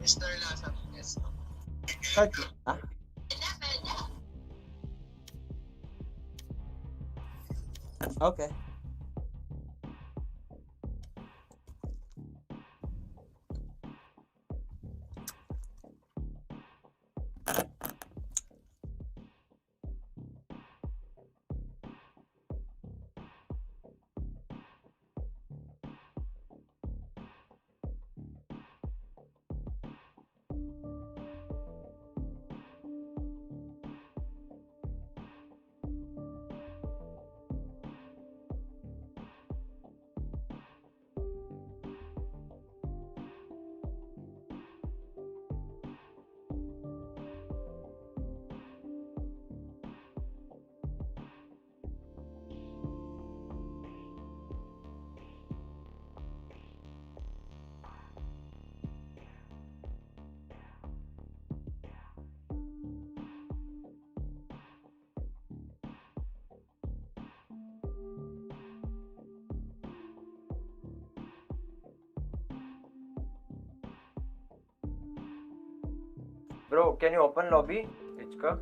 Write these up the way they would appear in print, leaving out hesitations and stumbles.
Mr. Lasa. Yes. Start. Ah? Okay. Bro, can you open lobby? Ichka?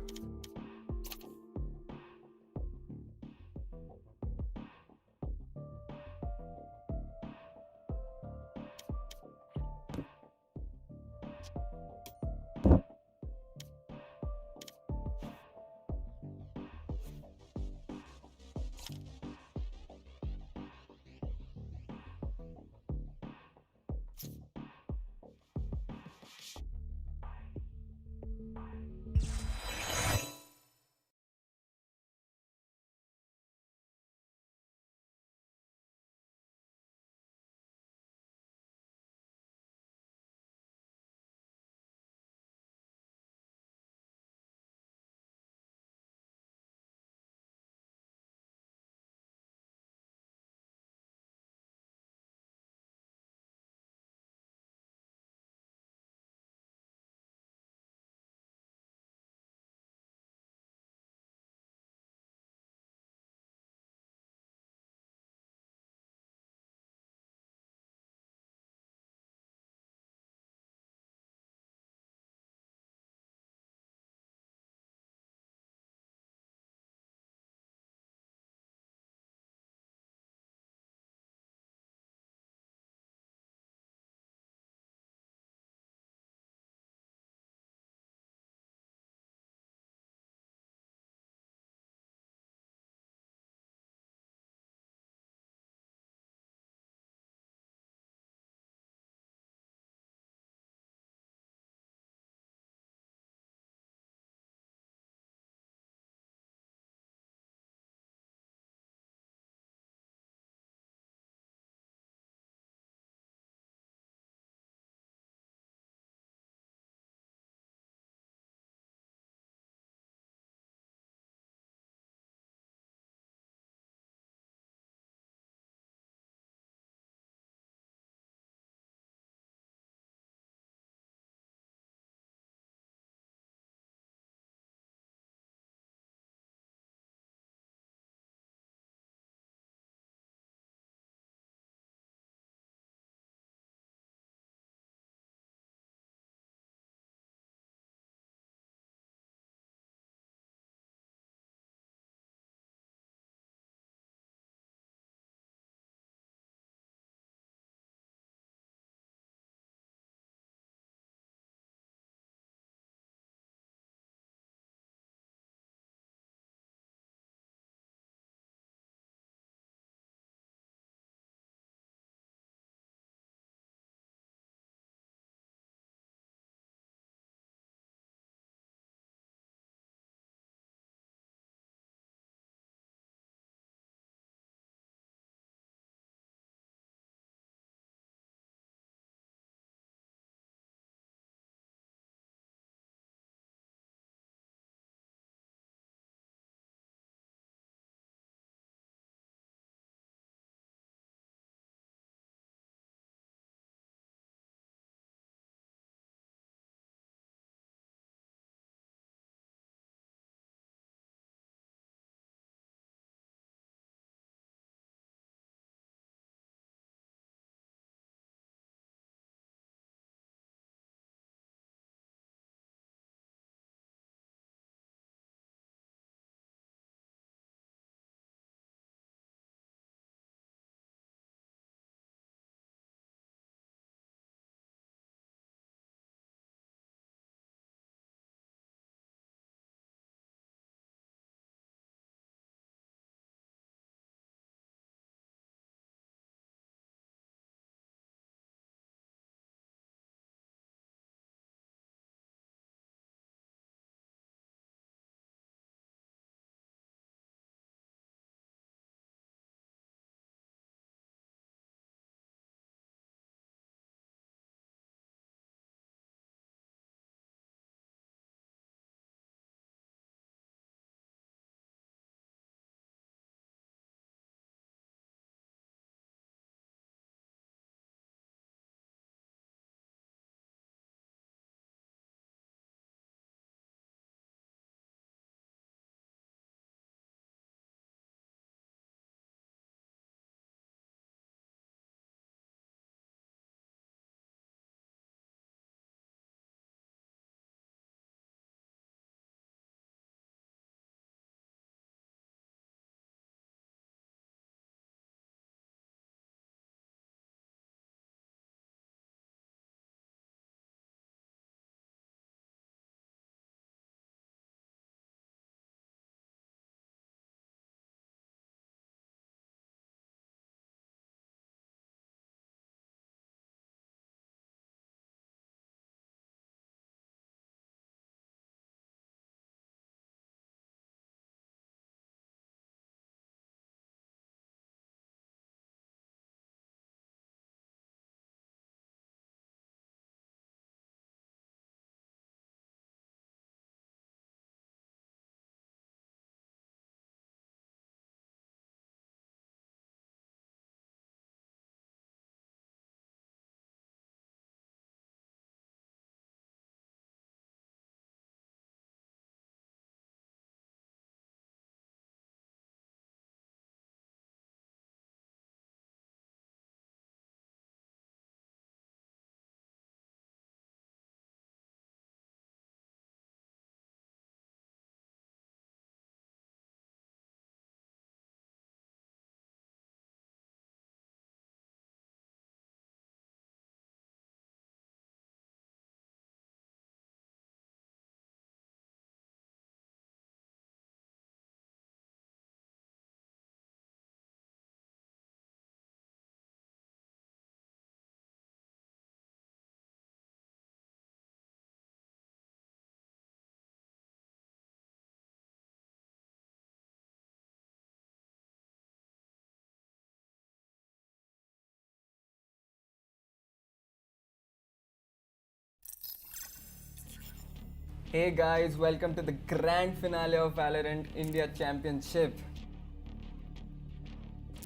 Hey guys, welcome to the grand finale of Valorant India Championship.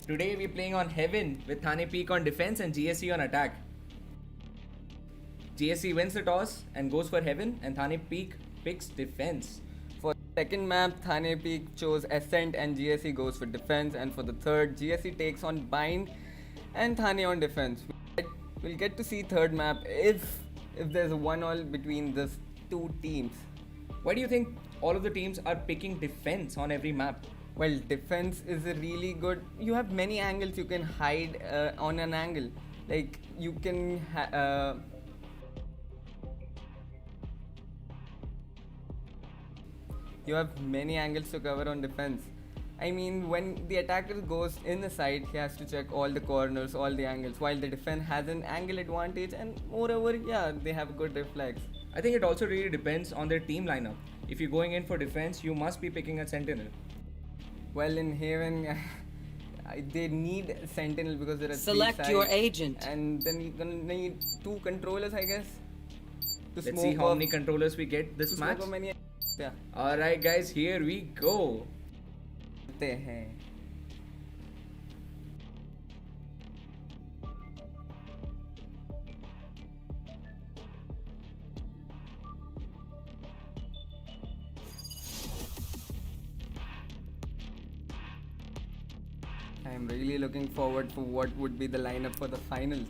Today we're playing on Heaven with Thane Peek on defense and GSC on attack. GSC wins the toss and goes for Heaven, and Thane Peek picks defense. For the second map, Thane Peek chose Ascent and GSC goes for defense, and for the third, GSC takes on Bind and Thane on defense. We'll get to see third map if there's a 1-all between these two teams. Why do you think all of the teams are picking defense on every map? Well, defense is a really good. You have many angles you can hide on an angle. Like you can. You have many angles to cover on defense. I mean, when the attacker goes in the side, he has to check all the corners, all the angles, while the defense has an angle advantage, and moreover, yeah, they have good reflex. I think it also really depends on their team lineup. If you're going in for defense, you must be picking a sentinel. Well, in Haven, they need Sentinel because there are Select three sides, your agent. and then you're gonna need 2 controllers, I guess. Let's see how many controllers we get this match. Yeah. Alright guys, here we go. I'm really looking forward for what would be the lineup for the finals.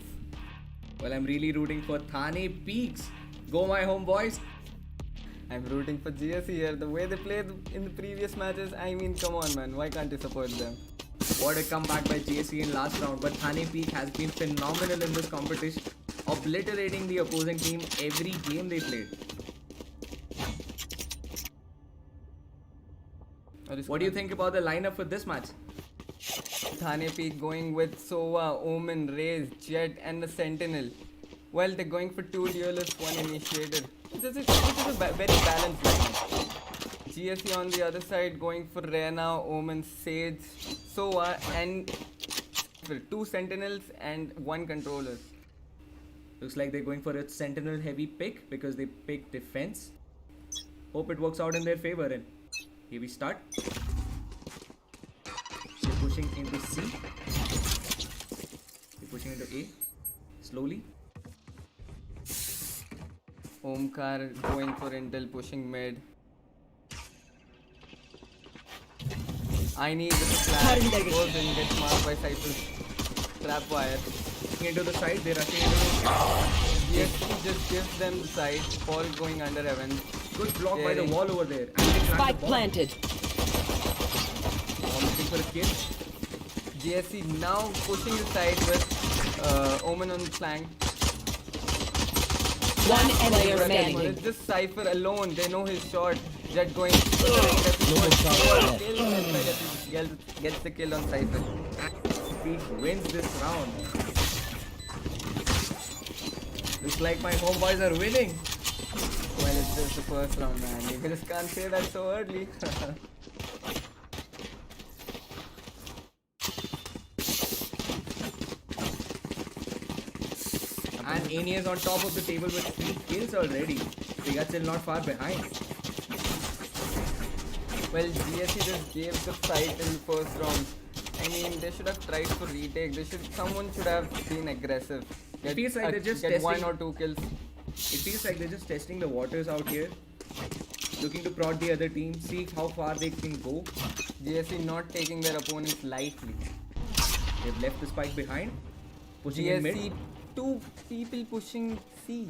Well, I'm really rooting for Thane Peeks. Go my homeboys. I'm rooting for GSC here. The way they played in the previous matches, I mean, come on, man. Why can't you support them? What a comeback by GSC in last round, but Thane Peek has been phenomenal in this competition, obliterating the opposing team every game they played. What do you think about the lineup for this match? Thane Peek going with Sova, Omen, Raze, Jet and the Sentinel. Well, they're going for 2 duelists, 1 initiator. This is a very balanced lineup. GSC on the other side going for Reyna, Omen, Sage, Sova and 2 Sentinels and 1 controller. Looks like they're going for a sentinel heavy pick because they picked defense. Hope it works out in their favor, and here we start. They're pushing into C. They're pushing into A. Slowly. Omkar going for Intel, pushing mid. Ayni with the flash goes in, gets marked by Cypher's trap wire. Into the side, they're rushing into the GSC just gives them the side, Paul going under heaven. good block by the wall over there. And they plant Spike the bomb. planted. Looking for a kill. GSC now pushing the side with Omen on the flank. One enemy It's remaining. just Cypher alone, they know his shot. Jet going. Gets the kill on Cypher. Peek wins this round. Looks like my homeboys are winning. Well, it's just the first round, man. You just can't say that so early. And Ayni is on top of the table with 3 kills already. pegaCHILL not far behind. Well, GSC just gave the fight in the first round. I mean, they should have tried for retake. Someone should have been aggressive. It feels like they're just get 1 testing. or 2 kills. It feels like they're just testing the waters out here. Looking to prod the other team, see how far they can go. GSC not taking their opponents lightly. They've left the spike behind. Pushing in mid. GSC, 2 people pushing C.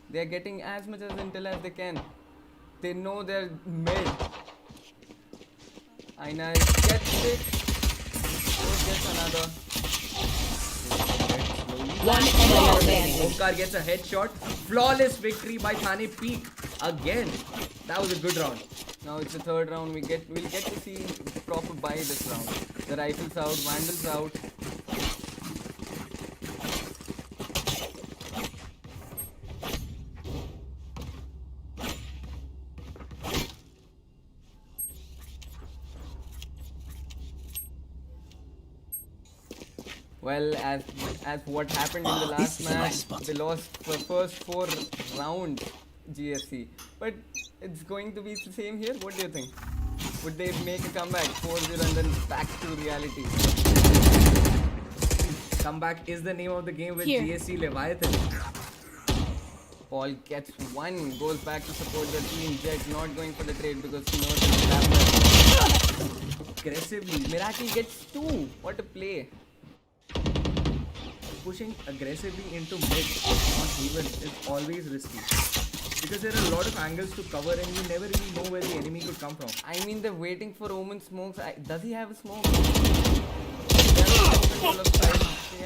They're getting as much as intel as they can. They know they're mid. Anaiz gets it. Gets another. One enemy remaining. Omkar gets a headshot. Flawless victory by Thane Peek. Again. That was a good round. Now it's the third round. We'll get to see proper buy this round. The rifles out, vandals out. Well, as what happened in the last match, they lost the first 4 rounds. GSC. But it's going to be the same here. What do you think? Would they make a comeback 4-0 and then back to reality? Comeback is the name of the game with Here. GSC Leviathan. Paul gets one, goes back to support the team. Jet not going for the trade because he knows he'll have Aggressively Miracle gets two. What a play. pushing aggressively into mid on Haven is always risky. Because there are a lot of angles to cover and you never really know where the enemy could come from. I mean, they're waiting for Omen smokes. Does he have a smoke? They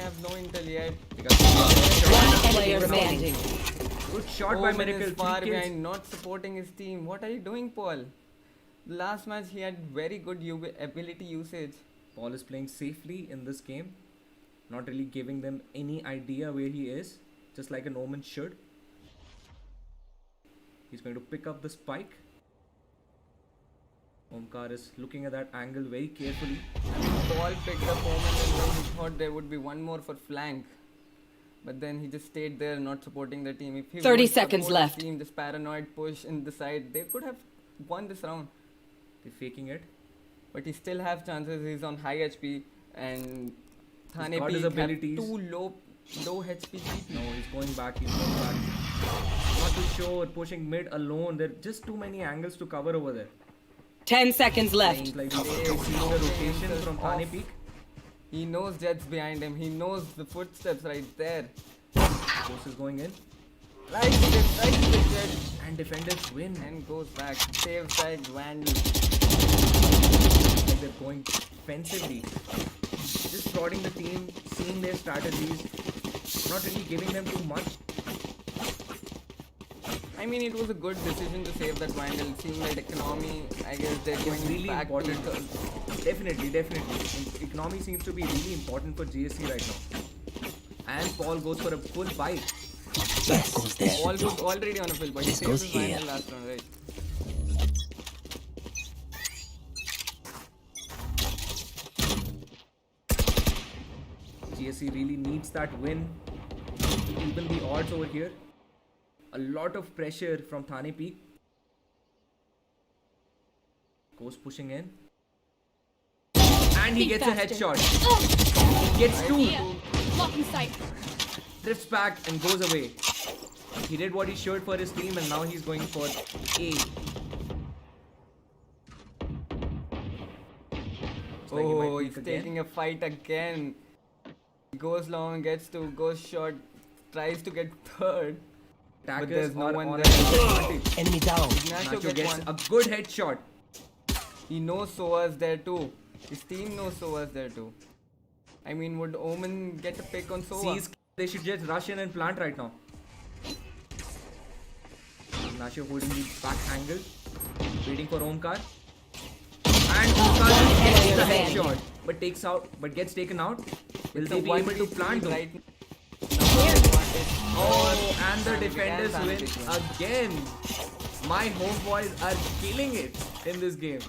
have no intel yet. One player standing. Good shot by Omen Miracle. is far 3 kills. behind, not supporting his team. What are you doing, Paul? Last match he had very good ability usage. Paul is playing safely in this game. Not really giving them any idea where he is. Just like an Omen should. He's going to pick up the spike. Omkar is looking at that angle very carefully. Paul picked up Omen and then he thought there would be one more for flank. But then he just stayed there not supporting the team. If he 30 would seconds support the left. Team, this paranoid push in the side, they could have won this round. They're faking it. But he still has chances. He's on high HP and Thane got his Peek have abilities. two low HP people. No, he's going back. He's going back. Not too sure. Pushing mid alone. There are just too many angles to cover over there. 10 seconds left. Seems like he's seeing the rotation from Thane Peek. He knows Jet's behind him. He knows the footsteps right there. Force is going in. Right to the Jet. And defenders win. And goes back. Save side Vandal. Like they're going defensively. Just prodding the team, seeing their strategies. Not really giving them too much. I mean, it was a good decision to save that Vandal. Seeing that economy, I guess they're It's going really back important. to Definitely. Economy seems to be really important for GSC right now. And Paul goes for a full bite. That goes there. Paul was already on a fill, but he This saved goes his here. Vandal last round, right? GSC really needs that win to even the odds over here. A lot of pressure from Thane Peek. Goes pushing in. And he Be gets faster. a headshot. Gets two. Blocking sight. Drifts back and goes away. He did what he should for his team and now he's going for A. Looks like he might Oh, peek he's again. taking a fight again. Goes long, gets two, goes short, tries to get third. Attackers there's no are one on there. an advantage. Enemy down. Ignacio Ignacio gets gets one. a good headshot. He knows Soa's there too. His team knows Soa's there too. I mean, would Omen get a pick on Soa? Sees they should just rush in and plant right now. Ignacio holding the back angle, waiting for Omkar. And Omkar gets the headshot, but gets taken out. Will they be able to plant though? right? Oh, and the And defenders we can win pick one. again. My homeboys are killing it in this game.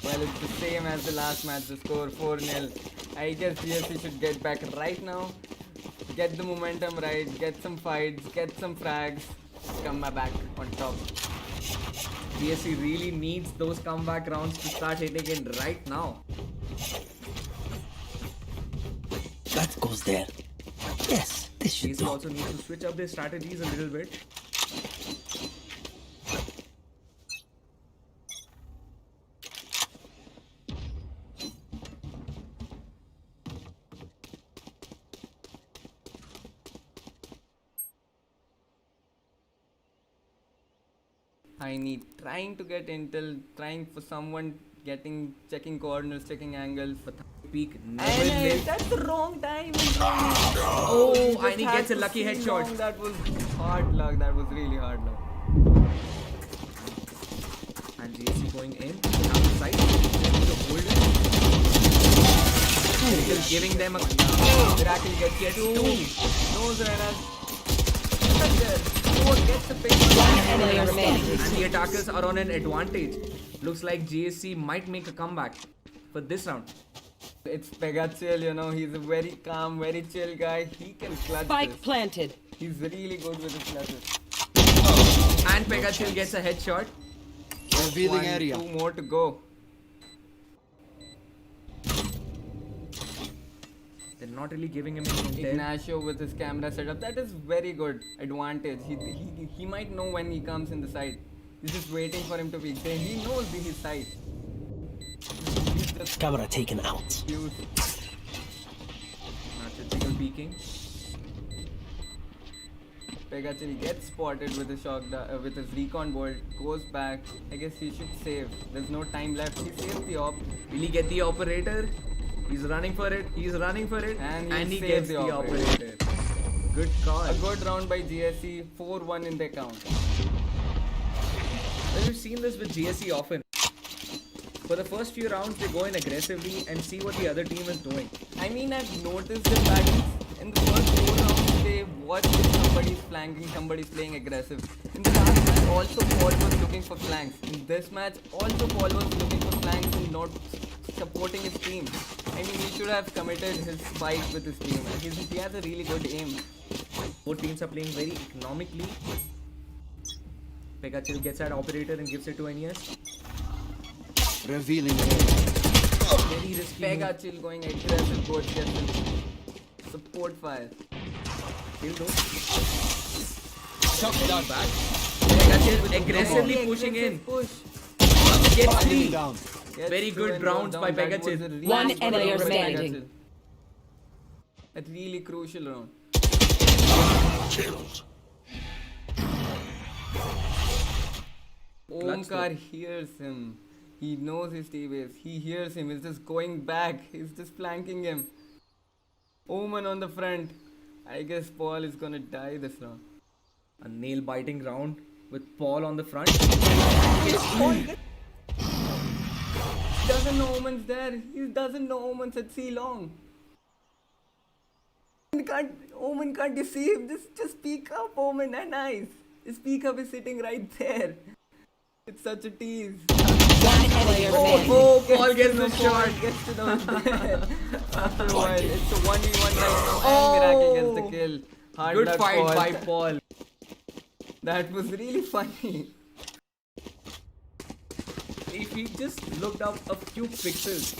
Well, it's the same as the last match, the score 4-0. I guess GSC should get back right now. Get the momentum right, get some fights, get some frags, come back on top. GSC really needs those comeback rounds to start hitting in right now. That goes there. Yes, this should GSC do. also needs to switch up their strategies a little bit. Ayni trying to get intel, trying for someone checking corners, checking angles. But Peek never And lived. that's the wrong time. Oh, Just Ayni had gets a to lucky see headshot. long. That was hard luck. That was really hard luck. And GSC going in. They have the sight. To hold it. Miracle giving them a Miracle gets two. Nose runners. Gets the pick. Player standing. And the attackers are on an advantage. Looks like GSC might make a comeback for this round. It's pegaCHILL, you know. He's a very calm, very chill guy. He can clutch Spike this. planted. He's really good with his clutches. And pegaCHILL gets a headshot. Revealing area. 2 more to go. They're not really giving him any intel. Ignacio with his camera setup. That is very good advantage. He might know when he comes in the side. He's just waiting for him to peek. Then he knows his side. He's just Camera taken out. cute. Not peeking. pegaCHILL gets spotted with his with his recon bolt. Goes back. I guess he should save. There's no time left. He saves the op. Will he get the operator? He's running for it. He's running for it. And he he gets saves the the operator. Good call. A good round by GSC. 4-1 in their count. Well, we've seen this with GSC often. For the first few rounds, they go in aggressively and see what the other team is doing. I mean, I've noticed the patterns. In the first 4 rounds, they watch if somebody's flanking, somebody's playing aggressive. In the last match, also Paul was looking for flanks. In this match, also Paul was looking for flanks and not supporting his team. I mean, he should have committed his fight with his team. He has a really good aim. Both teams are playing very economically. pegaCHILL gets that operator and gives it to Anaiz. Revealing area. Very risky. pegaCHILL going aggressive, both gets him. Support fire. Kill though. Chuck down. Back. pegaCHILL aggressively pushing in. Push. Gets Enemy 3. down. Gets Very 2 good and rounds goes by down. That was pegaCHILL. a really One good enemy round by remaining. pegaCHILL. A really crucial round. Killed. Omkar hears him. He knows his teammates. He hears him. He's just going back. He's just flanking him. Omen on the front. I guess Paul is gonna die this round. A nail biting round with Paul on the front. Doesn't know Omen's there. He doesn't know Omen's at C long. Omen can't deceive. Just peek up, Omen, and nice. His peek up is sitting right there. It's such a tease. One player remaining. Oh, Paul gets the shot. Gets to know there. After a while, it's a 1v1 right now, and Miracle gets the kill. Hard Good luck, fight Paul. by Paul. That was really funny. If he just looked up a few pixels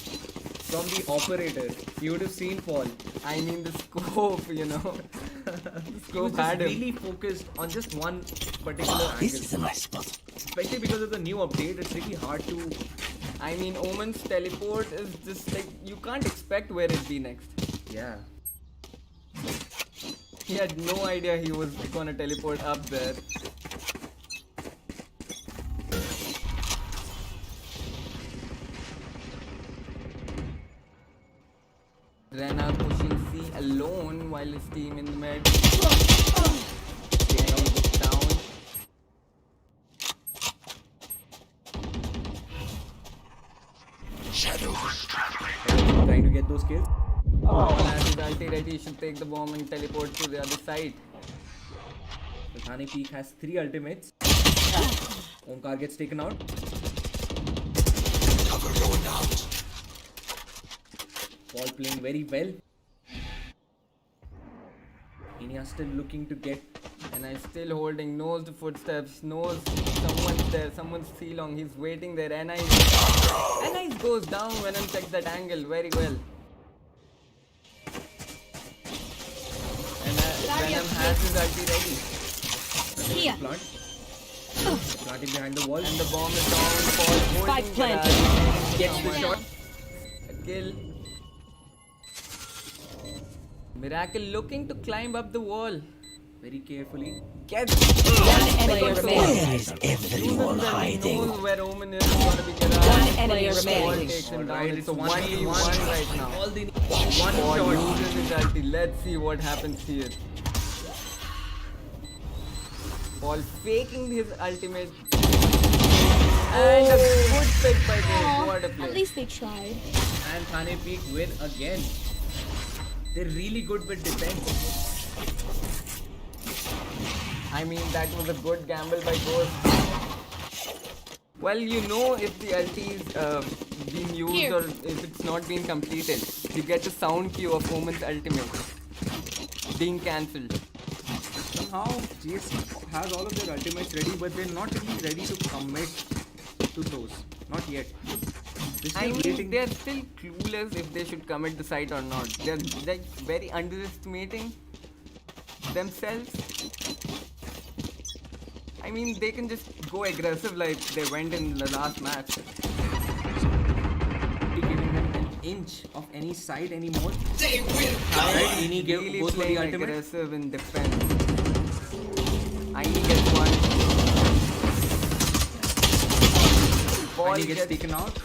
from the operator, he would have seen Paul. I mean, the scope, you know. The He was scope just had him. really focused on just one particular This angle. is a nice spot. Especially because of the new update, it's really hard to. I mean, Omen's teleport is just like, you can't expect where it'll be next. Yeah. He had no idea he was gonna teleport up there. Rena pushing C alone while his team in the mid. Getting it down. Trying to get those kills. As his ulti ready, he should take the bomb and teleport to the other side. So Thane Peek has 3 ultimates. Omkar gets taken out. Cover going out. Paul playing very well. Ayni still looking to get. And I'm still holding, knows the footsteps, knows someone's there, someone's C long, he's waiting there. Anaiz goes down. Venom checks that angle very well. And Venom has his ulti ready. Here. Plant. Planting behind the wall. And the bomb is down. Paul Spike holding planted. that. Gets the shot. A kill. Miracle looking to climb up the wall. Very carefully. Gets One player remaining. Where is everyone hiding? knows where Omen is gonna be One Gerard. enemy Paul remaining. takes him down. Alright, It's a it's 1v1 right now. All the Paul one shot. uses his ulti. Let's see what happens here. Paul faking his ultimate. And a good pick by Paul. What a At play. least they tried. And Thane Peek win again. They're really good with defense. I mean, that was a good gamble by Ghost. Well, you know if the ulti is being used Here. or if it's not being completed. You get a sound cue of Omen's ultimate being cancelled. Somehow GSC has all of their ultimates ready, but they're not really ready to commit to those. Not yet. They're still I mean, waiting. they're still clueless if they should commit the site or not. They're like very underestimating themselves. I mean, they can just go aggressive like they went in the last match. Be giving them an inch of any side anymore. Alright, Ayni Really goes for the playing ultimate. aggressive in defense. Ayni gets one. Ball Ayni gets taken out.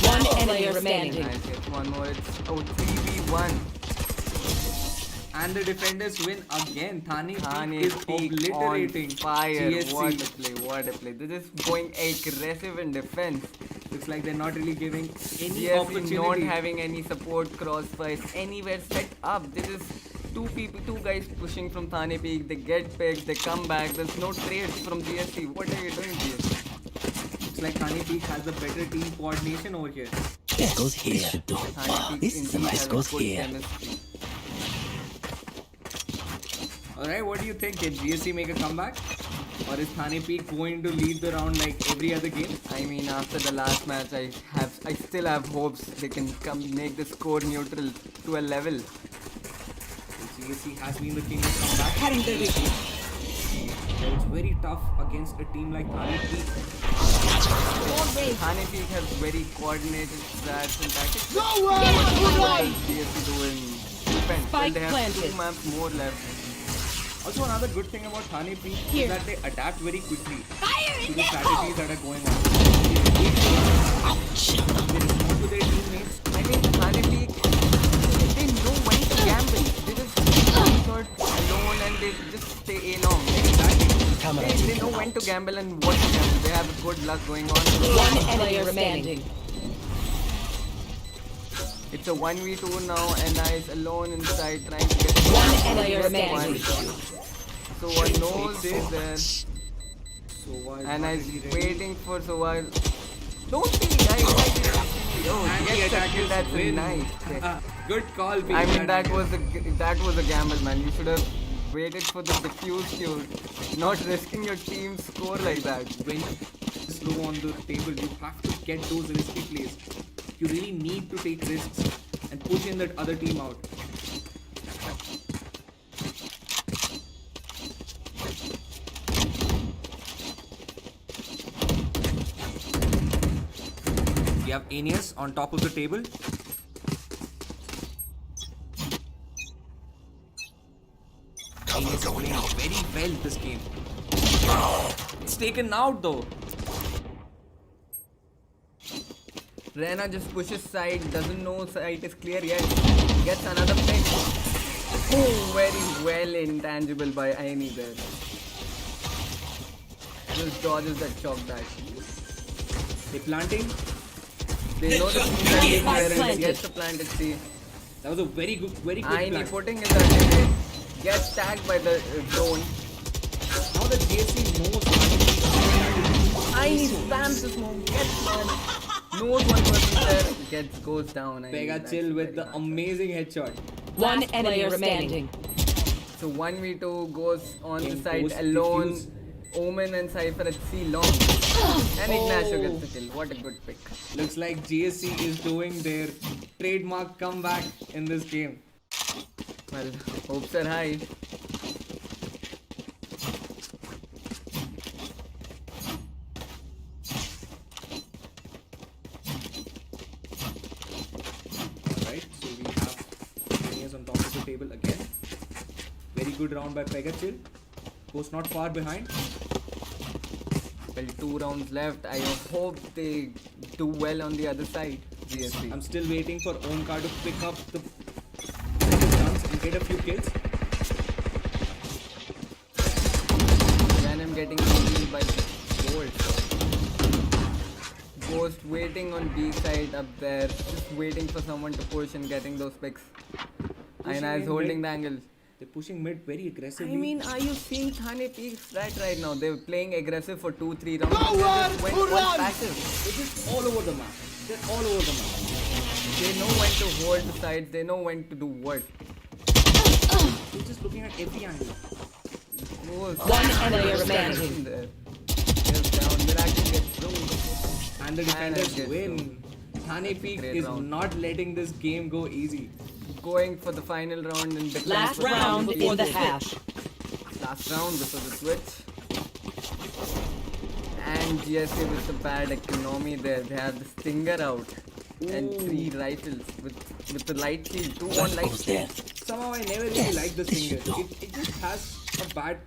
One enemy remaining. Nice, gets one more. It's 3v1. And the defenders win again. Thane Thane is Peek obliterating on fire. GSC. What a play, what a play. They're just going aggressive in defense. Looks like they're not really giving any GSC opportunity. not having any support crossfires anywhere set up. There is two guys pushing from Thane Peek. They get picked, they come back. There's no trades from GSC. What are you doing, GSC? Looks like Thane Peek has the better team coordination over here. This goes here. Thane Peek This indeed device has goes good here. chemistry. Alright, what do you think? Can GSC make a comeback? Or is Thane Peek going to lead the round like every other game? I mean, after the last match, I still have hopes they can make the score neutral to a level. GSC has been the king of comeback. It's very tough against a team like Thane Peek. Thane Peek has very coordinated strats and tactics. Get What right. does GSC do in defense? Well, Spike they have planted. 2 maps more left. Also, another good thing about Thane Peek Here. is that they adapt very quickly Fire to in the the strategies that are going on. They respond to their teammates. I mean, Thane Peek, they know when to gamble. They just shot alone and they just stay along. They know when to gamble and what to gamble. They have good luck going on. One enemy remaining. It's a 1v2 now, and Anaiz alone inside trying to get One enemy just remaining. one. So one knows is there. So while And I Thane Peek was ready- waiting for so while. Don't be guys. Oh, And he yes, attackers that's win. nice. Good call, Peek. I mean that was a gamble, man. You should have waited for the defuse kill, not risking your team score like that. When slow on the table, you have to get those risky plays. You really need to take risks and push in that other team out. We have Ayni on top of the table. Ayni playing very well this game. It's taken out though. Rena just pushes side, doesn't know side is clear yet. Gets another pick. Oh, very well intangible by Ayane there. Just dodges that shock dash. They planting. They know the Spike where planted. gets the planted C. That was a very quick Ayane plan. putting his ultimate. Gets tagged by the drone. Now that GSC knows Ayane spams the smoke. Gets one. Knows one person there. Goes down. Ayane. pegaCHILL That's with very the nice. amazing headshot. One Last enemy player remaining. So 1v2 goes on the Game side post alone. defuse. Omen and Cypher at C long. And Ignacio gets the kill. What a good pick. Looks like GSC is doing their trademark comeback in this game. Well, hopes are high. Alright, so we have Ayni on top of the table again. Very good round by pegaCHILL. Goes not far behind. Well, 2 rounds left. I hope they do well on the other side. GSC. I'm still waiting for Omkar to pick up the stunts and get a few kills. VENUM getting killed by Gold. Ghost waiting on B side up there. Just waiting for someone to push and getting those picks. Ayana is in holding mid. the angle. They're pushing mid very aggressively. I mean, are you seeing Thane Peek's strat right now? They're playing aggressive for 2-3 rounds. They just went one passive. they're just all over the map. They're all over the map. They know when to hold the sides. They know when to do what. He's just looking at every angle. One player remaining. There. He's down. Miracle gets through. And the defenders gets win. Thane Peek Great is round. not letting this game go easy. Going for the final round in defense. Last for round Thane before the Peek. half. Last round before the switch. And GSC with the bad economy there. They have the stinger out. And 3 rifles with the light shield. 2 on That light goes shield. there. Somehow I never really liked the Stinger. It just has a bad.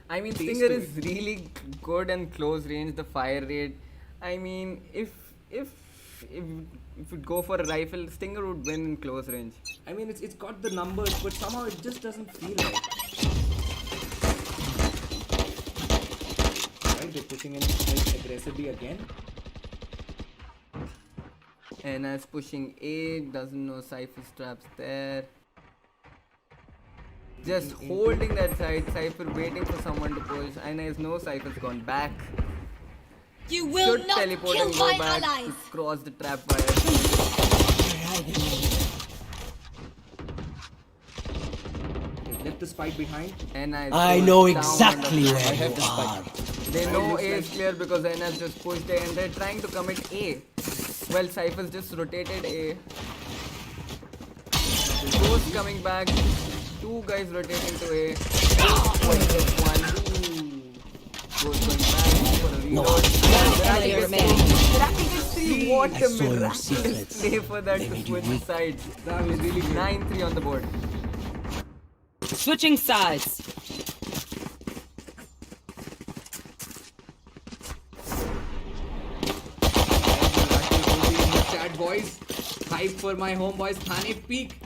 I mean, Taste Stinger to is really good and close range. The fire rate. I mean, if it go for a rifle, Stinger would win in close range. I mean, it's got the numbers, but somehow it just doesn't feel right. Right, they're pushing in like, aggressively again. And as pushing A, doesn't know Cypher's traps there. Just holding that side, Cypher waiting for someone to push. Anaiz knows Cypher's gone back. You will Should not teleport kill and go my back allies. to cross the trap wire. They've left the spike behind. Anaiz I goes know down exactly on the- where I have you the spike. are. They know A is clear because Anaiz just pushed A and they're trying to commit A. Well, Cypher's just rotated A. Ghost coming back. 2 guys rotating to A. Just 1. Ghost going back for a reload. One player remaining. Miraculously, what I a saw your miraculous secrets. play for that They to made you switch weak. sides. That was really good. 9-3 on the board. Switching sides. Chat boys, hype for my homeboys Thane Peek.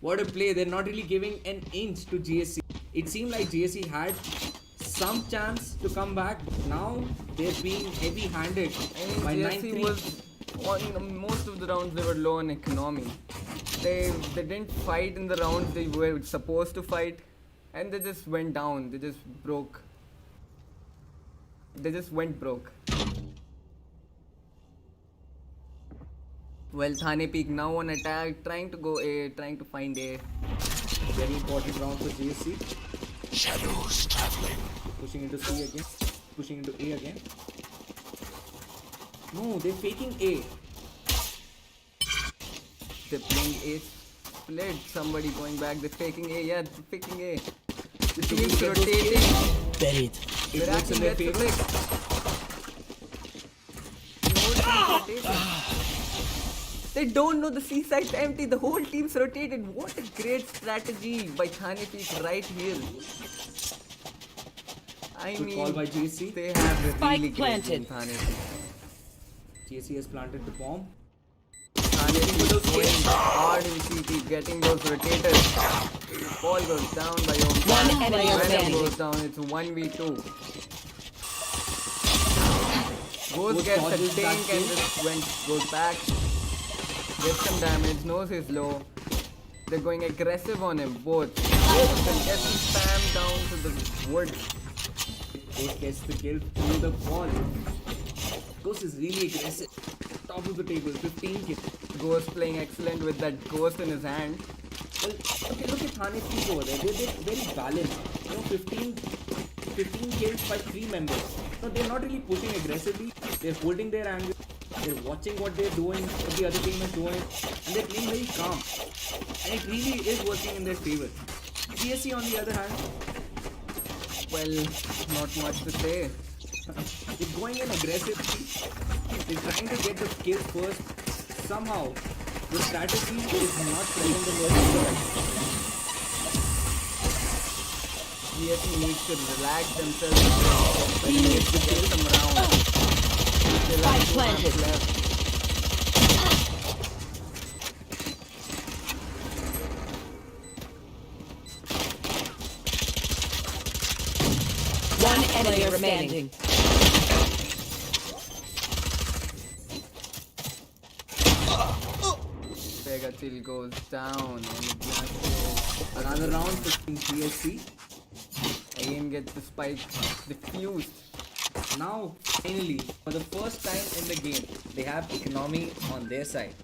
What a play! They're not really giving an inch to GSC. It seemed like GSC had some chance to come back. Now they're being heavy-handed by GSC 9-3. was on most of the rounds they were low on economy. They didn't fight in the rounds they were supposed to fight, and they just went down. They just broke. They just went broke. Well, Thane Peek now on attack, trying to go A, trying to find A. Very important round for GSC. Shadows traveling. Pushing into C again. Pushing into A again. No, they're faking A. They're playing A split. Somebody going back. They're faking A. Yeah, they're faking A. The team's rotating. Buried. It works in their Miracle favor. gets the flick. The whole team's rotating. They don't know the C side's empty. The whole team's rotated. What a great strategy by Thane Peek right here. I Good mean, call by GSC. they have a Spike really great planted. team, Thane Peek. GSC has planted the bomb. Thane Peek going hard in CT, getting those rotators. Ball goes down by One enemy Venom remaining. goes down. It's 1v2. Ghost gets a dodges that tank and kill. just goes back. Gets some damage, knows he's low. They're going aggressive on him, both. Both can get him spammed down to the wood. Ghost gets the kill through the ball. Ghost is really aggressive. Top of the table, 15 kills. Ghost playing excellent with that ghost in his hand. Well, okay, look at Thane Peek over there. They're very balanced. You know, 15 kills by 3 members. No, they're not really pushing aggressively. They're holding their angle. They're watching what they're doing, what the other team is doing, and they're playing very calm. And it really is working in their favor. GSC on the other hand, Well, not much to say. they're going in aggressively. They're trying to get the kills first. Somehow, the strategy is not present in their favor. GSC needs to relax themselves. They need to get some rounds. Still have 2 planted. rounds left. One enemy remaining. pegaCHILL goes down and Ignacio. Another round for Team GSC. Ayane gets the spike diffused. Now, finally, for the first time in the game, they have economy on their side.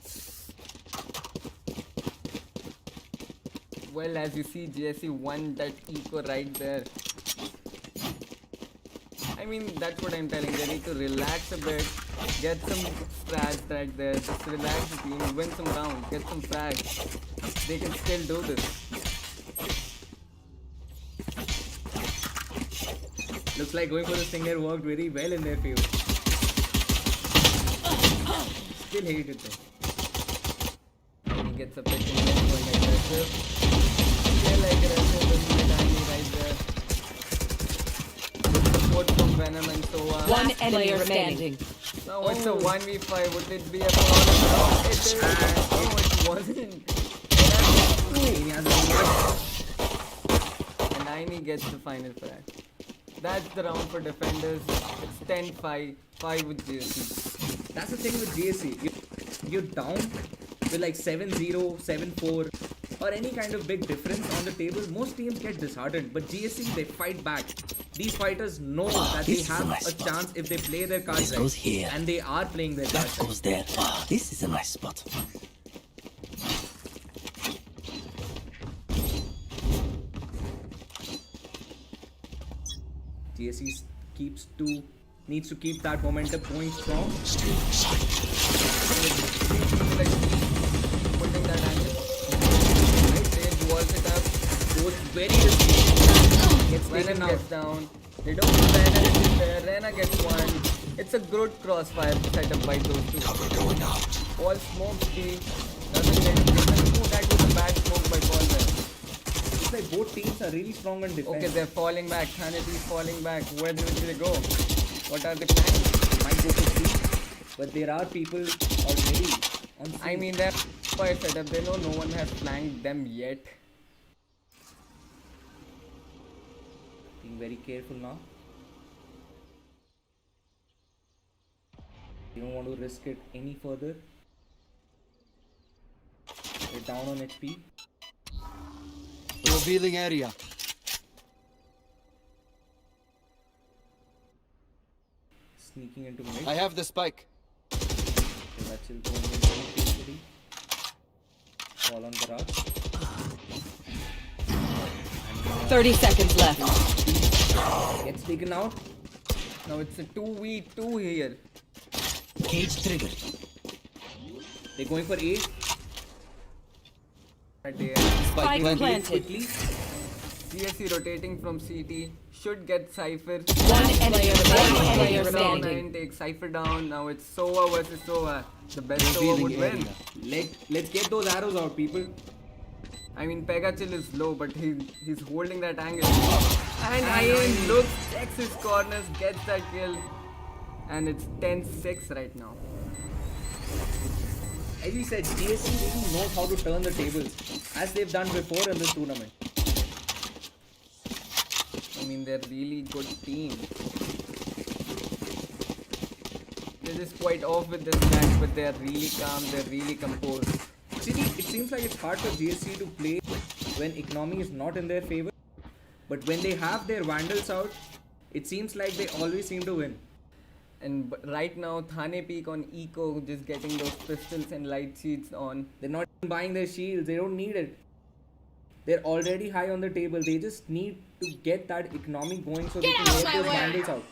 Well, as you see, GSC won that eco right there. I mean, that's what I'm telling. They need to relax a bit, get some frags right there, just relax the team, win some rounds, get some frags. They can still do this. Looks like going for the stinger worked very well in their favor. Still hate it though. And he gets a pick and gets going aggressive. Still aggressive with Ayane right there. Good support from Venom and so on. One enemy remaining. Now it's a 1v5. Would it be a problem? It is. Oh, it wasn't. And Ayane gets the final frag. That's the round for defenders. It's 10-5. 5 with GSC. That's the thing with GSC. You're down with like 7-0, 7-4 or any kind of big difference on the table. Most teams get disheartened, but GSC, they fight back. These fighters know that they this is have a nice a spot. chance if they play their cards This right. goes here. And they are playing their That cards right. goes there. Wow, this is a nice spot. GSC needs to keep that momentum going strong. Like, putting that angle. Right, they wall it up. Goes very risky. Gets Venom taken out. gets down. They don't put the energy there. Rena gets one. It's a good crossfire setup by those two. All smoke B. Doesn't get ooh, that was a bad smoke by Paul there. It's like both teams are really strong on defense. Okay, they're falling back. Thane is falling back. Where do they go? What are they planning? Might go for three, but there are people already on scene. I mean, they're fire setup. They know no one has flanked them yet. Being very careful now. You don't want to risk it any further. They're down on HP. Revealing area. Sneaking into mid. I have the spike. Pegachill going in very carefully. Fall on the rush. 30 seconds left. Gets taken out. Now it's a 2v2 here. Cage triggered. They're going for A. At the end. Spike planted. Quickly. GSC rotating from CT. Should get Cypher. One enemy Round remaining. 9 takes Cypher down. Now it's Sova versus Sova. The best Sova Revealing would win. area. Let's get those arrows out, people. I mean, pegaCHILL is low, but he's holding that angle. And Ayane looks, checks his corners, gets that kill. And it's 10-6 right now. As we said, GSC really knows how to turn the tables, as they've done before in this tournament. I mean, they're really good team. They're just quite off with this match, but they're really calm, they're really composed. Actually, it seems like it's hard for GSC to play when economy is not in their favor. But when they have their Vandals out, it seems like they always seem to win. And right now, Thane Peek on Eco, just getting those pistols and light sheets on. They're not buying their shields, they don't need it. They're already high on the table, they just need to get that economy going so they can get those Vandals out.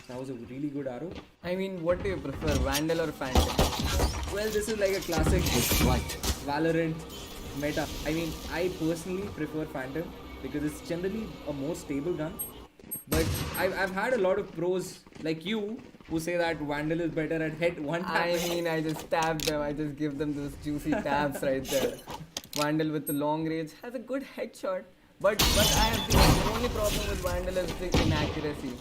That was a really good arrow. I mean, what do you prefer, Vandal or Phantom? Well, this is like a classic Flight. Valorant meta. I mean, I personally prefer Phantom because it's generally a more stable gun. But I've had a lot of pros like you who say that Vandal is better at hit one tap. I mean, I just stab them, I just give them those juicy tabs right there. Vandal with the long range has a good headshot, but I have the only problem with Vandal is the inaccuracy.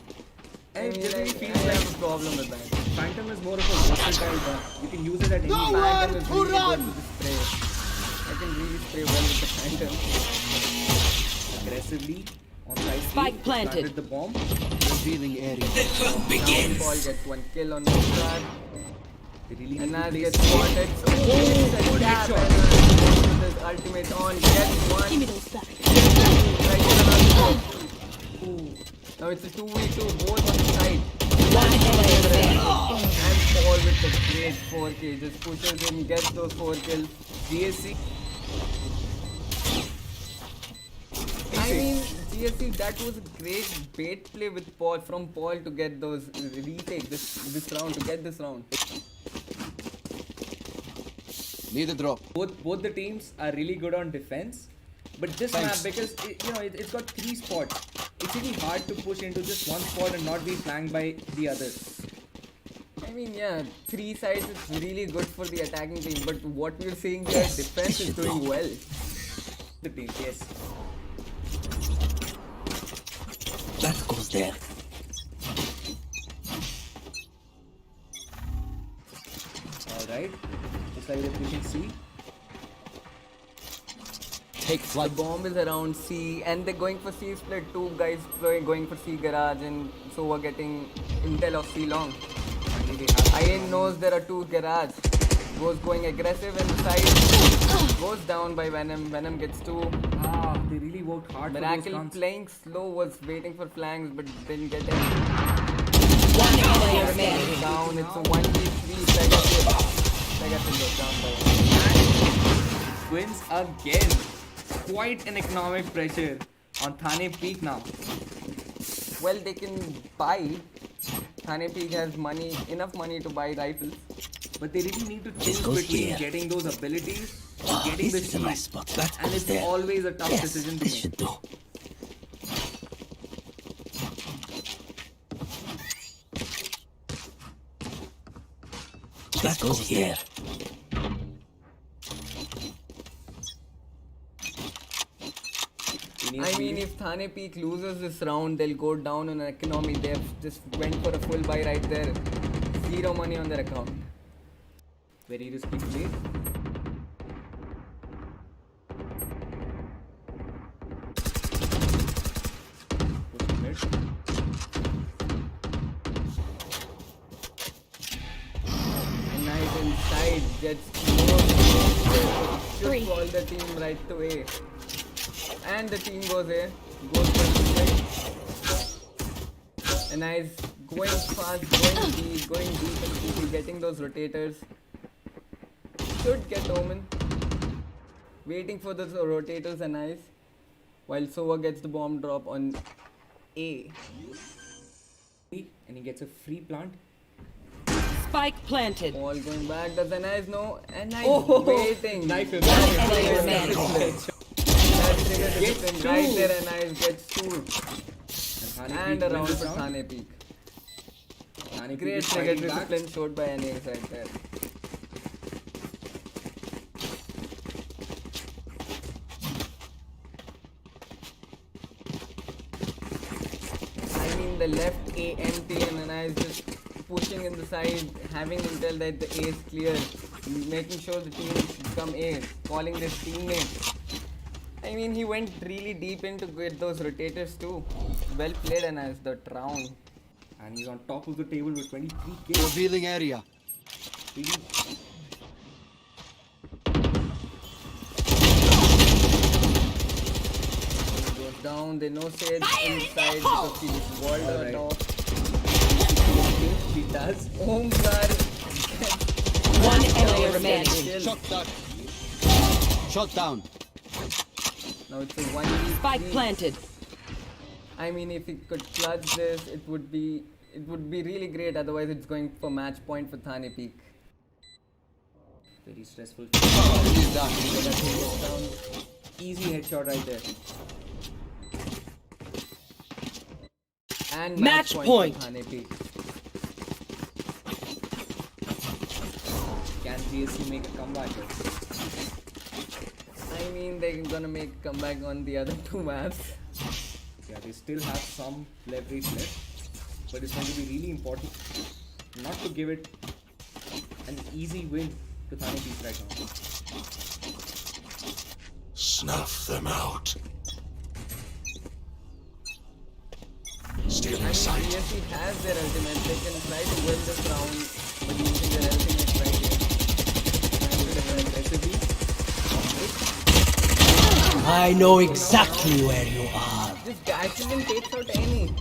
I mean, I have a problem with that. Phantom is more of a versatile gun. You can use it at any time. Phantom is really good with the spray. I can really spray well with the Phantom. Aggressively on side Spike B, planted. planted the bomb. Revealing area. Now Paul gets one kill on this track. They really And need now to he play gets safe. spotted. So good tap headshot. and with his ultimate on. Gets one. Give me those back. Right, another. Now it's a 2v2, both on the side. One player standing. And Paul with the great 4K just pushes in, gets those 4 kills. GSC. I mean, GSC, that was a great bait play with Paul, from Paul to get those retake this round, to get this round. Need a drop. Both the teams are really good on defense, but this map, because it's got 3 spots, it's really hard to push into just one spot and not be flanked by the others. I mean, yeah, 3 sides is really good for the attacking team, but what we're seeing there, defense is doing well. The team, yes. That goes there. Alright. Looks like they're pushing C. Take The flight. bomb is around C, and they're going for C split. 2 guys going for C garage, and so we're getting intel of C long. Ayane knows there are 2 garage. Goes going aggressive inside. Goes down by VENUM. VENUM gets 2. They really worked hard for those Miracle guns. playing slow, was waiting for flanks but didn't get any. One player standing. Down, it's a 1v3. pegaCHILL goes down by 1. Wins again. Quite an economic pressure on Thane Peek now. Well, they can buy. Thane Peek has enough money to buy rifles. But they really need to choose goes between here. getting those abilities or Oh, getting this the is a shield. nice spot. That And goes it's there. always a tough Yes, decision to this make. should do. That goes here. I mean, if Thane Peek loses this round, they'll go down on an economy. They've just went for a full buy right there. 0 money on their account. Very risky play. Pushing mid. Nice inside, gets close. Should call the team right to A. And the team goes A. Goes for Anaiz going fast, going deep and deep, getting those rotators. Should get Omen. Waiting for those rotators, Anaiz. While Sova gets the bomb drop on A. And he gets a free plant. Spike planted. All going back. Does Anaiz know? Anaiz Oh, waiting. knife him. Player standing. That trigger Gets discipline two. right there, Anaiz gets 2. Thane And Peek a round wins for this round. Thane Peek. Thane Peek Great is trigger fighting back. discipline showed by Anaiz right there. I mean, the left A empty and Anaiz just pushing in the side, having intel that the A is clear, making sure the team should come A, calling their teammates. I mean, he went really deep in to get those rotators too. Well played, Anaiz, that round. And he's on top of the table with 23 kills. Revealing area. Really Goes down, they know Sage inside because he's walled Alright. off. he does. Omkar One gets player down, standing. kill. Shot down. Shot down. Now it's a 1v3. Spike planted. I mean, if he could clutch this, it would be really great. Otherwise, it's going for match point for Thane Peek. Very stressful. He's done. Easy headshot right there. And Match point point. for Thane Peek. Can GSC make a comeback here? I mean, they're gonna make a comeback on the other 2 maps. Yeah, they still have some leverage left, but it's going to be really important not to give it an easy win to Thane Peek right now. Snuff them out. I Stealing mean, sight. GSC has their ultimate. They can try to win this round by using their ultimate right here. Trying to defend aggressively. I know exactly where you are. This accident takes out Ayni.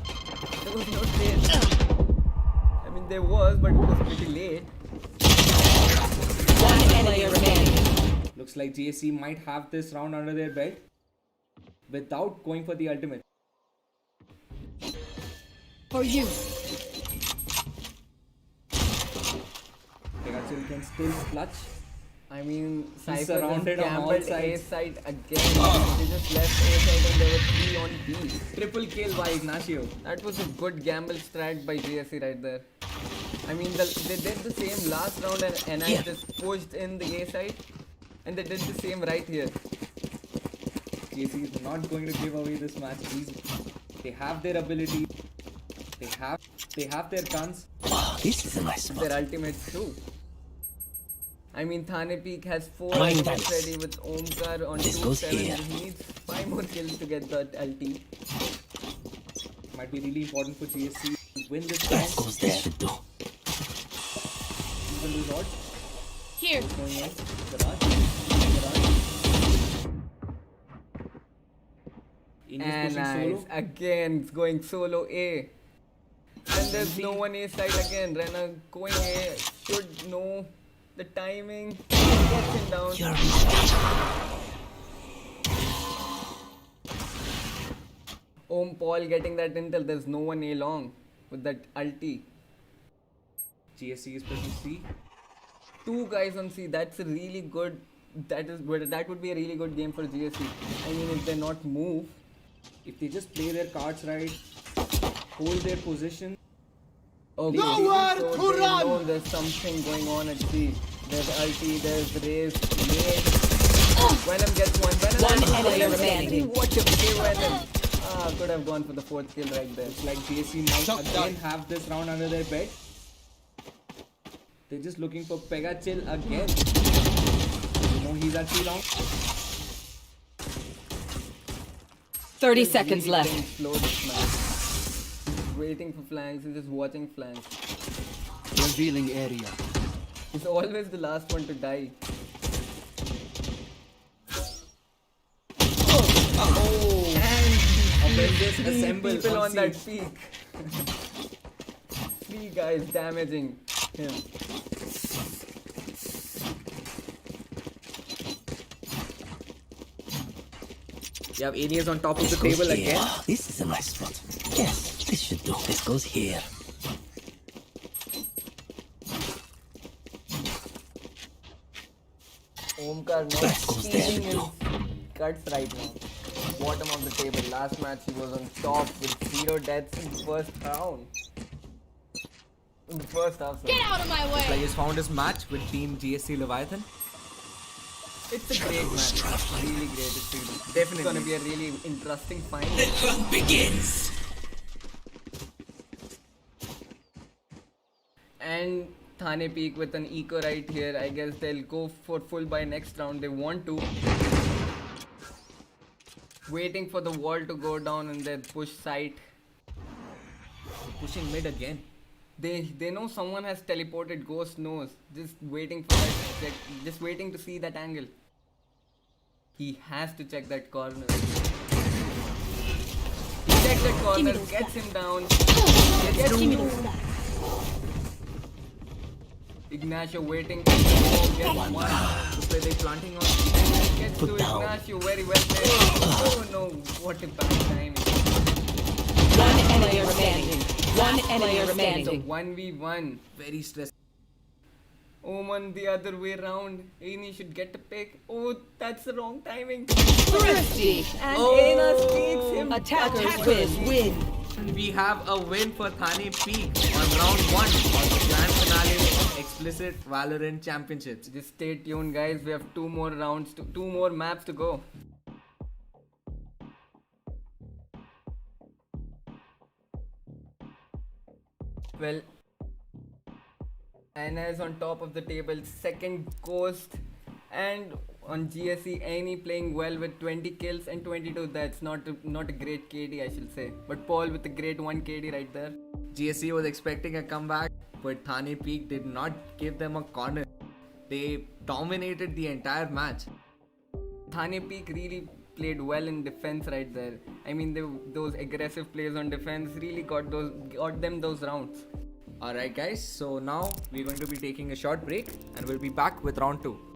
There was no trade. There was, but it was pretty late. One enemy remaining. Looks like GSC might have this round under their belt without going for the ultimate. For you. pegaCHILL can still clutch. I mean, He's Cypher surrounded just on all gambled A sides. side again. They just left A side and there were 3 on B. Triple kill by Ignacio. That was a good gamble strat by GSC right there. I mean, they did the same last round and Anaiz just pushed in the A side. And they did the same right here. GSC is not going to give away this match easily. They have their ability. They have their guns. Wow, this is a nice spot. Their ultimates too. I mean, Thane Peek has 4 Mine ultimates dice. ready with Omkar on This goes 2-7. here. He needs 5 more kills to get that ulti. Might be really important for GSC to win this That round. goes there. Should do. Even lose odds. Here. Going in. The rush. Ayni is pushing Anaiz solo. again going solo A. And there's no one A side again. Renner going A should know the timing. Gets him down. You're Paul getting that intel. There's no one A long with that ulti. GSC is pushing C. 2 guys on C. That's a really good. That is good. That would be a really good game for GSC. I mean, if they not move. If they just play their cards right, hold their position. Okay, Nowhere so to they run! know there's something going on at C. There's ulti, there's raise, nade. Venom gets one. One enemy Venom remaining. What a play, Venom. Could have gone for the 4th kill right there. It's like GSC might Shut again down. have this round under their belt. They're just looking for pegaCHILL again. You know he's at C long. 30 seconds Really left. playing slow this match. He's waiting for flanks, he's just watching flanks. Revealing area. He's always the last one to die. And Avengers 3 assemble people on on C. that peak. 3 guys damaging him. You have Ayni on top of This the goes table here. again. Wow, this is a nice spot. Yes, this should do. This goes here. Omkar now That goes there, stealing his too. cuts right now. Bottom of the table. Last match he was on top with 0 deaths in the first round. In the first half. sorry. Get out of my way. Like he's found his match with Team GSC Leviathan. It's a great match. It's really great. It's Definitely. gonna be a really interesting final. The hunt begins. And Thane Peek with an eco right here. I guess they'll go for full buy next round. They want to. Waiting for the wall to go down and then push site. Pushing mid again. They know someone has teleported. Ghost knows. Just waiting for that. Just waiting to see that angle. He has to check that corner. He checks that corner, gets him down. Gets him. Ignacio waiting. Oh, gets one. So they're planting on. Gets to Put down. Ignacio. Very well played. Oh no! What a bad timing. One enemy remaining. One enemy It's a remaining. 1v1. Very stressed. Oman the other way round. Ayni should get a pick. Oh, that's the wrong timing. Thrifty. And Ayna takes him. Attackers win. We have a win for Thane Peek on round 1 of the grand finale of XPLICIT Valorant Championships. Just stay tuned, guys. We have 2 more rounds, 2 more maps to go. Well, Anaiz on top of the table, second Ghost, and on GSC Ayni playing well with 20 kills and 22 deaths. Not a great KD, I should say, but Paul with a great 1 KD right there. GSC was expecting a comeback, but Thane Peek did not give them a corner. They dominated the entire match. Thane Peek really played well in defense right there. I mean, those aggressive plays on defense really got them those rounds. Alright guys, so now we're going to be taking a short break and we'll be back with round 2.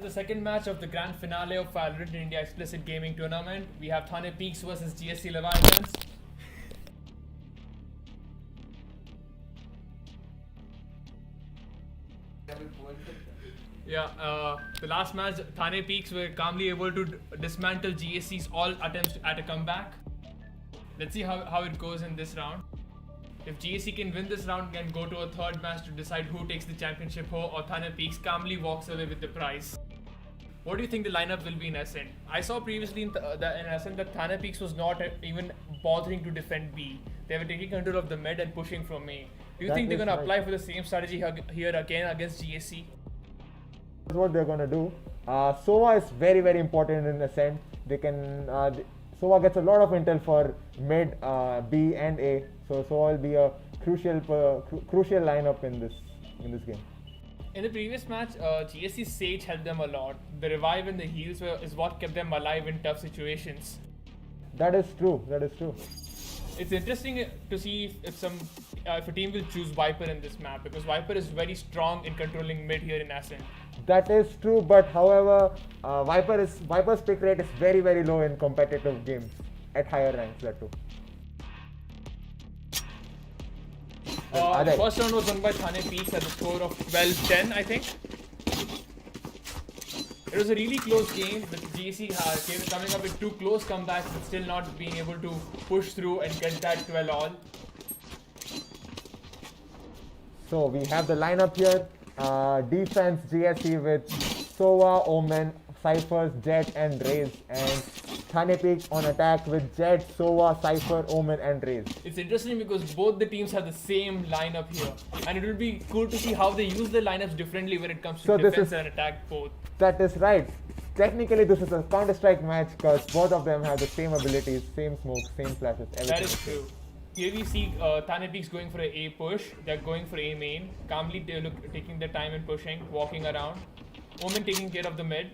the second match of the grand finale of Valorant India Explicit Gaming Tournament. We have Thane Peeks versus GSC Leviathans. Yeah, the last match, Thane Peeks were calmly able to dismantle GSC's all attempts at a comeback. Let's see how it goes in this round. If GSC can win this round, can go to a third match to decide who takes the championship home, or Thane Peeks calmly walks away with the prize. What do you think the lineup will be in Ascent? I saw previously in Ascent that Thane Peeks was not even bothering to defend B. They were taking control of the mid and pushing from A. Do you think they're going to apply for the same strategy here again against GSC? That's what they're going to do. Sova is very, very important in Ascent. They can... Sova gets a lot of intel for mid, B and A. So Sova will be a crucial lineup in this game. In the previous match, GSC's Sage helped them a lot. The revive and the heals is what kept them alive in tough situations. That is true. That is true. It's interesting to see if a team will choose Viper in this map, because Viper is very strong in controlling mid here in Ascent. That is true, but however, Viper's pick rate is very, very low in competitive games at higher ranks. That too. The first round was won by Thane Peeks at a score of 12-10, I think. It was a really close game, but GSC coming up with two close comebacks but still not being able to push through and get that 12-all. So we have the lineup here. Defense GSC with Sova, Omen, Cyphers, Jet and Raze, and Thane Peek on attack with Jet, Sova, Cypher, Omen and Raze. It's interesting because both the teams have the same lineup here, and it will be cool to see how they use the lineups differently when it comes to defense and attack both. That is right. Technically this is a Counter-Strike match because both of them have the same abilities, same smoke, same flashes, everything. That is true. Here we see Thane Peeks going for an A push. They're going for A main. Calmly taking their time and pushing, walking around. Omen taking care of the mid.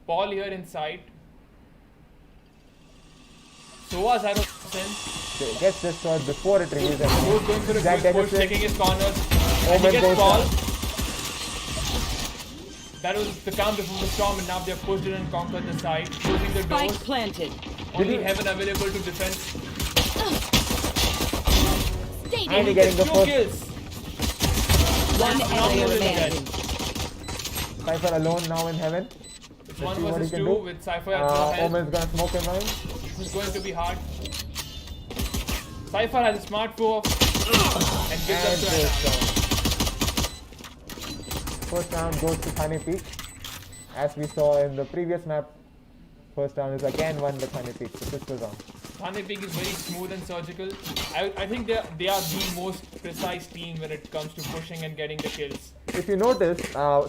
Paul here inside. Sova's out of Ascent. Gets destroyed before it reveals. Goes going for a quick push, checking his corners. And Omen he gets Paul. down. That was the calm before the storm, and now they have pushed it and conquered the side. Closing the Spike doors. planted. Only Heaven available to defend. And getting the two first. kills. One enemy remaining. Cypher alone now in Heaven. It's 1 versus 2 with Cypher at no health. Omen's gonna smoke him in. This is going to be hard. Cypher has a smart move and gives up to Anaiz. First round goes to Thane Peek. As we saw in the previous map, first round is again won by Thane Peek, the pistol round. Thane Peek is very smooth and surgical. I think they are the most precise team when it comes to pushing and getting the kills. If you notice,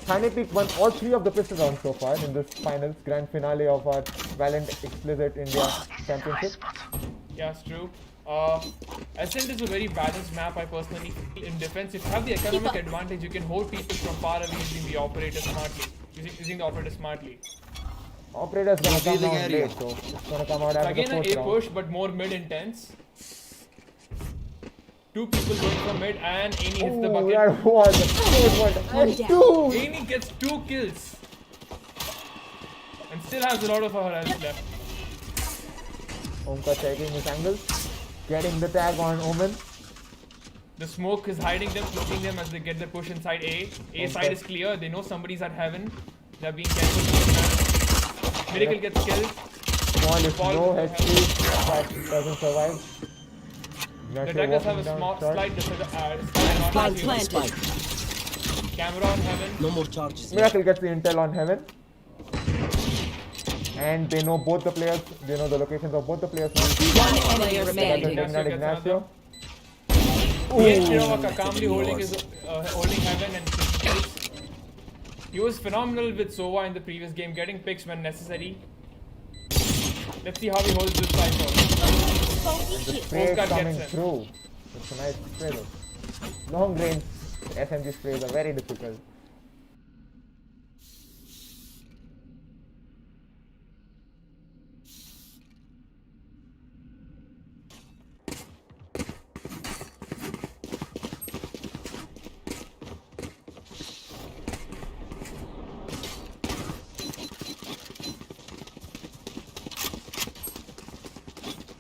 Thane Peek won all 3 of the pistol rounds so far in this finals, grand finale of our Valorant Explicit India Championship. Yeah, it's true. Ascent is a very balanced map, I personally feel. In defense, if you have the economic advantage, you can hold people from far away using the operator smartly. Using the operator smartly. Operator's gonna come out late, so it's gonna come out after again the fourth an A round. push, but more mid intense. 2 people going from mid, and Ayni hits the bucket. That was a good one. Ayni gets 2 kills. And still has a lot of her health left. Omka checking his angles. Getting the tag on Omen. The smoke is hiding them, cloaking them as they get the push inside A. A side is clear. They know somebody's at Heaven. They're being careful. Miracle gets killed. Paul is low HP, but doesn't survive. The attackers have a small slight disadvantage. Camera on Heaven. No more charges. Miracle gets the intel on Heaven. And they know both the players. They know the locations of both the players. One enemy remaining. Ignacio. Yes, calmly holding Heaven and kills. He was phenomenal with Sova in the previous game, getting picks when necessary. Let's see how he holds this Cypher. The spray coming through. It's a nice spray though. Long range SMG sprays are very difficult.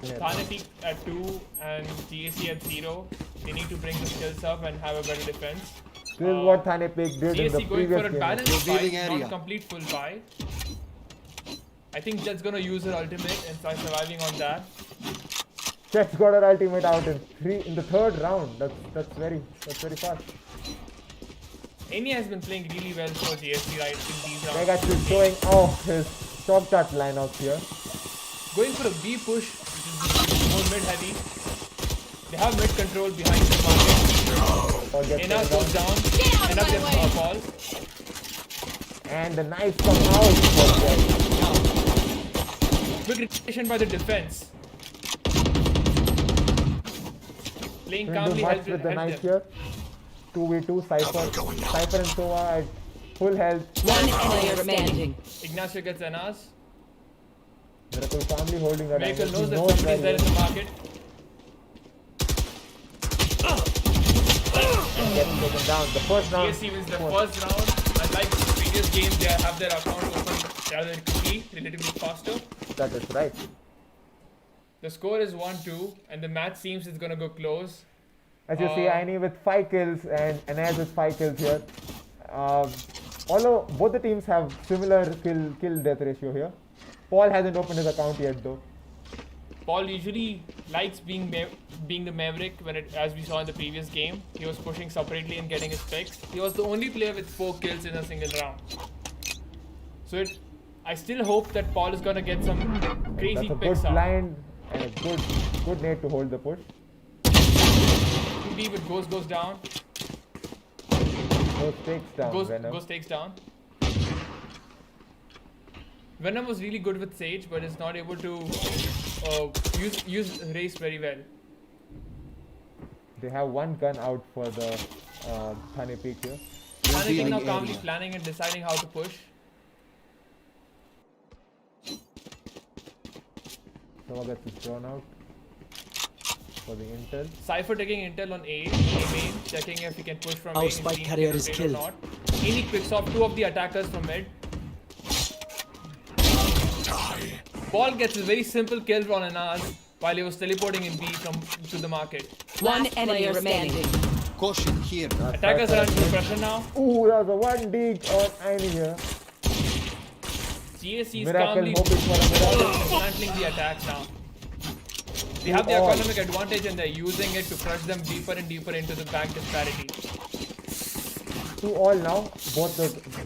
Thane Peek at 2 and GSC at 0. They need to bring the skills up and have a better defense. This is what Thane Peek did in the GSC going previous for a game. balanced fight, Revealing area. not complete full buy. I think Jet's gonna use her ultimate and start surviving on that. Chet's got her ultimate out in the third round. That's very fast. Ayni has been playing really well for GSC right in these rounds. pegaCHILL showing off his shortcut lineups here. Going for a B push, which is more mid heavy. They have mid control behind the market. Ayna goes down. Ayna gets a ball. And the knife comes out for Jet. Quick rotation by the defense. Playing Couldn't do calmly much helped with the knife them. here. 2v2 Cypher and Sova at full health. One player remaining. Ignacio gets Anaiz. Miracle family holding her Miracle damage. knows He that somebody is there in the market. and gets taken down. The first round. GSC wins the first round. Unlike previous games, they have their account open rather quickly, relatively faster. That is right. The score is 1-2, and the match seems it's gonna go close. As you see, Ayni with 5 kills and Anaiz with 5 kills here. Although both the teams have similar kill death ratio here. Paul hasn't opened his account yet though. Paul usually likes being the Maverick as we saw in the previous game. He was pushing separately and getting his picks. He was the only player with 4 kills in a single round. So I still hope that Paul is gonna get some crazy That's a picks good out. blind and a good nade to hold the push. 2D with Ghost goes down. Ghost takes down Venom. Ghost takes down. Venom was really good with Sage, but is not able to use Race very well. They have one gun out for the Thane Peek here. Thane Peek now Revealing calmly area. planning and deciding how to push. Sova gets his drawn out for the intel. Cypher taking intel on A main, checking if he can push from Our A and spike see if carrier he is can rotate or killed. not. Ayni picks off 2 of the attackers from mid. Paul gets a very simple kill on Anaiz while he was teleporting in B to the market. One Last enemy player remaining. Caution here. Attackers are under pressure now. Ooh, that was a 1 dig on Ayni here. GSC is Miracle calmly hoping for a miracle. dismantling the attack now. They have the economic advantage and they're using it to crush them deeper and deeper into the bank disparity. 2-all now. Both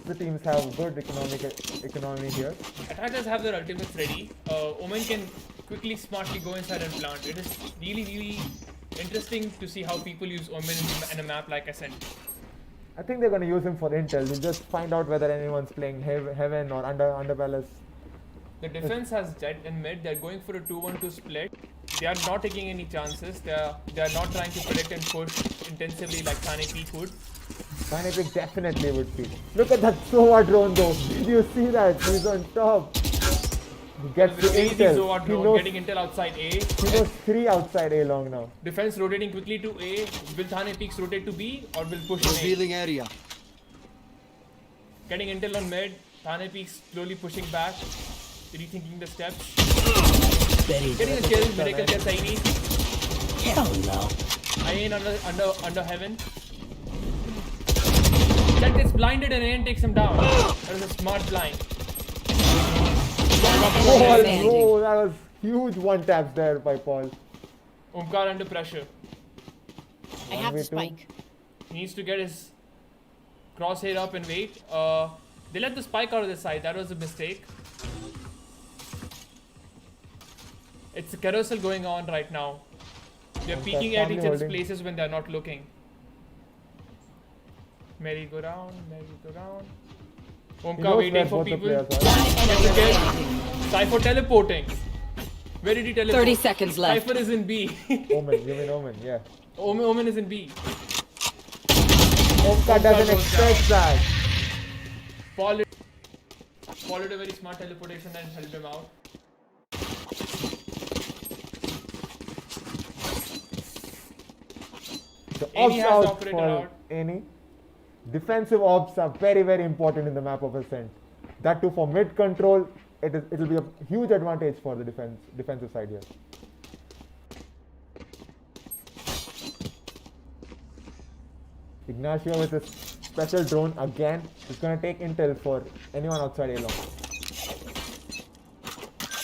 the teams have good economy here. Attackers have their ultimates ready. Omen can quickly, smartly go inside and plant. It is really, really interesting to see how people use Omen in a map like Ascent. I think they're going to use him for intel. We'll just find out whether anyone's playing Heaven or Under Palace. The defense has Jet in mid. They're going for a 2-1-2 split. They are not taking any chances. They are not trying to predict and push intensively like Thane Peek would. Thane Peek definitely would be. Look at that Sova drone though. Did you see that? He's on top. He gets the Crazy intel. Zoa He drone knows, getting intel outside A. he knows 3 outside A long now. Defense rotating quickly to A. Will Thane Peeks rotate to B or will push in A? Revealing area. Getting intel on mid. Thane Peeks slowly pushing back. Rethinking the steps. Buried. Getting a kill. Miracle gets Ayni. Hell no. Ayane under heaven. Jet gets blinded and Ayane takes him down. That was a smart blind. Paul, Remaining. oh, that was huge one taps there by Paul. Omkar under pressure. I have the 1v2. spike. He needs to get his crosshair up and wait. They let the spike out of the side. That was a mistake. It's a carousel going on right now. They're peeking at each other's holding. places when they're not looking. Merry-go-round, merry-go-round. He Omkar knows waiting where for both the people. players are. One enemy Okay. remaining. Cypher teleporting. Where did he teleport? 30 seconds left. Cypher is in B. Omen, you mean Omen, yeah. Omen is in B. Omkar doesn't goes expect that. Followed a very smart teleportation and helped him out. The Ayni has ops out operated for out. Ayni. Defensive ops are very, very important in the map of Ascent. That too for mid control, it'll be a huge advantage for the defensive side here. Ignacio with his special drone again is gonna take intel for anyone outside A long.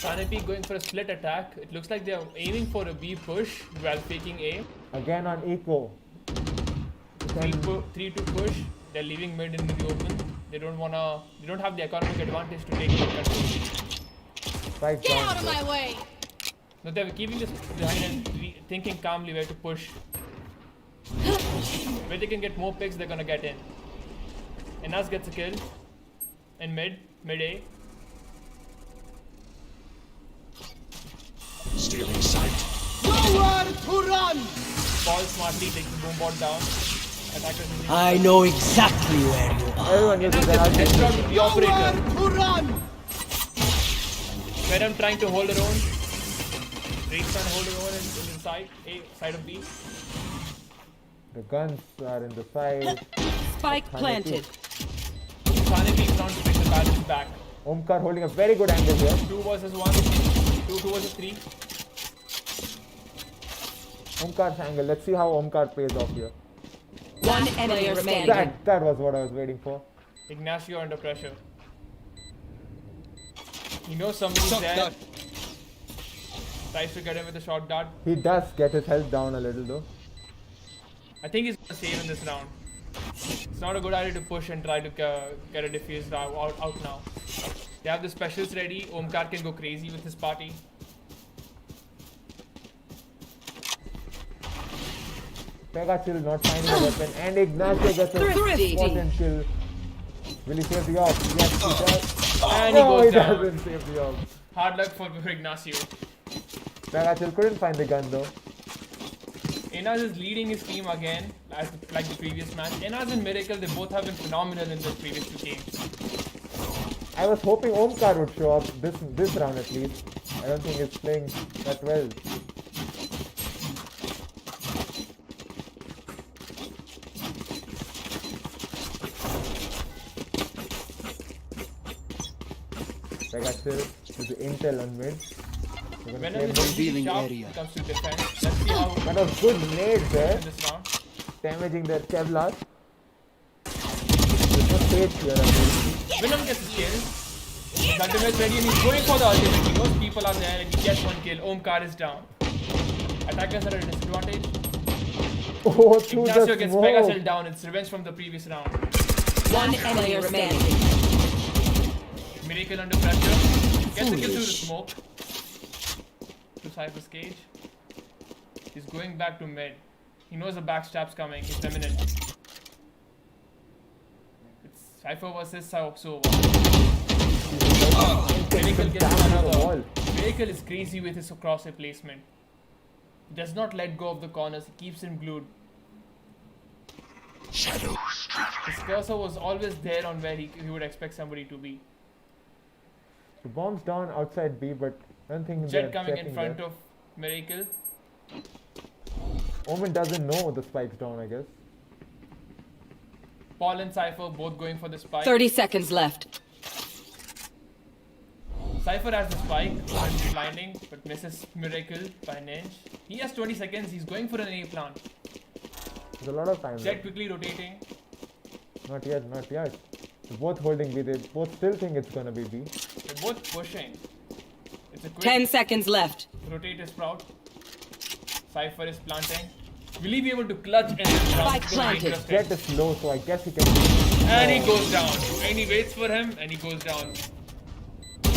Thane Peek going for a split attack. It looks like they are aiming for a B push while faking A. Again on eco. 3-2 push. They're leaving mid in the open. They don't have the economic advantage to take control. Right Get down out of there. my way! No, they're keeping this behind and thinking calmly where to push. Where they can get more picks, they're gonna get in. Anaiz gets a kill. In mid A. Stealing sight. Nowhere to run! Paul smartly takes the boom bot down. Attackers using I know exactly where you are. Everyone uses their Anaiz gets headshot ultimate. with the operator. To run! VENUM trying to hold her own. Raid's trying to hold her own in the side A, side of B. The guns are in the side. Spike planted. Thane Peek trying to bring the balance back. Omkar holding a very good angle here. 2 versus 1. 2 versus 3. Omkar's angle. Let's see how Omkar pays off here. One enemy remaining. That was what I was waiting for. Ignacio under pressure. He knows somebody's there. Tries to get him with a short dart. He does get his health down a little though. I think he's gonna save in this round. It's not a good idea to push and try to get a defuse out now. They have the specials ready. Omkar can go crazy with his party. pegaCHILL not finding a weapon, and Ignacio gets a important kill. Will he save the orb? Yes, he does. And he No, goes he down. doesn't save the orb. Hard luck for Ignacio. pegaCHILL couldn't find the gun though. Anaiz is leading his team again, like the previous match. Anaiz and Miracle, they both have been phenomenal in the previous 2 games. I was hoping Omkar would show up this round at least. I don't think he's playing that well. pegaCHILL with the intel on mid. We're gonna VENUM play is really revealing sharp area. when it comes to defense. Let's see how That was good nade there, in this round. damaging their Kevlar. There's no stage here, I think. VENUM gets a kill. His ultimate's ready and he's going for the ultimate. He knows people are there and he gets 1 kill. Omkar is down. Attackers are at a disadvantage. Oh, through Ignacio the gets smoke. pegaCHILL down. It's revenge from the previous round. One enemy remaining. Miracle under pressure. Gets a kill through the smoke. To Cypher's cage. He's going back to mid. He knows the backstab's coming. He's imminent. It's Cypher versus Sova. Miracle gets Down to the another. wall. Miracle is crazy with his crosshair placement. He does not let go of the corners. He keeps him glued. Shadows traveling. His cursor was always there on where he would expect somebody to be. The bomb's down outside B, but I don't think Jet they're coming in checking front there. of Miracle. Omen doesn't know the spike's down, I guess. Paul and Cypher both going for the spike. 30 seconds left. Cypher has the spike and blinding, but misses Miracle by an inch. He has 20 seconds. He's going for an A plant. There's a lot of time Jet left. quickly rotating. Not yet, not yet. They're both holding B. They both still think it's gonna be B. They're both pushing. It's a quick 10 seconds left. rotate his sprout. Cypher is planting. Will he be able to clutch in this round? Spike It's gonna be planted. interesting. Jet is low, so I guess he can. And he goes down. And he waits for him and he goes down.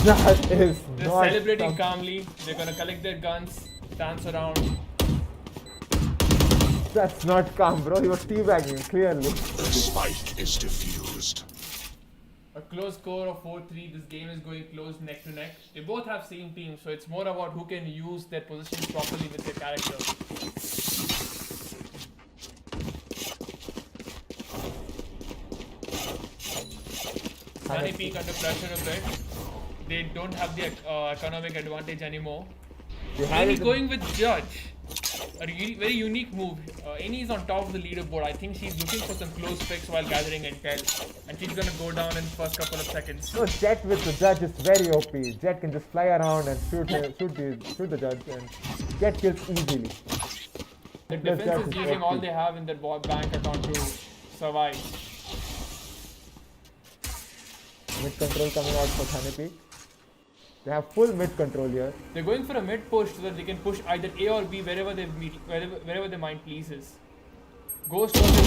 That is They're not. celebrating calmly. They're gonna collect their guns, dance around. That's not calm, bro. He was teabagging, clearly. The spike is diffused. A close score of 4-3. This game is going close neck to neck. They both have same team, so it's more about who can use their positions properly with their character. Thane Peek under pressure a bit. They don't have the economic advantage anymore. They had Ayni it in- going with Judge. A very unique move. Ayni is on top of the leaderboard. I think she's looking for some close picks while gathering intel. And she's gonna go down in the first couple of seconds. No, Jet with the judge is very OP. Jet can just fly around and shoot the judge and get kills easily. The Plus defense Judge is is using all OP. they have in their bank account to survive. Mid control coming out for Thane Peek. They have full mid control here. They're going for a mid push so that they can push either A or B wherever their mind pleases. Ghost was the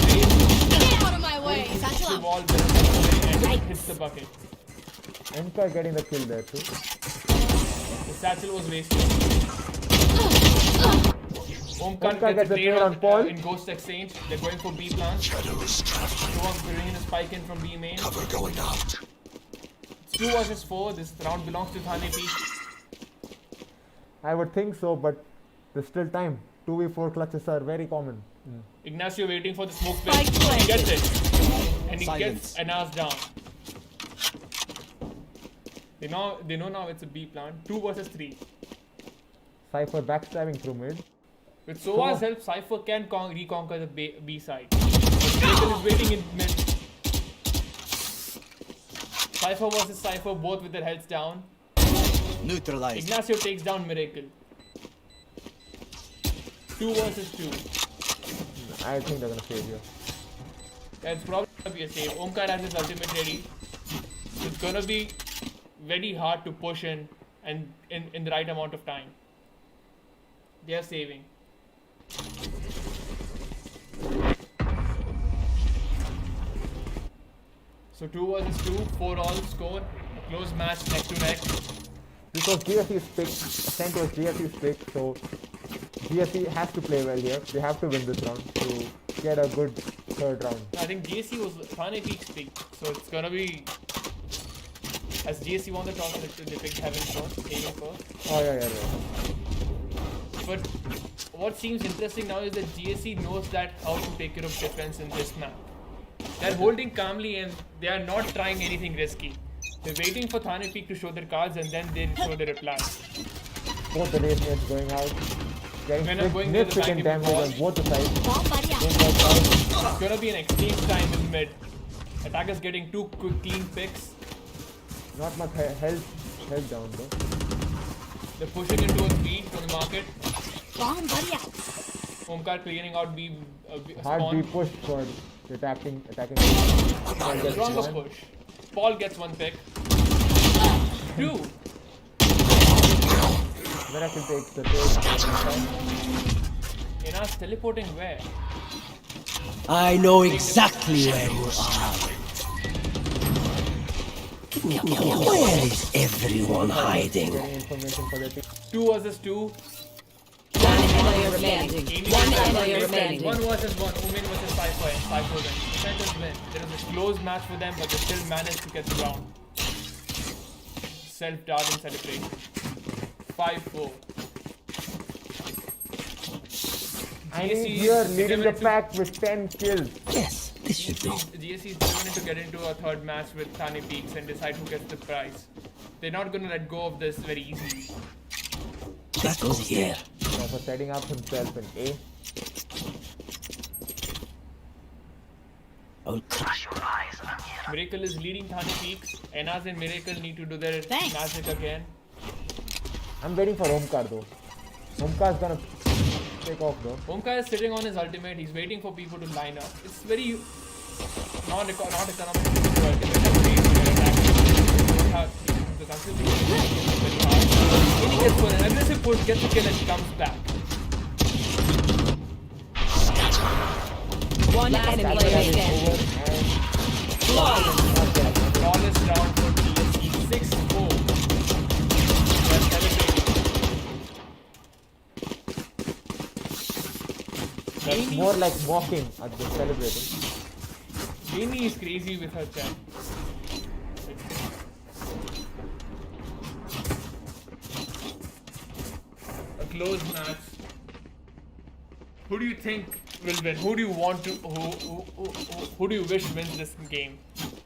Get out of my way! the Satchel wall up! and hits the bucket. Emka getting the kill there too. The satchel was wasted. Omkar gets gets a a trade trade on Paul. in Ghost Exchange. They're going for B plan. Shadows traveling. Someone's bringing a spike in from B main. Cover going out. It's 2 versus 4. This round belongs to Thane Peek. I would think so, but there's still time. 2v4 clutches are very common. Ignacio waiting for the smoke Spike pit. He planted. gets it. And he Silence. gets Anaiz down. They know now it's a B plan. 2 versus 3. Cypher backstabbing through mid. With Sova's help, Cypher can reconquer the B side. But Miracle is waiting in mid. Cypher versus Cypher, both with their heads down. Neutralized. Ignacio takes down Miracle. 2 versus 2. I think they're gonna save here. That's probably gonna be a save. Omkar has his ultimate ready. It's gonna be very hard to push in and in the right amount of time. They are saving. So 2 versus 2, 4 all score. A close match neck to neck. This was GSC's pick. Ascent was GSC's pick, so GSC has to play well here. They have to win this round to get a good third round. I think GSC was Thane Peek's pick, so it's gonna be. As GSC won the toss, they picked Heaven first, Aiming first. Oh yeah. But what seems interesting now is that GSC knows that how to take care of defense in this map. They're holding calmly and they are not trying anything risky. They're waiting for Thane Peek to show their cards and then they show their reply. Both the race mates going out. When I'm Getting going near the significant back of the damage wall. on both the sides. Bomb buddy out! It's gonna be an exchange time in mid. Attackers getting 2 quick clean picks. Not much health down though. They're pushing into a speed from the market. Bomb buddy out! Omkar clearing out B Hard spawn. B push for the attacking. Stronger push. Paul gets 1 pick. 2. Miracle takes the trade. Ena's teleporting where? I know exactly where you are. Where is everyone hiding? Getting information for the team. 2 versus 2. One player remaining. Ayni One versus player Ascent. remaining. 1 versus 1. Umin versus Cypher. And Cypher win. Defenders win. There is a close match for them, but they still managed to get the round. Self-darting celebration. 5-4. Ayni here leading the pack with 10 kills. Yes, this should do. GSC is determined to get into a third match with Thane Peeks and decide who gets the prize. They're not gonna let go of this very easily. That goes here. For setting up himself in A. I'll crush your eyes. I'm here. Miracle is leading Thane Peeks. Anaiz and Miracle need to do their Thanks. magic again. I'm waiting for Omkar though. Omkar's gonna take off though. Omkar is sitting on his ultimate. He's waiting for people to line up. It's very not economical to ultimate and wait for your attack. You don't have the consistency is very hard. Ayni gets for an aggressive push, gets a kill and comes back. One enemy player standing. Flawless. Flawless round for GSC. 6-4. They're celebrating. That's more like mocking at the celebrating. Ayni is crazy with her chat. A close match. Who do you think will win? Who do you want to? Who do you wish wins this game?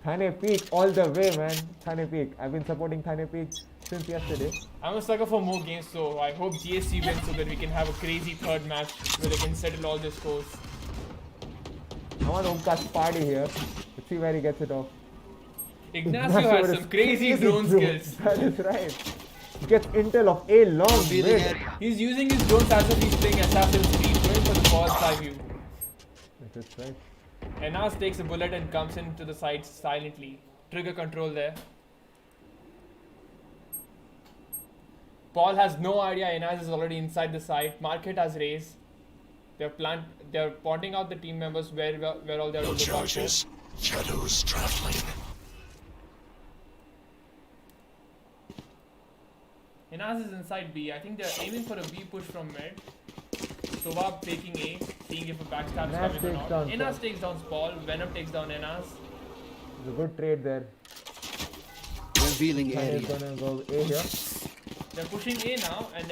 Thane Peek all the way, man. Thane Peek. I've been supporting Thane Peek since yesterday. I'm a sucker for more games, so I hope GSC wins so that we can have a crazy third match where they can settle all their scores. I want Omkar's party here. Let's see where he gets it off. Ignacio has some crazy drone skills. That is right. He gets intel of A long mid. He's using his drones as if he's playing Assassin's Creed, going for the false eye view. That is right. Anaiz takes a bullet and comes into the side silently. Trigger control there. Paul has no idea Anaiz is already inside the site. Market has raised. They're pointing out the team members where all they're No looking out for. charges. Shadows traveling. Anaiz is inside B. I think they're aiming for a B push from mid. Sova taking A, seeing if a backstab is coming or not. Anaiz takes down Paul. Venom takes down Anaiz. It's a good trade there. Revealing Thane area. is gonna go A here. They're pushing A now, and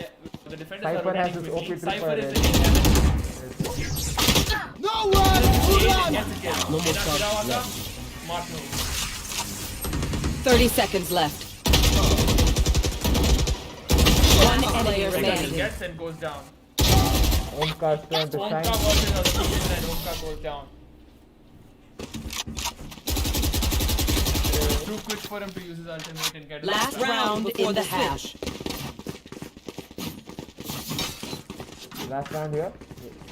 the defenders Cypher are has rotating his quickly. OP Cypher tripper is ready. in heaven. Nowhere to run! Gets a kill. No more Ina shots Kirawata, left. smart move. 30 seconds left. One player Pegachill standing. gets and goes down. Omkar's turn to Omkar shine. versus Ascent and Omkar goes down. Too quick for him to use his ultimate and get Last it. round in the half. Last round here.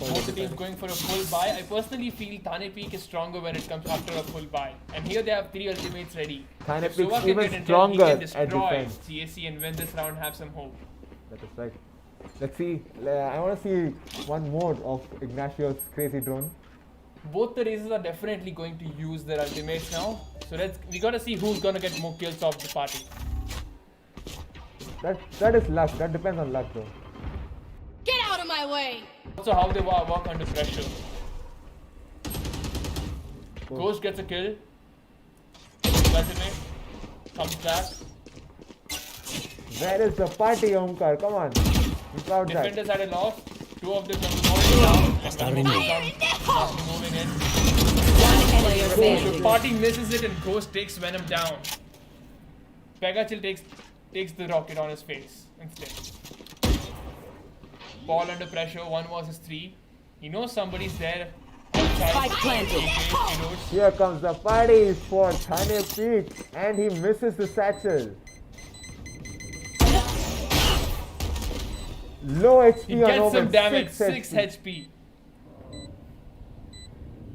Both the teams going for a full buy. I personally feel Thane Peek is stronger when it comes after a full buy. And here they have 3 ultimates ready. Thane If Peek's Sova can even get intel, stronger he at can destroy defense. GSC and win this round, have some hope. That is right. Let's see. I want to see one more of Ignacio's crazy drone. Both the races are definitely going to use their ultimates now. So we gotta see who's gonna get more kills off the party. That is luck. That depends on luck though. Get out of my way! Also how they work under pressure. Ghost gets a kill. Ultimate comes back. Where is the party, Omkar? Come on. Keep out that. Defenders had a loss. 2 of them already down. And Hostile one more removed. down. Moving in. One player The standing. party misses it and Ghost takes Venom down. pegaCHILL takes the rocket on his face instead. Paul under pressure, 1 versus 3. He knows somebody's there. Spike planted. He knows. Here comes the party for Thane Peek, and he misses the satchel. Low HP He on gets Omen, some damage, 6 6 HP.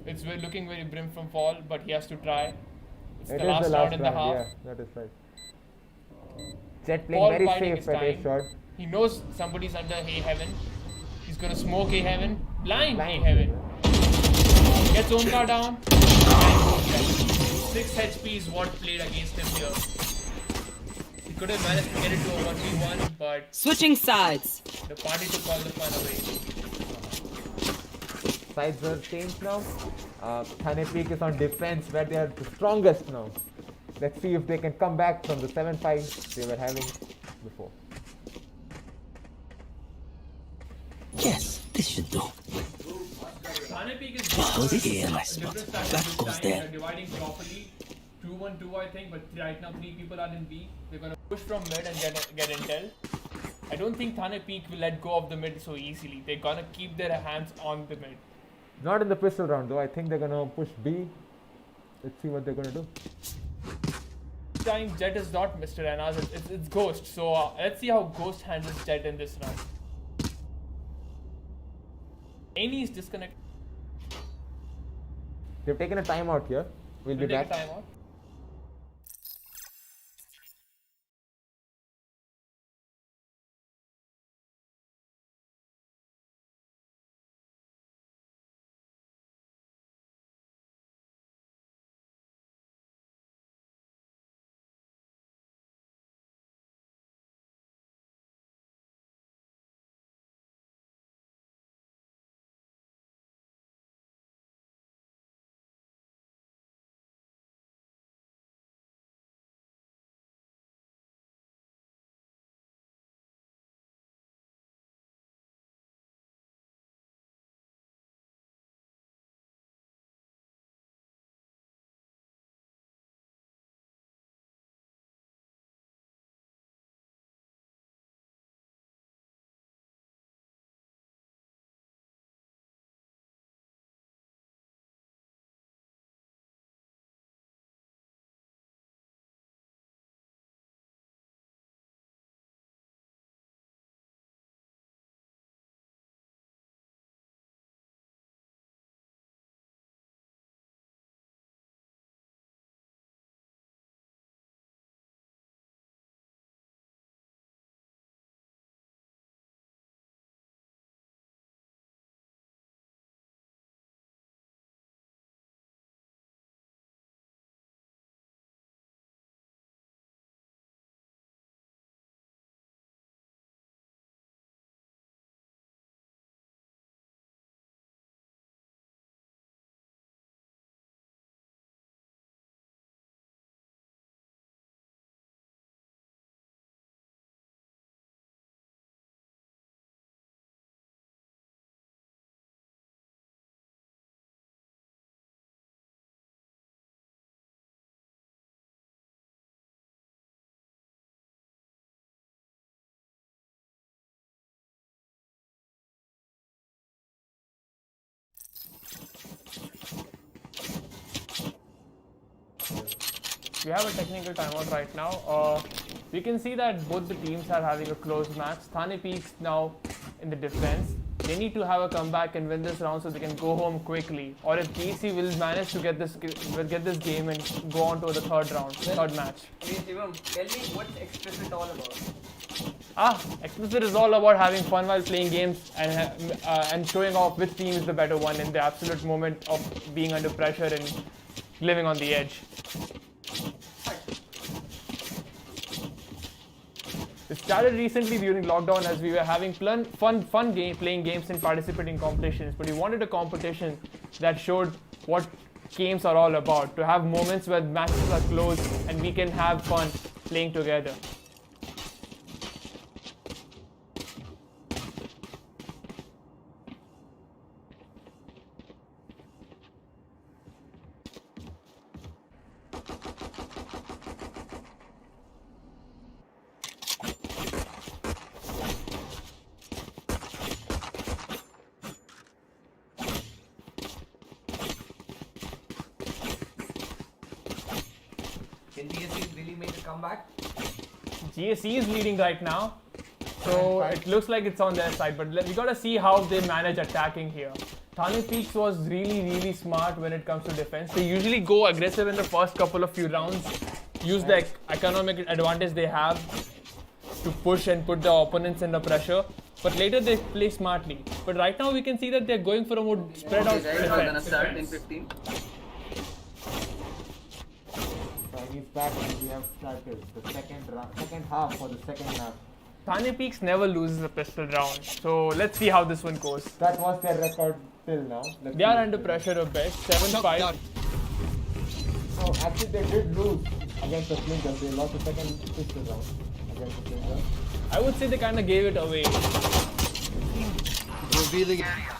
It's looking very brim from Paul, but he has to try. It's It the is last the round last in the round, half. yeah, that is right. Jet playing Paul very biding his safe at A time. shot. He knows somebody's under A heaven. He's gonna smoke A heaven. Blind A Blind. heaven. Gets Omkar down. 6 HP is what played against him here. He could have managed to get it to a 1v1, but Switching sides. the party took all the fun away. Sides are changed now. Thane Peek is on defense where they are the strongest now. Let's see if they can come back from the 7-5 they were having before. Yes, this should do. Thane Peek is goes different here, my spot. strategy That this goes time. there. They're dividing properly. 2-1-2 I think, but right now 3 people are in B. They're gonna push from mid and get intel. I don't think Thane Peek will let go of the mid so easily. They're gonna keep their hands on the mid. Not in the pistol round though. I think they're gonna push B. Let's see what they're gonna do. This time Jet is not Mr. Anaiz, it's Ghost. So let's see how Ghost handles Jet in this round. Ayni is disconnected. They've taken a timeout here. We'll be Take a back. timeout. We have a technical timeout right now. We can see that both the teams are having a close match. Thane Peek's now in the defense. They need to have a comeback and win this round so they can go home quickly. Or if GSC will manage to get this game and go on to the third match. Hey Shivam, tell me what's XPLICIT all about? XPLICIT is all about having fun while playing games and showing off which team is the better one in the absolute moment of being under pressure and living on the edge. It started recently during lockdown as we were having fun playing games and participating in competitions, but we wanted a competition that showed what games are all about, to have moments where matches are close and we can have fun playing together. Can GSC really make a comeback? GSC is leading right now, so it looks like it's on their side, but we gotta see how they manage attacking here. Thane Peek was really smart when it comes to defense. They usually go aggressive in the first couple of few rounds, use the economic advantage they have to push and put the opponents under pressure, but later they play smartly. But right now we can see that they're going for a more spread out defense. Gonna start in 15. He's back and we have started the second half for the second half. Thane Peek never loses a pistol round, so let's see how this one goes. That was their record till now. They are under pressure a bit, 7-5. No, actually they did lose against the Flinters. They lost the second pistol round against the Flinters. I would say they kind of gave it away. Revealing area.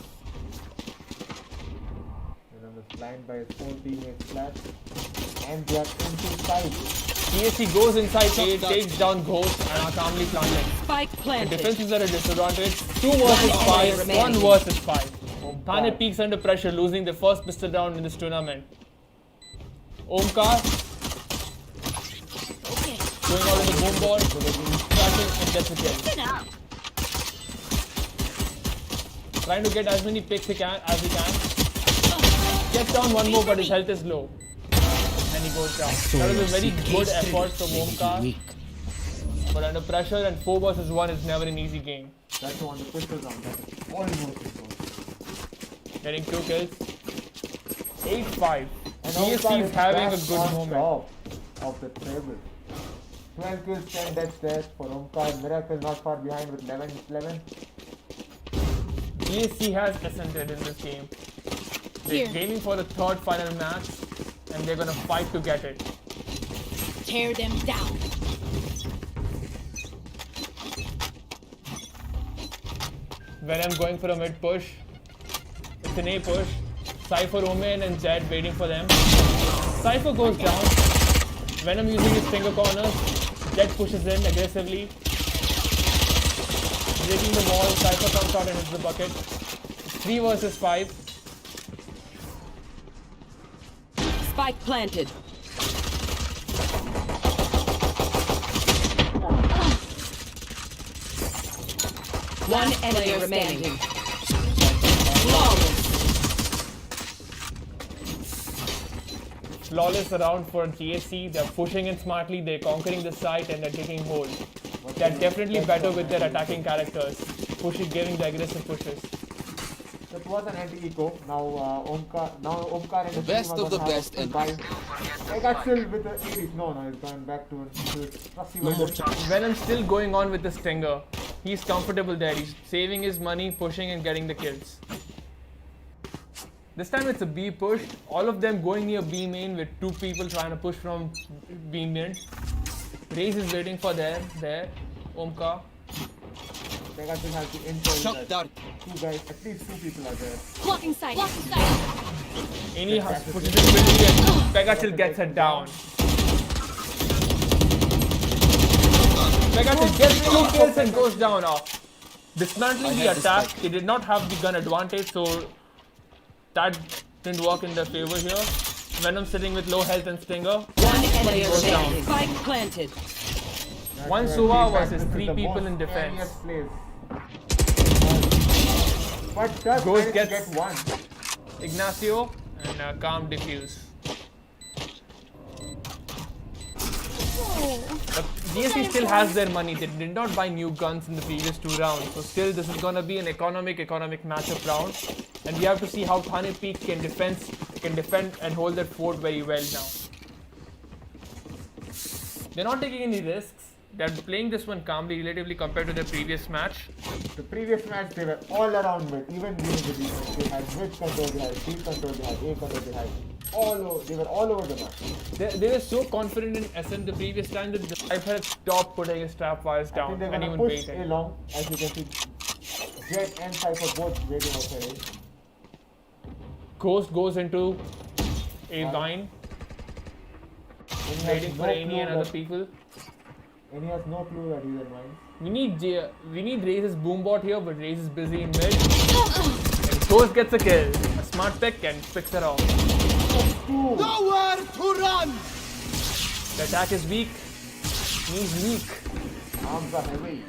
VENUM is blind by his own teammates flat. And they are inside. GSC goes inside, takes down Ghost and are calmly planting. Spike The planted. defense is at a disadvantage. 2 versus 5, 1 versus 5. Thane Peek's under pressure, losing the first pistol round in this tournament. Omkar going out in the boom ball, crashing and gets a kill. Trying to get as many picks as he can. Gets down one more, but his health is low. And he goes down. That was a very good effort from Omkar. But under pressure and 4 versus 1 is never an easy game. That's on the pistol round. That is almost it. Getting 2 kills. 8-5. And GSC is having a good on moment. top of the table. 12 kills, 10 deaths there for Omkar. Miracle not far behind with 11. GSC has ascended in this game. They're gaming for the third final match and they're gonna fight to get it. Tear them down. VENUM going for a mid push. It's an A push. Cypher, Omen and Zed waiting for them. Cypher goes down. VENUM using his finger corners. Zed pushes in aggressively. Breaking the wall. Cypher comes out and hits the bucket. 3 versus 5. Spike planted. One enemy remaining. Flawless around for GSC. They're pushing in smartly. They're conquering the site and they're taking hold. They're definitely better with their attacking characters. Giving the aggressive pushes. That was an anti-eco. Now Omkar and the Best team are of the gonna best have to buy. PegaCHILL with the Ares. No, he's gone back to his trusty weapon. VENUM still going on with the stinger. He's comfortable there. He's saving his money, pushing and getting the kills. This time it's a B push. All of them going near B main with 2 people trying to push from B mid. Raze is waiting for there. Omkar. PegaCHILL has the intel Shut that 2 guys, at least 2 people are there. Blocking sight. Blocking sight. Ayni pushes it quickly and pegaCHILL gets it down. pegaCHILL gets 2 kills and goes down off. Dismantling the attack, they did not have the gun advantage, so that didn't work in their favor here. Venom sitting with low health and Stinger. One enemy Goes down. remaining. Spike planted. One That's Suva where versus this is 3 the people most in defense. scariest place. But does Ghost manage to gets- get one. Ignacio and Calm Diffuse. But GSC still has their money. They did not buy new guns in the previous 2 rounds. So still this is gonna be an economic matchup round. And we have to see how Thane Peek can defend and hold their fort very well now. They're not taking any risks. They're playing this one calmly relatively compared to their previous match. The previous match, they were all around mid, even during the defense. They had mid control, they had B control, they had A control, they were all over the map. They were so confident in Ascent the previous time that the Viper had stopped putting his trap wires I down think they're and gonna even push waiting. A long, as you can see. Jet and Cypher both waiting outside A. Ghost goes into a vine, And he waiting has for no Ayni clue and other that- people. And he has no clue that he's in mine. We need Raze's boombot here, but Raze is busy in mid. And Ghost gets a kill. A smart pick and picks it off. Nowhere to run! The attack is weak. He's weak. Arms are heavy.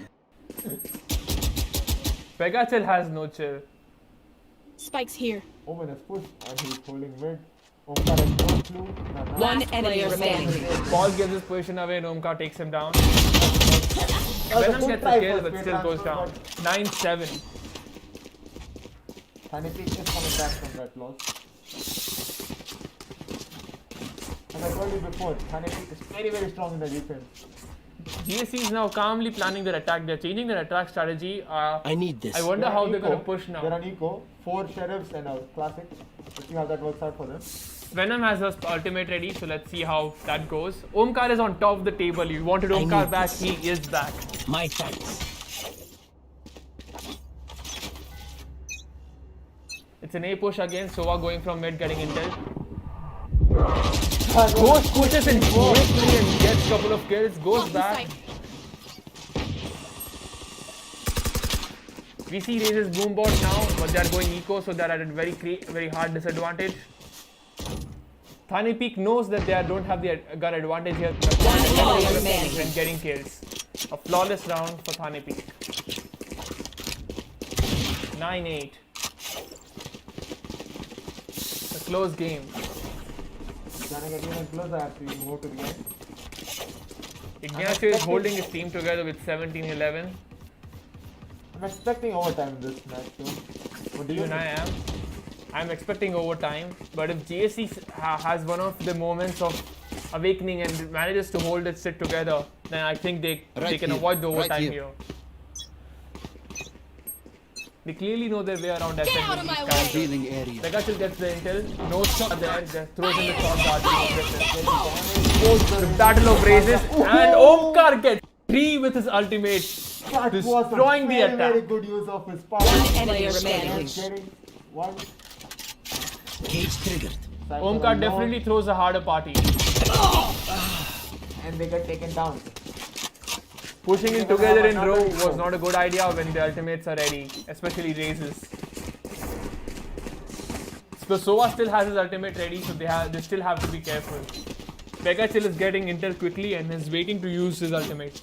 pegaCHILL has no chill. Spike's here. Omen has pushed and he's holding mid. Omkar has no clue. One enemy remaining. Paul gives his position away and Omkar takes him down. That was a Venom good gets try a kill for but speed still goes transfer, down. 9-7. Thane Peek is coming back from that loss. And I told you before, Thane Peek is very, very strong in the defense. GSC is now calmly planning their attack. They're changing their attack strategy. I need this. I wonder They're how on they're eco. going to push They're now. on eco, 4 sheriffs and a classic. Let's see how that works out for them. Venom has his ultimate ready, so let's see how that goes. Omkar is on top of the table. You wanted I Omkar need back, this. he is back. My thanks. It's an A push again. Sova going from mid, getting intel. Ghost pushes in quickly and gets a couple of kills. Goes back. We see Raze's boombot now, but they're going eco, so they're at a very hard disadvantage. Thane Peek knows that they don't have the gun advantage here. enemy remaining. And getting kills. A flawless round for Thane Peek. 9-8. A close game. Trying to get even closer after you move to the end. Ignacio is holding his team together with 17-11. I'm expecting overtime in this match too. What do you Even I am. I'm expecting overtime. But if GSC has one of the moments of awakening and manages to hold its sit together, then I think they can avoid the overtime here. They clearly know their way around that. Get out of my way! Revealing area. pegaCHILL gets the intel. No shot there. Just throws in the shot guard. The battle of Razes. And Omkar gets 3 with his ultimate. That was Destroying a the very, attack. very good use of his power. One enemy remaining. Getting one. Cage triggered. Cypher Omkar alone, definitely throws a harder party. and they get taken down. Pushing in together in row was not a good idea when the ultimates are ready, especially Razes. So Sova still has his ultimate ready, so they still have to be careful. pegaCHILL is getting intel quickly and is waiting to use his ultimate.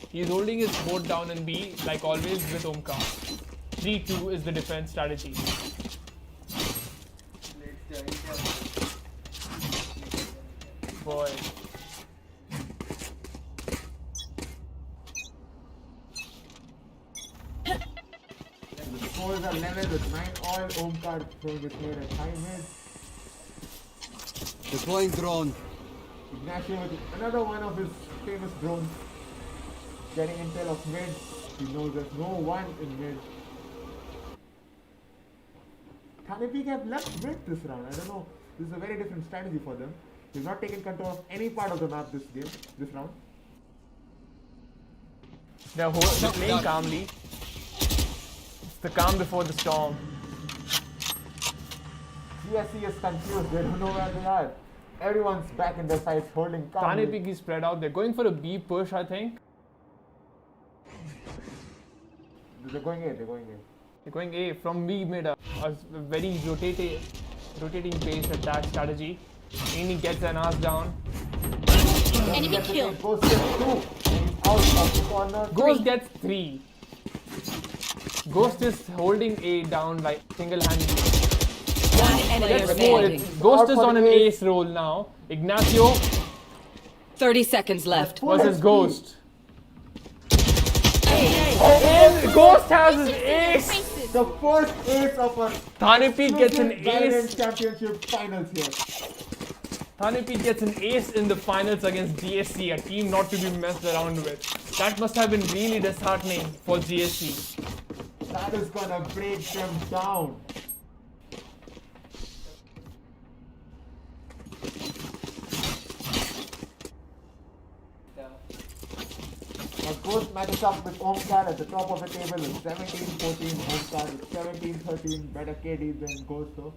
He is holding his board down in B, like always with Omkar. 3-2 is the defense strategy. Boy. The scores are level with 9 all. Omkar throwing his mid at high mid. Deploying drone. Ignacio with another one of his famous drones. Getting intel of mid. He knows there's no one in mid. Thane Peek have left mid this round. I don't know. This is a very different strategy for them. They've not taken control of any part of the map this round. They're playing calmly. It's the calm before the storm. GSC is confused. They don't know where they are. Everyone's back in their sides holding calmly. Thane Peek is spread out. They're going for a B push, I think. They're going A. They're going A. They're going A from B mid. A very rotated. Rotating base attack strategy. Ayni gets an ass down. Enemy kill. Ghost gets 2. He's out of the corner. Ghost gets 3. Ghost is holding A down like single-handedly. One enemy Gets 4. remaining. Ghost is on an ace roll now. Ignacio 30 seconds left. versus Ghost. And Ghost has his ace. The first ace of a Thane Peek gets an Valorant ace. Championship finals here. Thane Peek gets an ace in the finals against GSC, a team not to be messed around with. That must have been really disheartening for GSC. That is gonna break them down. Now Ghost matches up with Omkar at the top of the table with 17-14. Omkar with 17-13. Better KD than Ghost though.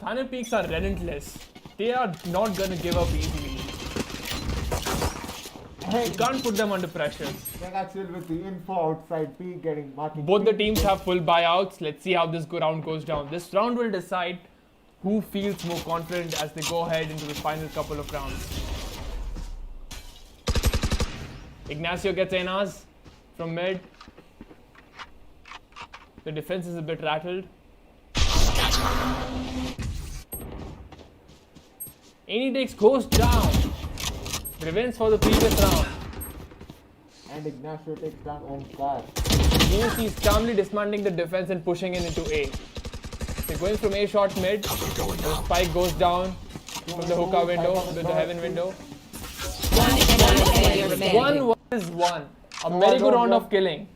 Thane Peeks are relentless. They are not gonna give up easily. Hey, You can't put them under pressure. pegaCHILL with the info outside B getting marking. Both the teams have full buyouts. Let's see how this round goes down. This round will decide who feels more confident as they go ahead into the final couple of rounds. Ignacio gets Anaiz from mid. The defense is a bit rattled. Ayni takes Ghost down. Revenge for the previous round. And Ignacio takes down Omkar. GSC is calmly dismantling the defense and pushing in into A. They're going from A short mid. The spike goes down from the hookah window, the heaven window. One enemy remaining. 1 is 1. A merry-go-round of killing.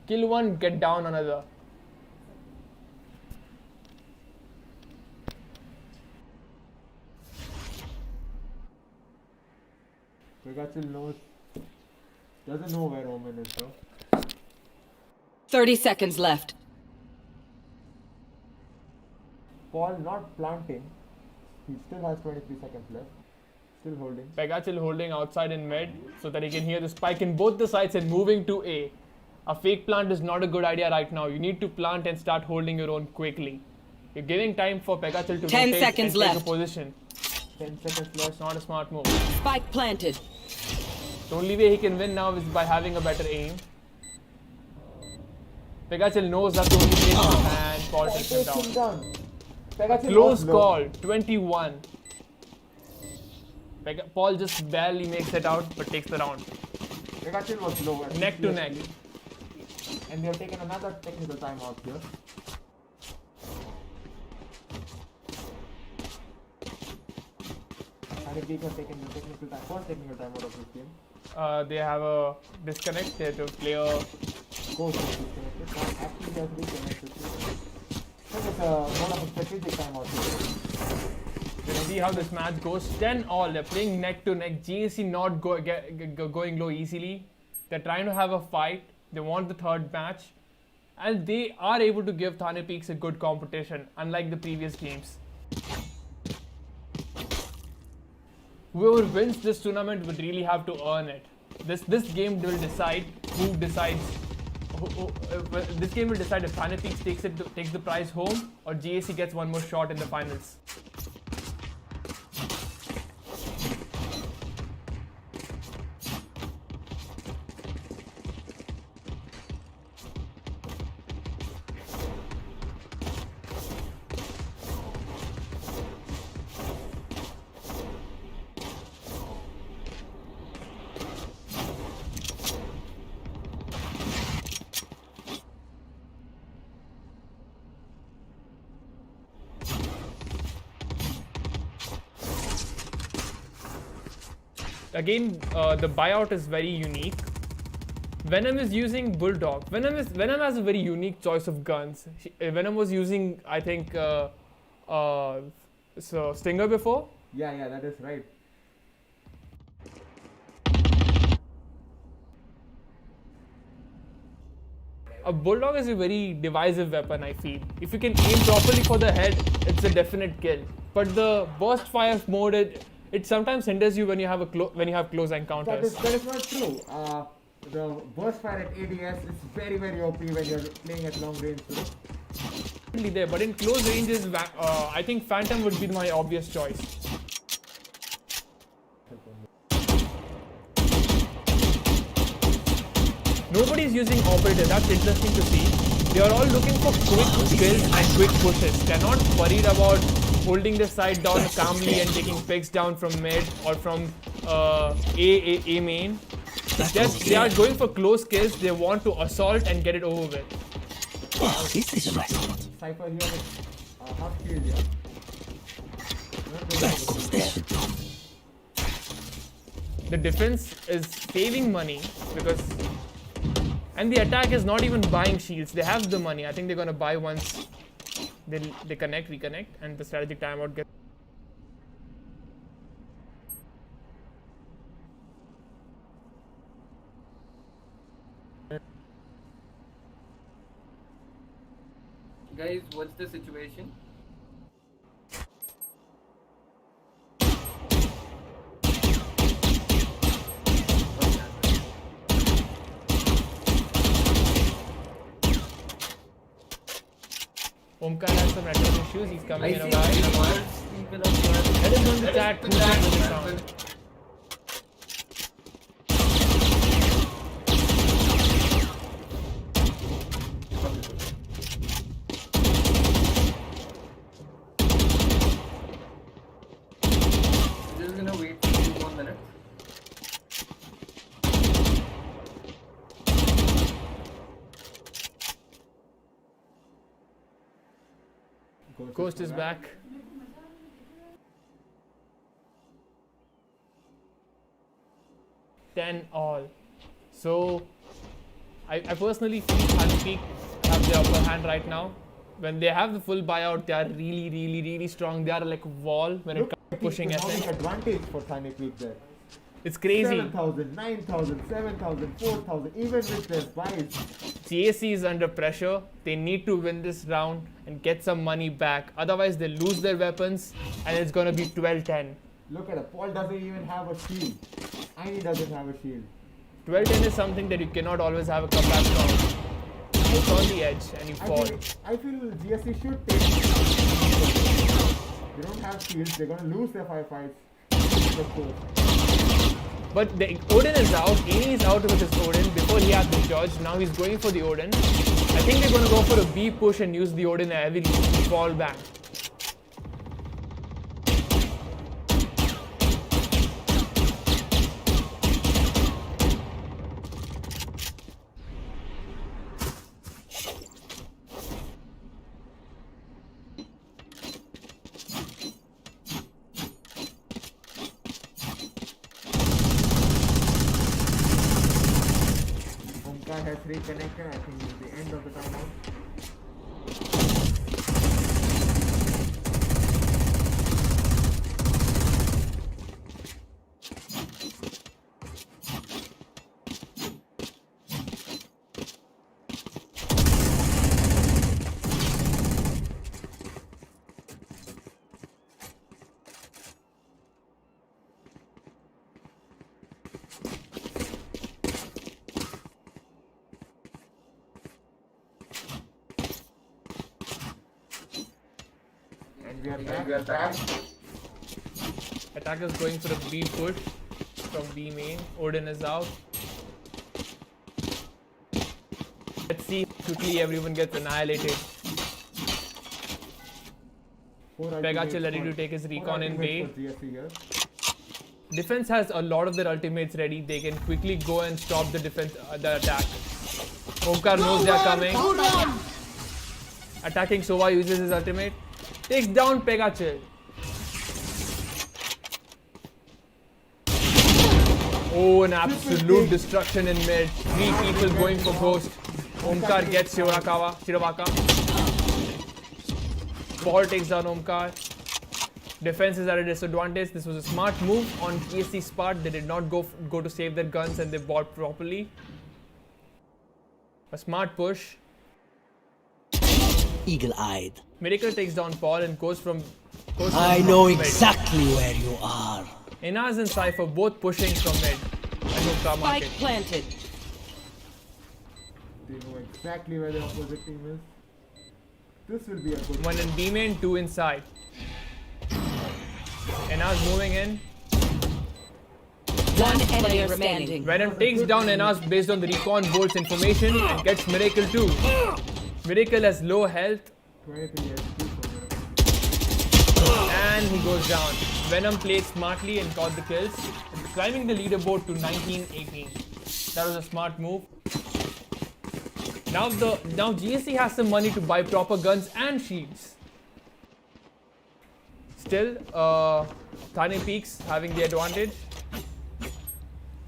Kill one, get down another. pegaCHILL doesn't know where Omen is though. 30 seconds left. Paul not planting. He still has 23 seconds left. Still holding. pegaCHILL holding outside in mid so that he can hear the spike in both the sides and moving to A. A fake plant is not a good idea right now. You need to plant and start holding your own quickly. You're giving time for pegaCHILL to 10 rotate seconds and take left. a position. 10 seconds left. It's not a smart move. Spike planted. The only way he can win now is by having a better aim. pegaCHILL knows that's the only way and Paul takes him Takes him down. down. pegaCHILL Close was low. call, 21. Paul just barely makes it out but takes the round. pegaCHILL was low. at Neck to GSC. neck. And they have taken another technical timeout here. Thane Peek have taken the first technical timeout of this game. They have a disconnect. They have to play a Ghost is disconnected. Now actually has reconnected. I think it's more of a strategic timeout here. Let's see how this match goes. 10 all. They're playing neck to neck. GSC not going low easily. They're trying to have a fight. They want the third match. And they are able to give Thane Peeks a good competition, unlike the previous games. Whoever wins this tournament would really have to earn it. This game will decide who decides. This game will decide if Thane Peeks takes the prize home or GSC gets one more shot in the finals. Again, the buyout is very unique. VENUM is using Bulldog. VENUM has a very unique choice of guns. VENUM was using, I think, Stinger before. Yeah, that is right. A Bulldog is a very divisive weapon, I feel. If you can aim properly for the head, it's a definite kill. But the burst fire mode, it sometimes hinders you when you have close encounters. That is not true. The burst fire at ADS is very OP when you're playing at long range. there, but in close ranges, I think Phantom would be my obvious choice. Nobody's using Operator, that's interesting to see. They are all looking for quick kills and quick pushes. They're not worried about holding the side down calmly and taking picks down from mid or from A main. Just they are going for close kills. They want to assault and get it over with. Wow, this is a nice spot. Cypher here with half shield here. That goes there. The defense is saving money because, and the attack is not even buying shields. They have the money. I think they're gonna buy once they reconnect, and the strategic timeout gets. Guys, what's the situation? Omkar has some network issues. He's coming in a while. People are Let us know in the chat who's in the sound. just gonna wait for 2 more minutes. Ghost is back. Ten all. So I personally feel Thane Peek have the upper hand right now. When they have the full buyout, they are really strong. They are like a wall when it comes to pushing Ascent. Advantage for Thane Peek there. It's crazy. 7,000, 9,000, 7,000, 4,000, even with their buys. GSC is under pressure. They need to win this round and get some money back. Otherwise, they lose their weapons and it's gonna be 12-10. Look at it. Paul doesn't even have a shield. Ayni doesn't have a shield. 12-10 is something that you cannot always have a comeback from. It's on the edge and you fall. I feel GSC should take. They don't have shields. They're gonna lose their 5 fights. But the Odin is out. Ayni is out with his Odin. Before he had the Judge. Now he's going for the Odin. I think they're gonna go for a B push and use the Odin heavily to fall back. Has reconnected. I think it's the end of the timeout. We are back. Attackers going for a B push from B main. Odin is out. Let's see if quickly everyone gets annihilated. pegaCHILL ready to take his recon in bay. Defense has a lot of their ultimates ready. They can quickly go and stop the defense, the attack. Omkar knows they are coming. Attacking Sova uses his ultimate. Takes down pegaCHILL. Oh, an absolute destruction in mid. 3 people going for Ghost. Omkar gets Shiravaka. Paul takes down Omkar. Defense is at a disadvantage. This was a smart move on GSC's part. They did not go to save their guns and they bought properly. A smart push. Eagle-eyed. Miracle takes down Paul and goes from. I know exactly where you are. Anaiz and Cypher both pushing from mid. Spike planted. They know exactly where the opposite team is. This will be a good One in B main, two inside. Anaiz moving in. One enemy remaining. Venom takes down Anaiz based on the recon bolt's information and gets Miracle too. Miracle has low health 23 HP and he goes down. Venom played smartly and got the kills, climbing the leaderboard to 19-18. That was a smart move. Now GSC has some money to buy proper guns and shields. Still, Thane Peek's having the advantage.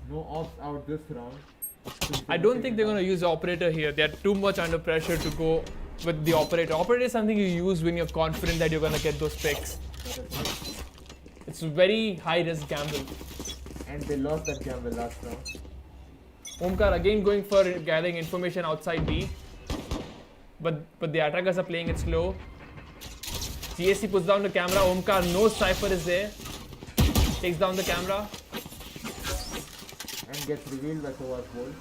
No ops out this round. I don't think they're going to use the operator here. They're too much under pressure to go with the operator. Operator is something you use when you're confident that you're going to get those picks. It's a very high risk gamble. And they lost that gamble last round. Omkar again going for gathering information outside B. But the attackers are playing it slow. GSC puts down the camera. Omkar knows Cypher is there. Takes down the camera. And gets revealed by Sova's goal.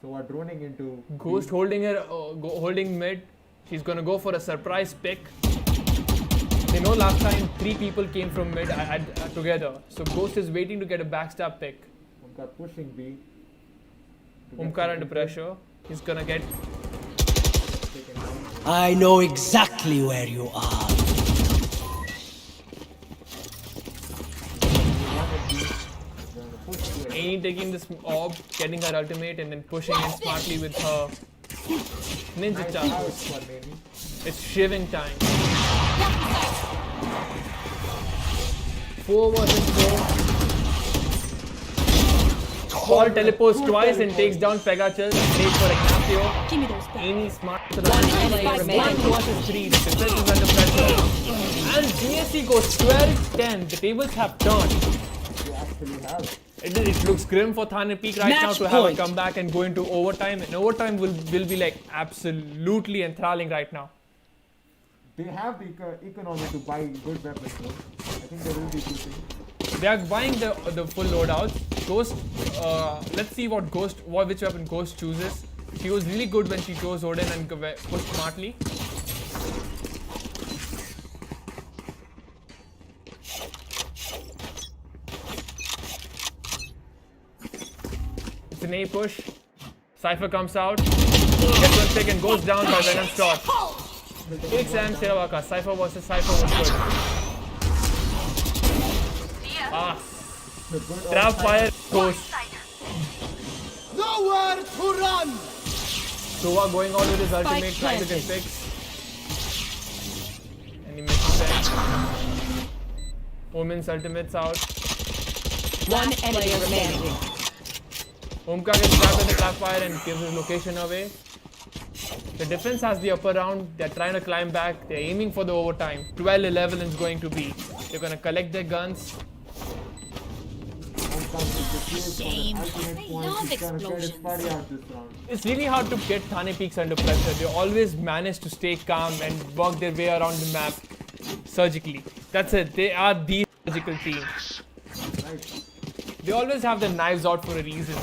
Sova droning into Ghost holding her, holding mid. She's gonna go for a surprise pick. They know last time 3 people came from mid together. So Ghost is waiting to get a backstab pick. Omkar pushing B. Omkar under pressure. He's gonna get. I know exactly where you are. Ayni taking this orb, getting her ultimate, and then pushing in smartly with her ninja charge. It's shiving time. 4 versus 4. Paul teleports twice and takes down pegaCHILL. Takes for Ignacio. Give me those back. Ayni smart. One enemy One remaining. versus 3. The defense is under pressure. And GSC goes 12-10. The tables have turned. They actually have. It looks grim for Thane Peek right now Match to have a point. comeback and go into overtime. And overtime will be like absolutely enthralling right now. They have the economy to buy good weapons though. I think they will be choosing. They are buying the full loadouts. Ghost, let's see which weapon Ghost chooses. She was really good when she chose Odin and pushed smartly. It's an A push. Cypher comes out, gets one pick and goes down by Venom shot. Takes Sam Siravaka. Cypher versus Cypher was good. Trap fire goes. Nowhere to run! Sova going out with his ultimate, trying to get picks. And he misses that. Omen's ultimate's out. One enemy remaining. Omkar gets trapped in the trap fire and gives his location away. The defense has the upper round. They're trying to climb back. They're aiming for the overtime. 12-11 is going to be. They're going to collect their guns. It's really hard to get Thane Peeks under pressure. They always manage to stay calm and work their way around the map surgically. That's it. They are the surgical team. They always have their knives out for a reason.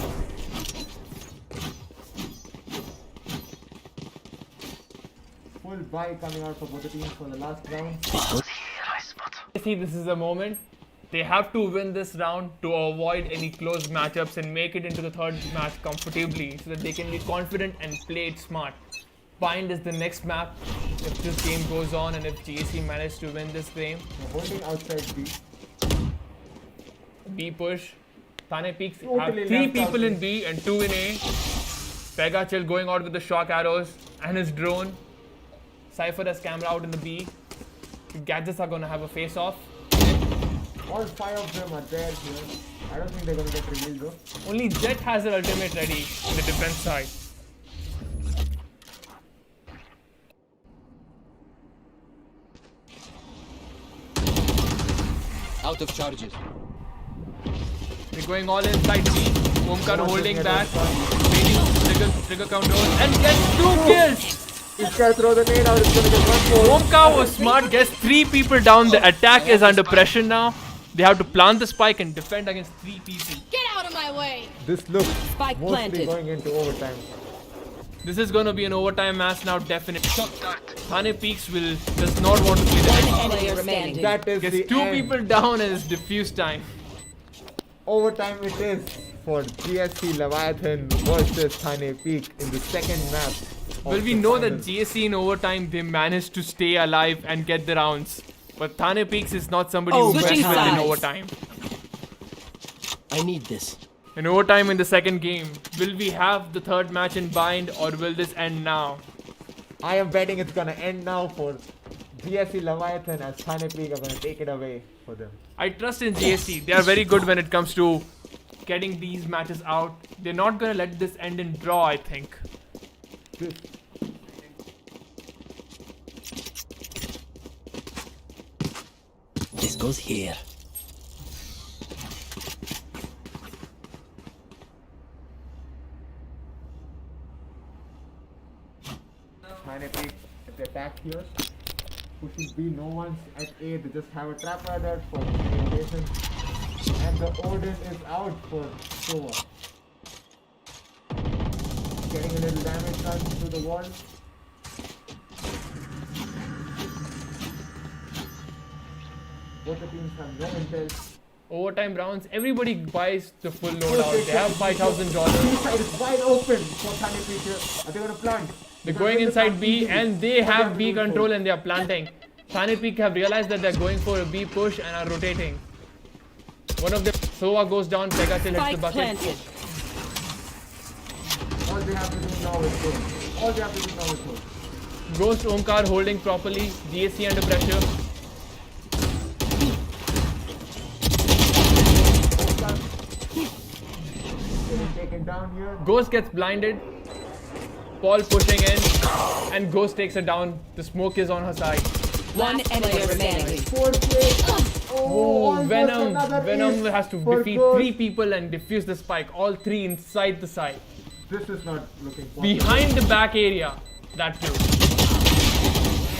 Full buy coming out for both the teams for the last round. See, this is the moment. They have to win this round to avoid any close matchups and make it into the third match comfortably so that they can be confident and play it smart. Bind is the next map if this game goes on and if GSC manages to win this game. They're holding outside B. B push. Thane Peeks have Totally 3 left people out. in B and 2 in A. pegaCHILL going out with the shock arrows and his drone. Cypher has camera out in the B. The gadgets are going to have a face-off. All 5 of them are there here. I don't think they're gonna get revealed though. Only Jet has her ultimate ready on the defense side. Out of charges. They're going all inside B. Omkar holding back. Waiting trigger counters and gets 2 kills! He's gonna throw the nade out, it's gonna get 1 more. Omkar was smart, gets 3 people down. The attack is under pressure now. They have to plant the spike and defend against 3 people. Get out of my way! This looks Spike mostly planted. going into overtime. This is gonna be an overtime match now, definitely. Thane Peeks does not want to play the One next. player remaining. That is Gets the two end. people down and it's diffuse time. Overtime it is for GSC Leviathan versus Thane Peek in the second map. of Well, we the know that finals. GSC in overtime, they managed to stay alive and get the rounds. But Thane Peeks is not somebody who Switching messes with in sides. overtime. I need this. In overtime in the second game, will we have the third match in bind or will this end now? I am betting it's gonna end now for GSC Leviathan as Thane Peek are gonna take it away for them. I trust in GSC. They are very good when it comes to getting these matches out. They're not gonna let this end in draw, I think. This This goes here. Thane Peek, if they attack here, pushes B, no one's at A, they just have a trap rider for rotation. And the Odin is out for Sova. Getting a little damage done to the wall. Both the teams have no intel. Overtime rounds, everybody buys the full loadout. They have $5,000. B side is wide open for Thane Peek here. Are they gonna plant? They're going inside B and they have B control and they are planting. Thane Peek have realized that they're going for a B push and are rotating. One of them, Sova goes down, pegaCHILL hits the Spike bucket. planted. All they have to do now is go. All they have to do now is go. Ghost Omkar holding properly, GSC under pressure. Getting taken down here. Ghost gets blinded. Paul pushing in and Ghost takes her down. The smoke is on her side. One player remaining. 4K. Oh, almost Venom. another Venom ace has to for defeat Ghost. 3 people and defuse the spike. All 3 inside the side. This is not looking possible. Behind the back area. That too.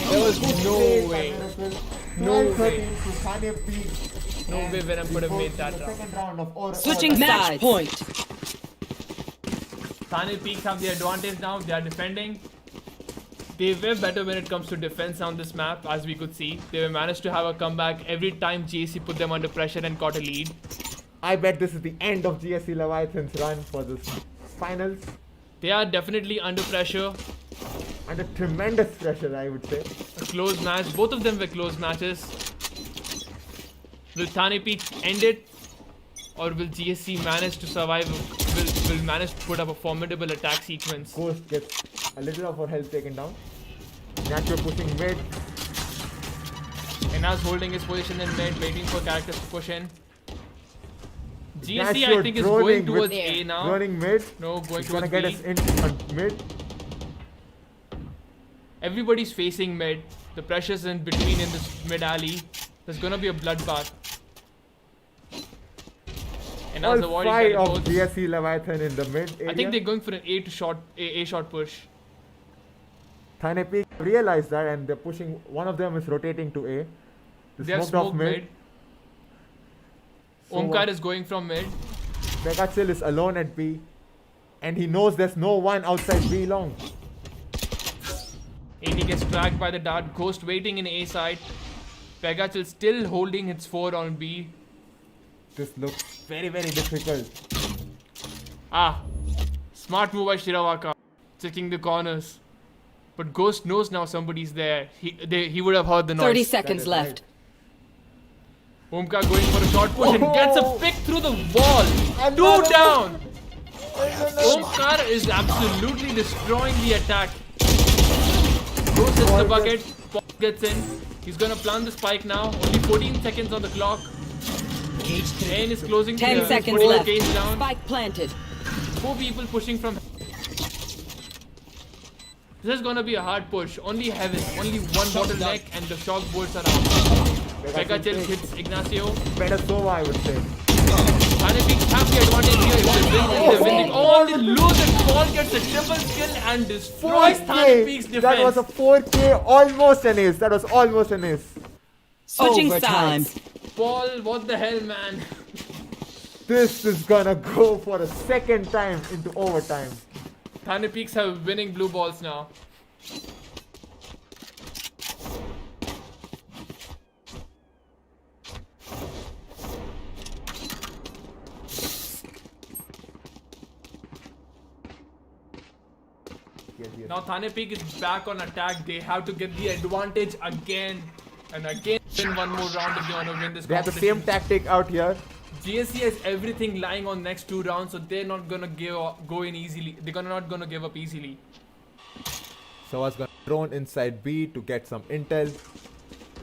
There was no way. No way. No way Venom could have made that round. Second round of Switching match point. Thane Peeks have the advantage now. They are defending. They were better when it comes to defense on this map, as we could see. They managed to have a comeback every time GSC put them under pressure and got a lead. I bet this is the end of GSC Leviathan's run for this finals. They are definitely under pressure. Under tremendous pressure, I would say. A close match. Both of them were close matches. Will Thane Peek end it? Or will GSC manage to survive? Will manage to put up a formidable attack sequence? Ghost gets a little of her health taken down. Ignacio pushing mid. Anaiz holding his position in mid, waiting for characters to push in. GSC, Ignacio I think, is droning going towards with- A now. Running mid. No, going He's gonna towards get B. us in on mid. Everybody's facing mid. The pressure's in between in this mid alley. There's gonna be a bloodbath. And All as avoiding 5 of teleports. GSC Leviathan in the mid area. I think they're going for an A short push. Thane Peek realized that and they're pushing. One of them is rotating to A. They have smoked off smoke mid. So Omkar is going from mid. pegaCHILL is alone at B. And he knows there's no one outside B long. Ayni gets tracked by the dart. Ghost waiting in A side. pegaCHILL still holding its 4 on B. This looks very, very difficult. Smart move by Shirawaka. Checking the corners. But Ghost knows now somebody's there. He would have heard the noise. 30 seconds left. Omkar going for a short push and gets a pick through the wall. Another 2 down. Omkar is absolutely destroying the attack. Ghost hits the bucket. Paul gets in. He's gonna plant the spike now. Only 14 seconds on the clock. Ayane is closing. 10 seconds putting the left. cage down. Spike planted. 4 people pushing from. This is gonna be a hard push. Only heaven. Only one bottleneck and the shock bolts are out. pegaCHILL hits Ignacio. Better Sova, I would say. Thane Peek have the advantage here. If they win, oh, they lose it. Paul gets a triple kill and destroys Thane Peek's defense. That was a 4K, almost an ace. That was almost an ace. Switching Overtime. sides. Paul, what the hell, man? This is gonna go for a second time into overtime. Thane Peaks have winning blue balls now. Now Thane Peak is back on attack. They have to get the advantage again and again. Win one more round if they want to win this They have the competition. same tactic out here. GSC has everything lying on next 2 rounds, so they're not gonna go in easily. They're not gonna give up easily. Sova's gonna drone inside B to get some intel.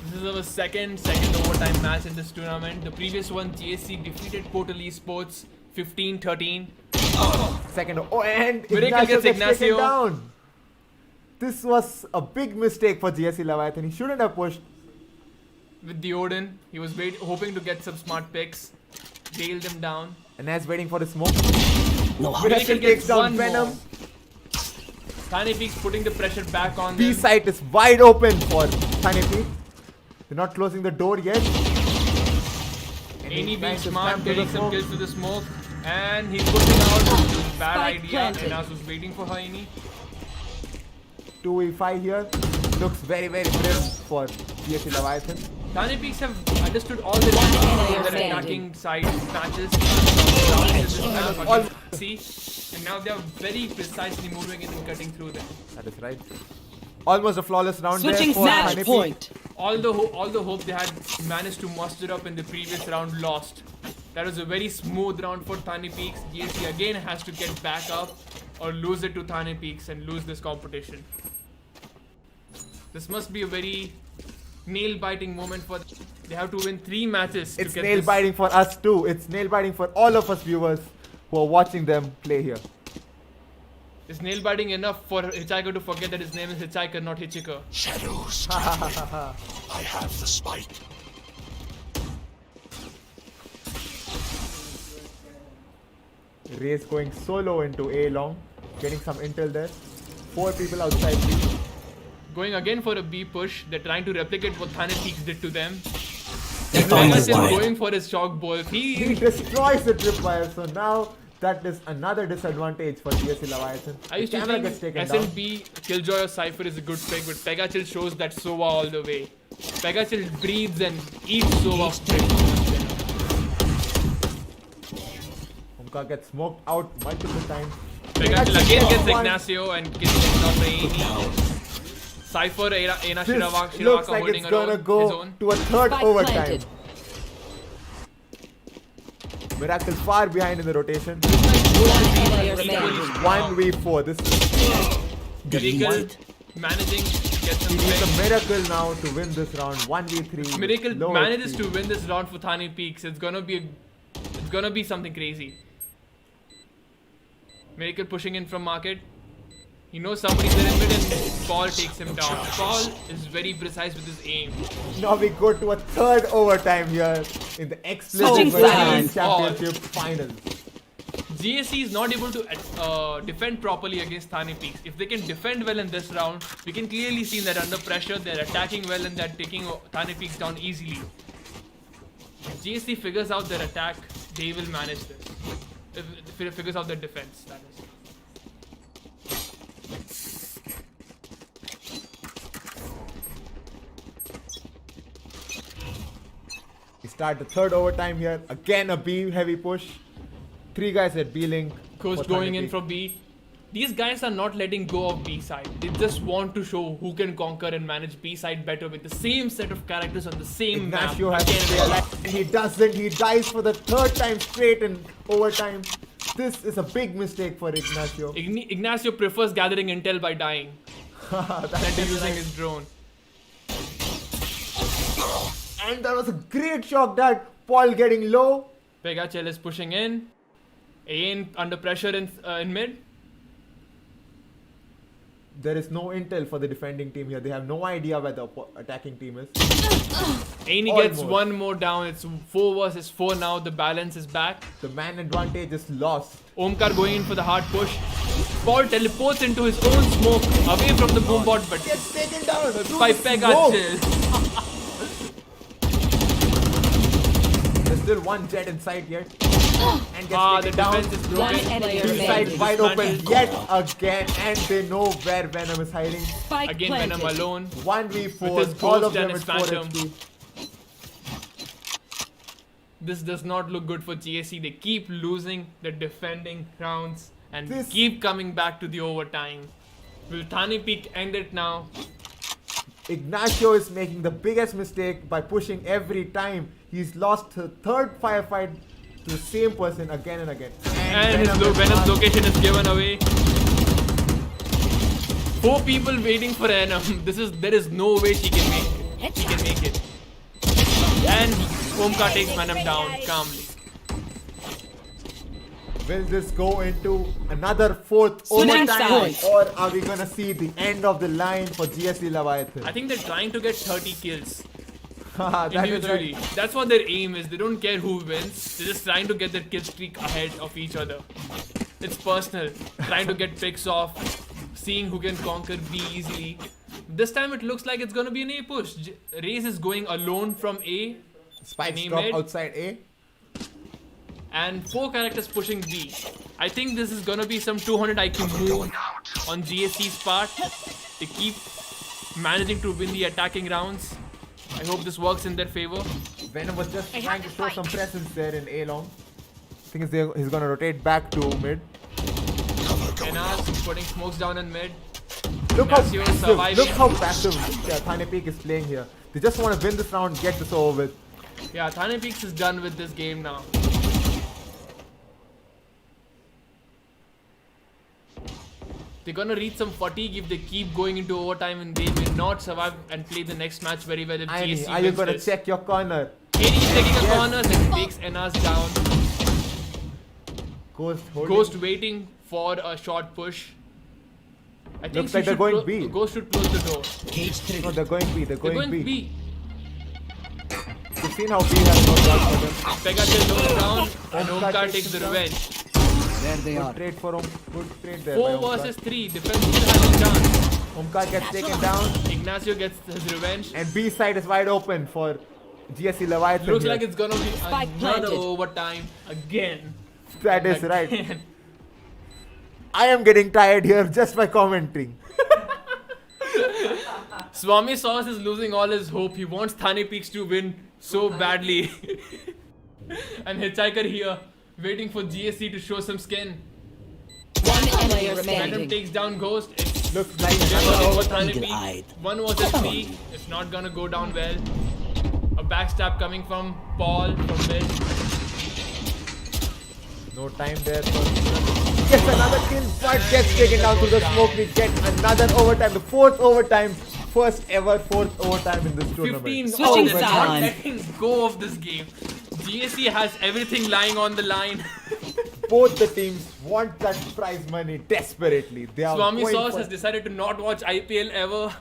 This is our second overtime match in this tournament. The previous one, GSC defeated Portal Esports 15-13. Second, and Miracle Ignacio gets gets Ignacio. taken down. This was a big mistake for GSC Leviathan. He shouldn't have pushed. With the Odin, he was hoping to get some smart picks. Bailed him down. Anaiz waiting for the smoke. No, Miracle takes down Venom. Thane Peek's putting the pressure back on B them. site is wide open for Thane Peek. They're not closing the door yet. Ayni being trying to smart, spam to getting the some smoke. kills to the smoke. And he's pushing out. Bad Spike idea. planted. Anaiz was waiting for Ayni. 2v5 here. Looks very, very grim for GSC Leviathan. Thane Peeks have understood all the player their standing. attacking side matches. And now they are very precisely moving in and cutting through them. That is right. Almost a flawless round Switching there for match Thane Peek. point. All the hope they had managed to muster up in the previous round lost. That was a very smooth round for Thane Peeks. GSC again has to get back up or lose it to Thane Peeks and lose this competition. This must be a very nail-biting moment for them. They have to win 3 matches It's to get nail biting for us too. It's nail biting for all of us viewers who are watching them play here. It's nail-biting enough for Hitchhiker to forget that his name is Hitchhiker, not Hitchhiker. Shadows traveling. I have the spike. Race going solo into A long, getting some intel there. 4 people outside B. Going again for a B push. They're trying to replicate what Thane Peeks did to them. They found Vegas the is wire. going for his shock ball. He destroys the tripwire, so now that is another disadvantage for GSC Leviathan. I used The to camera think gets taken down. Ascent B, Killjoy or Cypher is a good pick, but pegaCHILL shows that Sova all the way. pegaCHILL breathes and eats Sova straight. Umka gets smoked out multiple times. pegaCHILL again gets one. Ignacio and gets taken down by Ayni. Cypher, Ayane, This Shirawaka looks like holding it's gonna his go own. to a third Spike overtime. planted. Miracle far behind in the rotation. One player standing. 1v4. This is Miracle managing to get some he needs a picks. miracle now to win this round. 1v3. Miracle low manages HP. to win this round for Thane Peeks. It's gonna be something crazy. Miracle pushing in from market. He knows somebody's there in mid and Paul takes him down. Paul is very precise with his aim. Now we go to a third overtime here in the Switching XPLICIT sides. Championship Finals. GSC is not able to defend properly against Thane Peeks. If they can defend well in this round, we can clearly see that under pressure they're attacking well and they're taking Thane Peeks down easily. If GSC figures out their attack, they will manage this. If it figures out their defense, that is. We start the third overtime here. Again a B heavy push. 3 guys at B link. Coach for going Thane in Peek. from B. These guys are not letting go of B side. They just want to show who can conquer and manage B side better with the same set of characters on the same Ignacio map. has to Again, realize and he doesn't. He dies for the 3rd time straight in overtime. This is a big mistake for Ignacio. Ignacio prefers gathering intel by dying That than to is using right. his drone. And that was a great shot that Paul getting low. pegaCHILL is pushing in. Ayane under pressure in mid. There is no intel for the defending team here. They have no idea where the attacking team is. Ayni gets Almost. one more down. It's 4 versus 4 now. The balance is back. The man advantage is lost. Omkar going in for the hard push. Paul teleports into his own smoke away from the boombot, but Gets taken down by through the pegaCHILL. smoke. There's still one jet in sight yet. and gets The taken down. defense is One broken. enemy B side remaining. wide open yet again, and they know where Venom is hiding. Spike Again, planted. Venom alone. 1v4, With his all ghost of them and is his 4 phantom. HP. This does not look good for GSC. They keep losing the defending rounds and This- keep coming back to the overtime. Will Thane Peek end it now? Ignacio is making the biggest mistake by pushing every time. He's lost the third firefight to the same person again and again. And Venom is Venom's lost. location is given away. 4 people waiting for Venom. There is no way she can make it. She can make it. And Omkar takes Venom down calmly. Will this go into another fourth Switching overtime, sides. or are we gonna see the end of the line for GSC Leviathan? I think they're trying to get 30 kills That is individually. right. That's what their aim is. They don't care who wins. They're just trying to get their kill streak ahead of each other. It's personal. Trying to get picks off, seeing who can conquer B easily. This time it looks like it's gonna be an A push. Raze is going alone from A. Spikes Name drop it. outside A. And 4 characters pushing B. I think this is gonna be some 200 IQ move on GSC's part. They keep managing to win the attacking rounds. I hope this works in their favor. Venom was just trying to show some presence there in A long. I think he's gonna rotate back to mid. Anaiz putting smokes down in mid. Look how Ignacio passive, surviving. look how passive Thane Peek is playing here. They just want to win this round, get this over with. Yeah, Thane Peeks is done with this game now. They're gonna reach some fatigue if they keep going into overtime, and they may not survive and play the next match very well if Ayni, GSC are you wins gonna this. check your corner? Ayni is taking a Yes. corner and takes Anaiz down. Ghost holding. Ghost waiting for a short push. I think Looks she like they're should going B. Ghost should close the door. Cage No, trigger. they're going B. They're They're going, going B. B. You've seen how B has no doubt for them. pegaCHILL goes down and Omkar Omkar takes takes the him down. revenge. There they Good are. trade for him. Good trade there. 4 by Omkar. versus 3. Defense still has a chance. Omkar gets taken down, Ignacio gets his revenge. and B side is wide open for GSC Leviathan. Looks here. like it's gonna be Spike another planted. overtime again. That is right. Again. I am getting tired here just by commenting. Swami Sauce is losing all his hope. He wants Thane Peeks to win so badly. And Hitchhiker here, waiting for GSC to show some skin. One enemy Venom remaining. takes down Ghost. It's Looks like game another over over. for Thane Peek. Eagle-eyed. 1 versus 3. It's not gonna go down well. A backstab coming from Paul from mid. No time there for gets another kill, but gets taken down through the smoke. We get another overtime, the 4th overtime, first ever 4th overtime in this tournament. 15 Switching they're not sides. letting go of this game. GSC has everything lying on the line. Both the teams want that prize money desperately. They are Swami going Sauce for has decided to not watch IPL ever.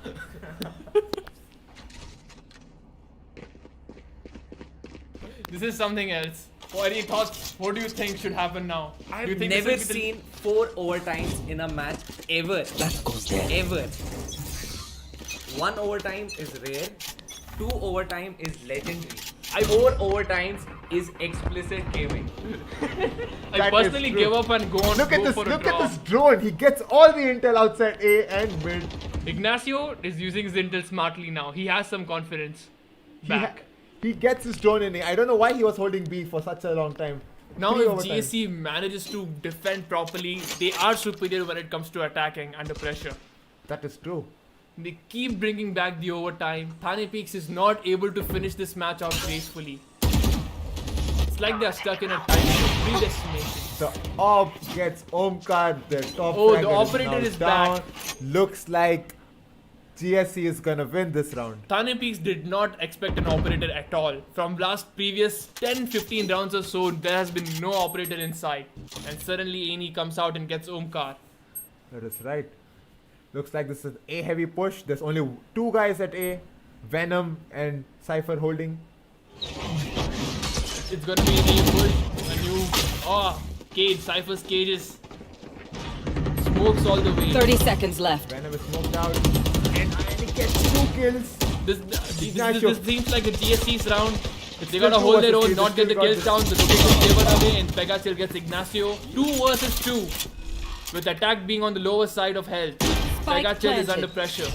This is something else. Any thoughts? What do you think should happen now? Do you I've think this never will be the- seen 4 overtimes in a match ever. That goes there. Ever. 1 overtime is rare. 2 overtime is legendary. 4 overtimes is explicit gaming. I That is personally true. give up and go on. Look at go this! for a Look draw. at this drone. He gets all the intel outside A and mid. Ignacio is using his intel smartly now. He has some confidence back. He gets his drone in A. I don't know why he was holding B for such a long time. Now 3 if overtimes. GSC manages to defend properly, they are superior when it comes to attacking under pressure. That is true. They keep bringing back the overtime. Thane Peeks is not able to finish this match out gracefully. It's like they're stuck in a time predestination. The op gets Omkar. The top Oh, the fragger operator now is down. back. Looks like GSC is gonna win this round. Thane Peeks did not expect an operator at all. From previous 10-15 rounds or so, there has been no operator in sight. And suddenly Ayni comes out and gets Omkar. That is right. Looks like this is A heavy push. There's only 2 guys at A. Venom and Cypher holding. It's gonna be an A push. A new cage, Cypher's cages. Smokes all the way. 30 seconds left. Venom is smoked out. And Ayane gets 2 kills. This Ignacio. seems like a GSC's round. They gotta hold their own, not get the kills down. The location is given away, and pegaCHILL gets Ignacio. 2 versus 2. With attack being on the lower side of health. pegaCHILL is under pressure.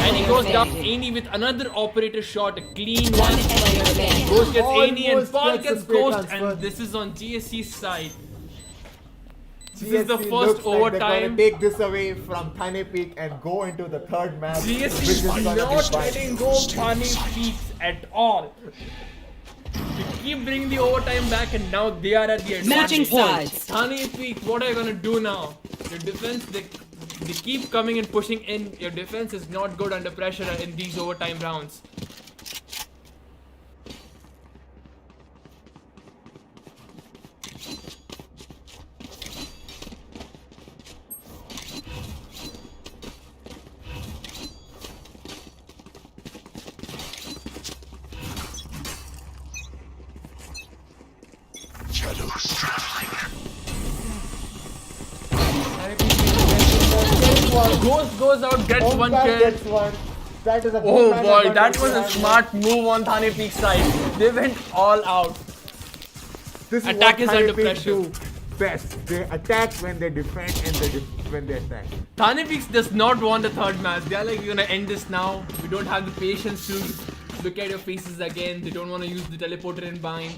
And he goes down. Ayni with another operator shot, a clean one. Ghost gets Ayni and Paul gets Ghost, and this is on GSC's side. This is the first overtime. They're going to take this away from Thane Peek and go into the third match. GSC is not letting go of Thane Peek at all. They keep bringing the overtime back, and now they are at the advantage. Matching sides. Thane Peek, what are you gonna do now? Your defense, they keep coming and pushing in. Your defense is not good under pressure in these overtime rounds. Shadows traveling. Ghost goes out, gets one kill. Gets one. That is a Oh boy, that was a smart move on Thane Peek's side. They went all out. This Attack is Thane under Peek pressure. do best. They attack when they defend and when they attack. Thane Peek does not want the third match. They are like, we're gonna end this now. We don't have the patience to look at your faces again. They don't want to use the teleporter and bind.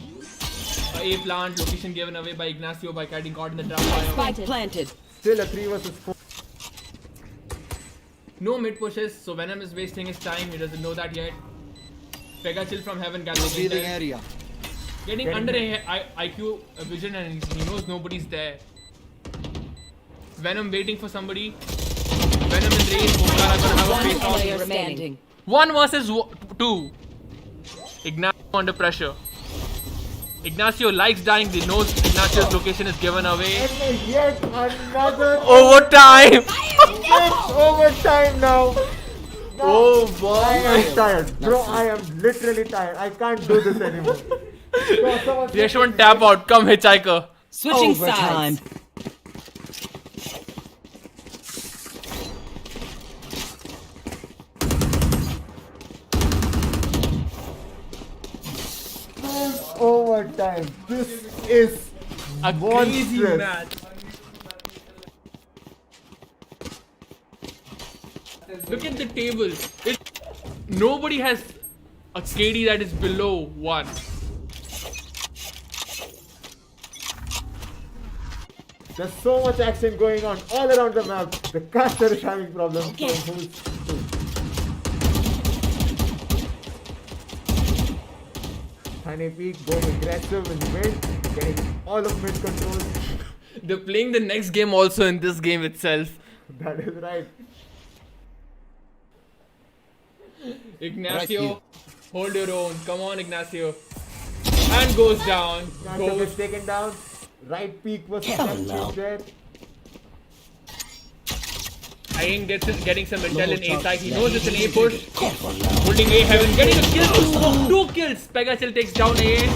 A plant, location given away by Ignacio by getting caught in the trap fire. Spike planted. Still a 3 versus 4. No mid pushes, so Venom is wasting his time. He doesn't know that yet. pegaCHILL from heaven galloping there. Getting under IQ vision, and he knows nobody's there. Venom waiting for somebody. Venom in range. Omkara gonna have a face Player off. standing. 1 versus 2. Ignacio under pressure. Ignacio likes dying. He knows Ignacio's location is given away. And yet another Overtime! It's overtime now. Oh boy! I am tired, bro. I am literally tired. I can't do this anymore. Yashwant tap out. Come hitchhiker. Switching Overtime. sides. Overtime. This is A crazy monstrous. match. Look at the table. Nobody has a KD that is below 1. There's so much action going on all around the map. The caster is having problems. Thane Peek going aggressive in mid, getting all of mid control. They're playing the next game also in this game itself. That is right. Ignacio, hold your own. Come on, Ignacio. And goes down. Ignacio gets taken down. Right peak was there. Ayane getting some intel in A side. He knows it's an A push. Holding A heaven. Getting a kill. 2 kills. pegaCHILL takes down A.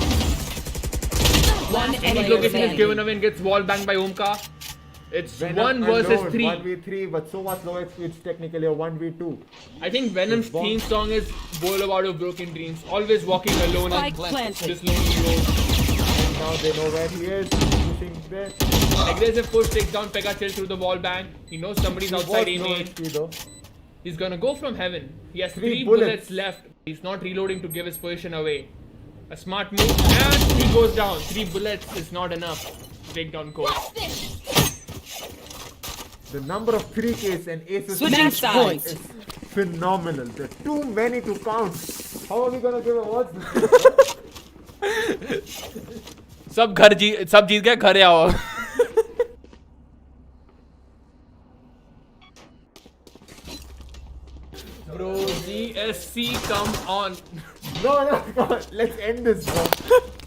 One His enemy location is remaining. given away and gets wall banged by Omka. It's Venom 1 versus alone, 3. 1v3, but so much low XP, it's technically a 1v2. I think Venom's theme song is Bowl Out of Broken Dreams. Always walking alone on Spike planted. this lonely road. And now they know where he is. Pushing there. Aggressive push takes down pegaCHILL through the wall bang. He knows somebody's outside No A-main. XP though. He's gonna go from heaven. He has 3 Three bullets bullets left. He's not reloading to give his position away. A smart move, and he goes down. 3 bullets is not enough to take down Ghost. The number of 3Ks and aces Switching is sides. phenomenal. There are too many to count. How are we gonna give awards this year? सब जीत गए घर आओ. Bro, GSC, come on. No, come on. Let's end this, bro.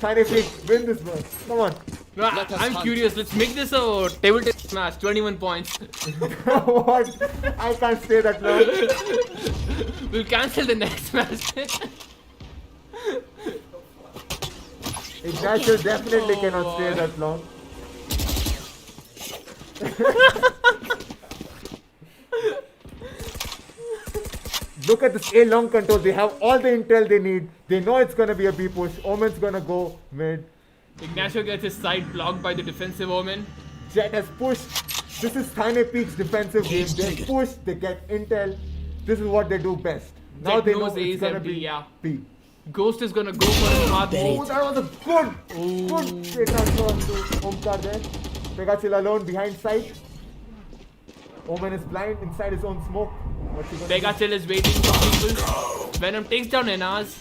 Thane Peek, win this, bro. Come on. No, I'm curious. Let's make this a table tennis match. 21 points. What? I can't stay that long. We'll cancel the next match. Ignacio definitely cannot stay that long. Look at this A long control. They have all the intel they need. They know it's gonna be a B push. Omen's gonna go mid. Ignacio gets his side blocked by the defensive Omen. Jet has pushed. This is Thane Peek's defensive game. They push, they get intel. This is what they do best. Now Jet they know knows A it's is gonna empty, be yeah. B. Ghost is gonna go for a smart Oh, move. that was a good straight transfer to Omkar there. pegaCHILL alone behind sight. Omen is blind inside his own smoke. What's he gonna do? pegaCHILL is waiting for people. Venom takes down Anaiz.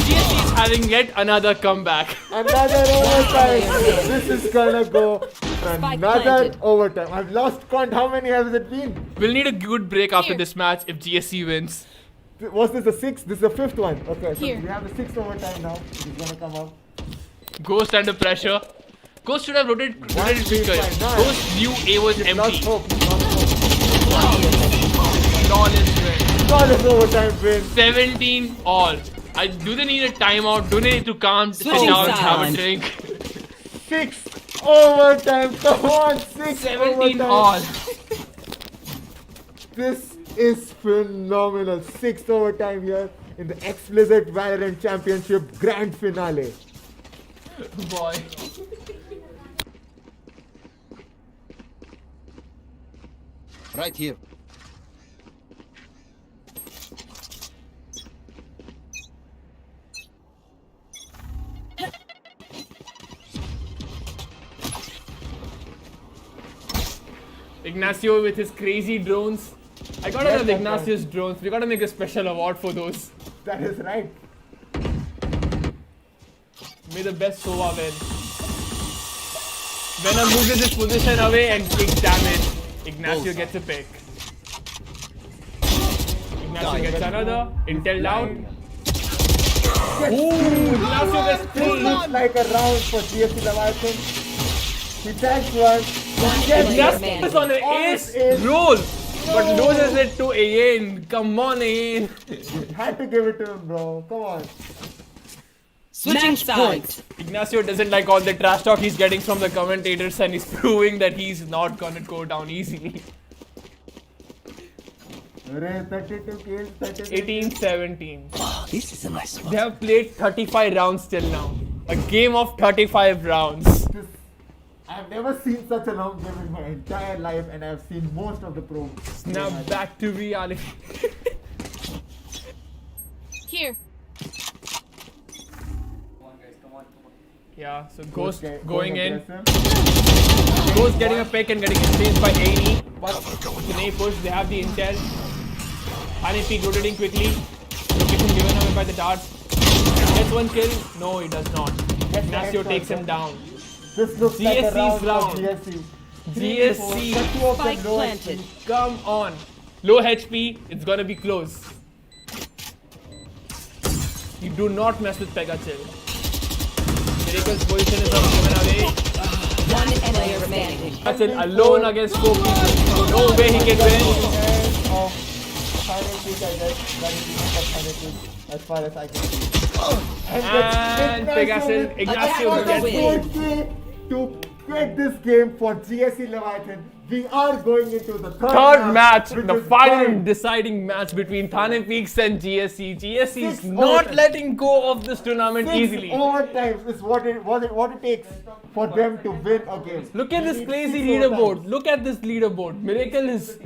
GSC is having yet another comeback. Another overtime. This is gonna go for another planted. overtime. I've lost count. How many has it been? We'll need a good break after Here. this match if GSC wins. Was this the sixth? This is the fifth one. Okay, so Here. we have the sixth overtime now. It's gonna come up. Ghost under pressure. Ghost should have rotated quicker. Fine, nice. Ghost knew A was Lost empty. hope. Lost hope. Flawless win. Flawless overtime win. 17 all. Do they need a timeout? Do they need to calm sit Switching down, have a sides. drink? Sixth overtime. Come on, sixth 17 overtime. all. This is phenomenal. Sixth overtime here in the XPLICIT Valorant Championship Grand Finale. Boy. Right here. Ignacio with his crazy drones. I gotta Yes, have that's Ignacio's drones. We gotta make a special award for those. That is right. May the best Sova win. Venom moves his position away and takes damage. Ignacio gets a pick. Ignacio gets another. Intel down. Ooh, Ignacio gets This three. looks like a round for GSC Leviathan. He tags one. Ignacio is on an ace roll. But loses it to Ayane. Come on, Ayane. Had to give it to him, bro. Come on. Switching Match sides. point. Ignacio doesn't like all the trash talk he's getting from the commentators and he's proving that he's not gonna go down easily. 32 kills, 32 18-17. Oh, this is a nice one. They have played 35 rounds till now. A game of 35 rounds. kills. I've never seen such a long game in my entire life, and I've seen most of the pro. Now back to reality. Here. Yeah, so Ghost Okay, going in. aggressive. Ghost getting a pick and getting chased by Ayni. But can they push? They have the intel. Thane Peek rotating quickly. Location given away by the darts. Gets one kill. No, he does not. Ignacio takes him down. This looks like a GSC's round round. for GSC. GSC. The two of them Spike low planted. HP. Come on. Low HP. It's gonna be close. You do not mess with pegaCHILL. Miracle's position is not given away. One enemy remaining. pegaCHILL alone against 4 people. No way he can win. And of Thane Peek, I guess. That is enough of Thane Peek, as far as I can see. And pegaCHILL, Ignacio That was a gets good way to get this game for GSC Leviathan. We are going into the third match, which the is final fine. deciding match between Thane Peeks and GSC. GSC is Six not overtimes. letting go of this tournament Six easily. overtimes is what it takes for them to win a game. Look at They this need crazy six leaderboard. overtimes. Look at this leaderboard. Miracle is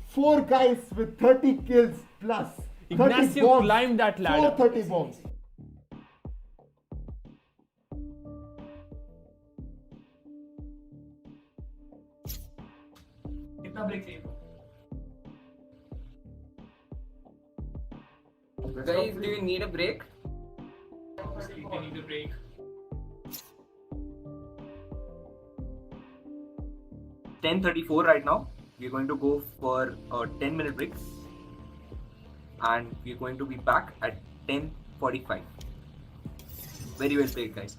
4 guys with 30 kills plus. 30 Ignacio bombs. climbed that ladder. 430 bombs. Guys, do you need a break? They need a break. (10:34) right now. We're going to go for a 10-minute break. And we're going to be back at 10:45. Very well played, guys.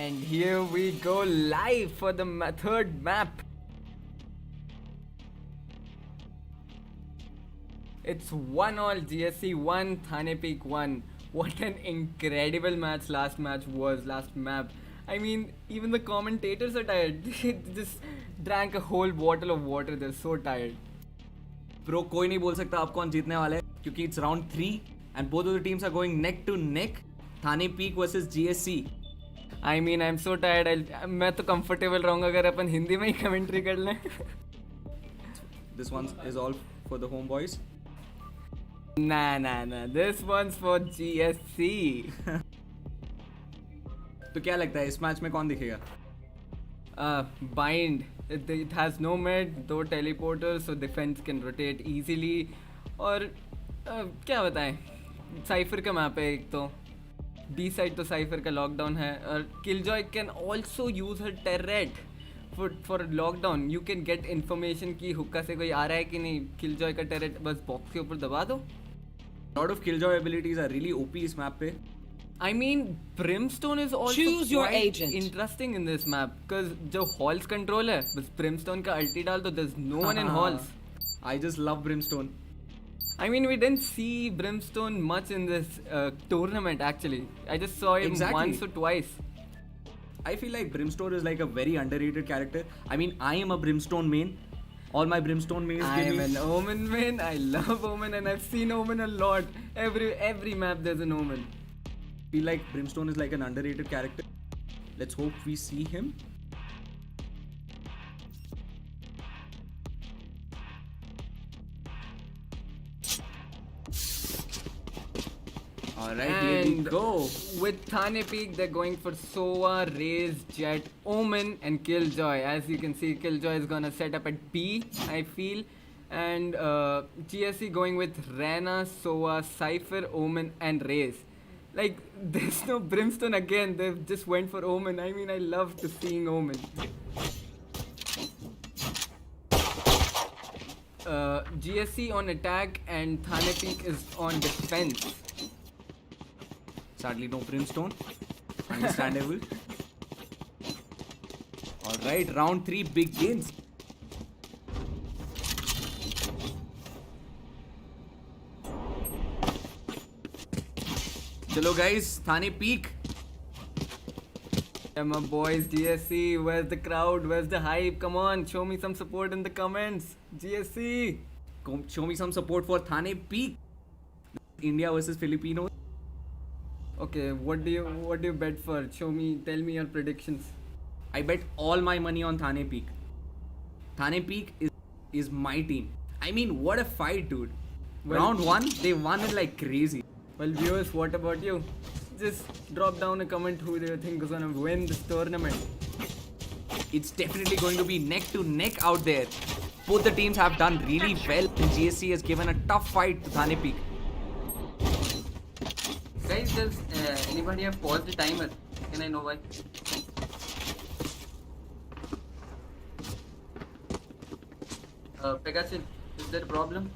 And here we go live for the third map. It's 1-all, GSC 1, Thane Peek 1. What an incredible match last map. I mean, even the commentators are tired. They just drank a whole bottle of water. They're so tired. Bro, कोई नहीं बोल सकता अब कौन जीतने वाला है क्योंकि it's round 3 and both of the teams are going neck to neck. Thane Peek versus GSC. I mean, I'm so tired. मैं तो comfortable रहूँगा अगर अपन हिंदी में ही commentary कर लें. This one is all for the homeboys. Nah. This one's for GSC. तो क्या लगता है इस मैच में कौन दिखेगा? Bind. It has no mid, 2 teleporters, so defense can rotate easily. और क्या बताएं? Cypher का मैप है एक तो. B side तो Cypher का lockdown है. और Killjoy can also use her turret for lockdown. You can get information कि हुक्का से कोई आ रहा है कि नहीं. Killjoy का turret बस box के ऊपर दबा दो. A lot of Killjoy abilities are really OP इस मैप पे. I mean, Brimstone is also Choose your quite agent. interesting in this map because जो halls control है, बस Brimstone का ulti डाल दो, there's no one in halls. I just love Brimstone. I mean, we didn't see Brimstone much in this tournament actually. I just saw him once or twice. I feel like Brimstone is like a very underrated character. I mean, I am a Brimstone main. All my Brimstone mains I am an Omen main. I love Omen and I've seen Omen a lot. Every map there's an Omen. I feel like Brimstone is like an underrated character. Let's hope we see him. Alright, here we go. With Thane Peek, they're going for Sova, Raze, Jet, Omen, and Killjoy. As you can see, Killjoy is gonna set up at B, I feel. And GSC going with Rana, Sova, Cypher, Omen, and Raze. Like, there's no Brimstone again. They just went for Omen. I mean, I love to seeing Omen. GSC on attack and Thane Peek is on defense. Sadly, no Brimstone. Understandable. Alright, round 3 begins. Chalo guys, Thane Peek. Yeah, my boys, GSC, where's the crowd? Where's the hype? Come on, show me some support in the comments. GSC. Show me some support for Thane Peek. India versus Filipinos. Okay, what do you bet for? Tell me your predictions. I bet all my money on Thane Peek. Thane Peek is my team. I mean, what a fight, dude. Round 1, they won it like crazy. Well, viewers, what about you? Just drop down a comment who do you think is gonna win this tournament. It's definitely going to be neck to neck out there. Both the teams have done really well and GSC has given a tough fight to Thane Peek. Guys, does anybody have paused the timer? Can I know why? pegaCHILL, is there a problem?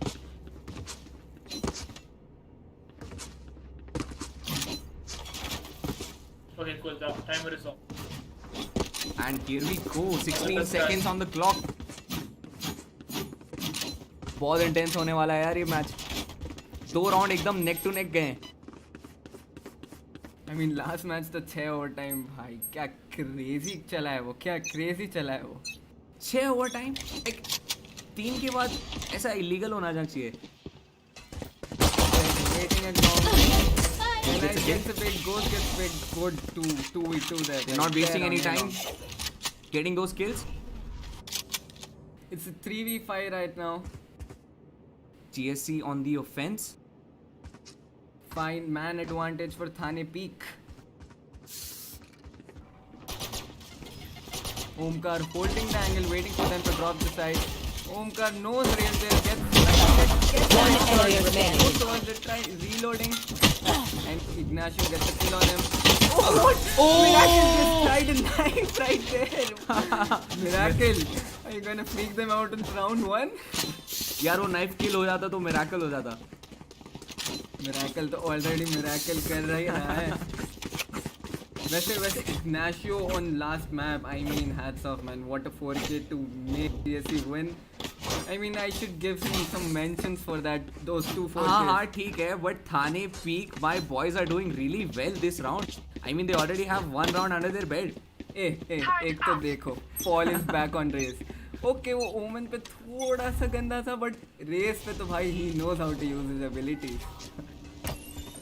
Okay, cool. The timer is off. And here we go, 16 seconds on the clock. बहुत intense होने वाला है यार ये match. 2 round एकदम neck to neck गए. I mean, last match तो 6 overtime भाई, क्या crazy चला है वो, क्या crazy चला है वो. 6 ओवरटाइम, 3 के बाद ऐसा इलीगल होना चाहिए. Waiting at long. Anaiz gets a big, goes gets big, good 2v2 there. They're not wasting any time getting those kills. It's a 3v5 right now. GSC on the offense. Fine man advantage for Thane Peek. Omkar holding the angle, waiting for them to drop the side. Omkar knows rail there, gets One enemy remaining. Both they try reloading. And Ignacio gets a kill on him. Oh! Miracle just tried a knife right there. Miracle. Are you gonna freak them out in round 1? यार वो knife किल हो जाता तो miracle हो जाता. Miracle तो already miracle कर रही है. वैसे Ignacio on last map, I mean, hats off, man. What a 4K to make GSC win. I mean, I should give some mentions for that. Those two 4Ks. हाँ ठीक है, but Thane Peek, my boys are doing really well this round. I mean, they already have one round under their belt. एक तो देखो, Paul is back on race. Okay, वो Omen पे थोड़ा सा गंदा था, but race पे तो भाई he knows how to use his abilities.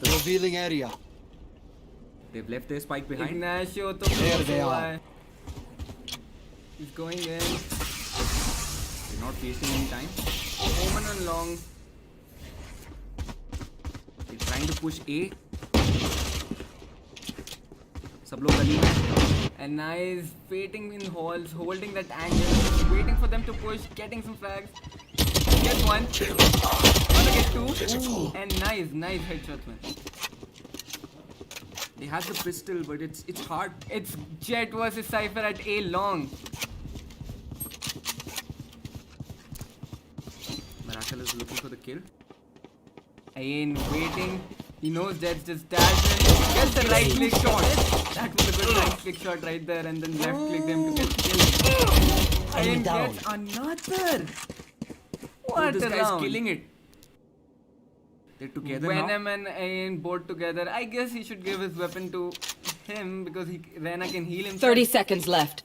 The revealing area. They've left their spike behind. Ignacio तो There they are. He's going in. They're not wasting any time. Omen on long. They're trying to push A. सब लोग गली में. Anaiz waiting in halls, holding that angle, waiting for them to push, getting some frags. Get one. Wanna get two. Ooh. And nice headshot, man. They have the pistol, but it's hard. It's Jet versus Cypher at A long. Miracle is looking for the kill. Ayane waiting. He knows Jet's just dashed in. Gets the right click shot. That was a good right click shot right there, and then left click them to get killed. Ayane gets another. What this a guy's round. killing it. They're together Venom now. and Ayane both together. I guess he should give his weapon to him because Rena can heal himself. 30 seconds left.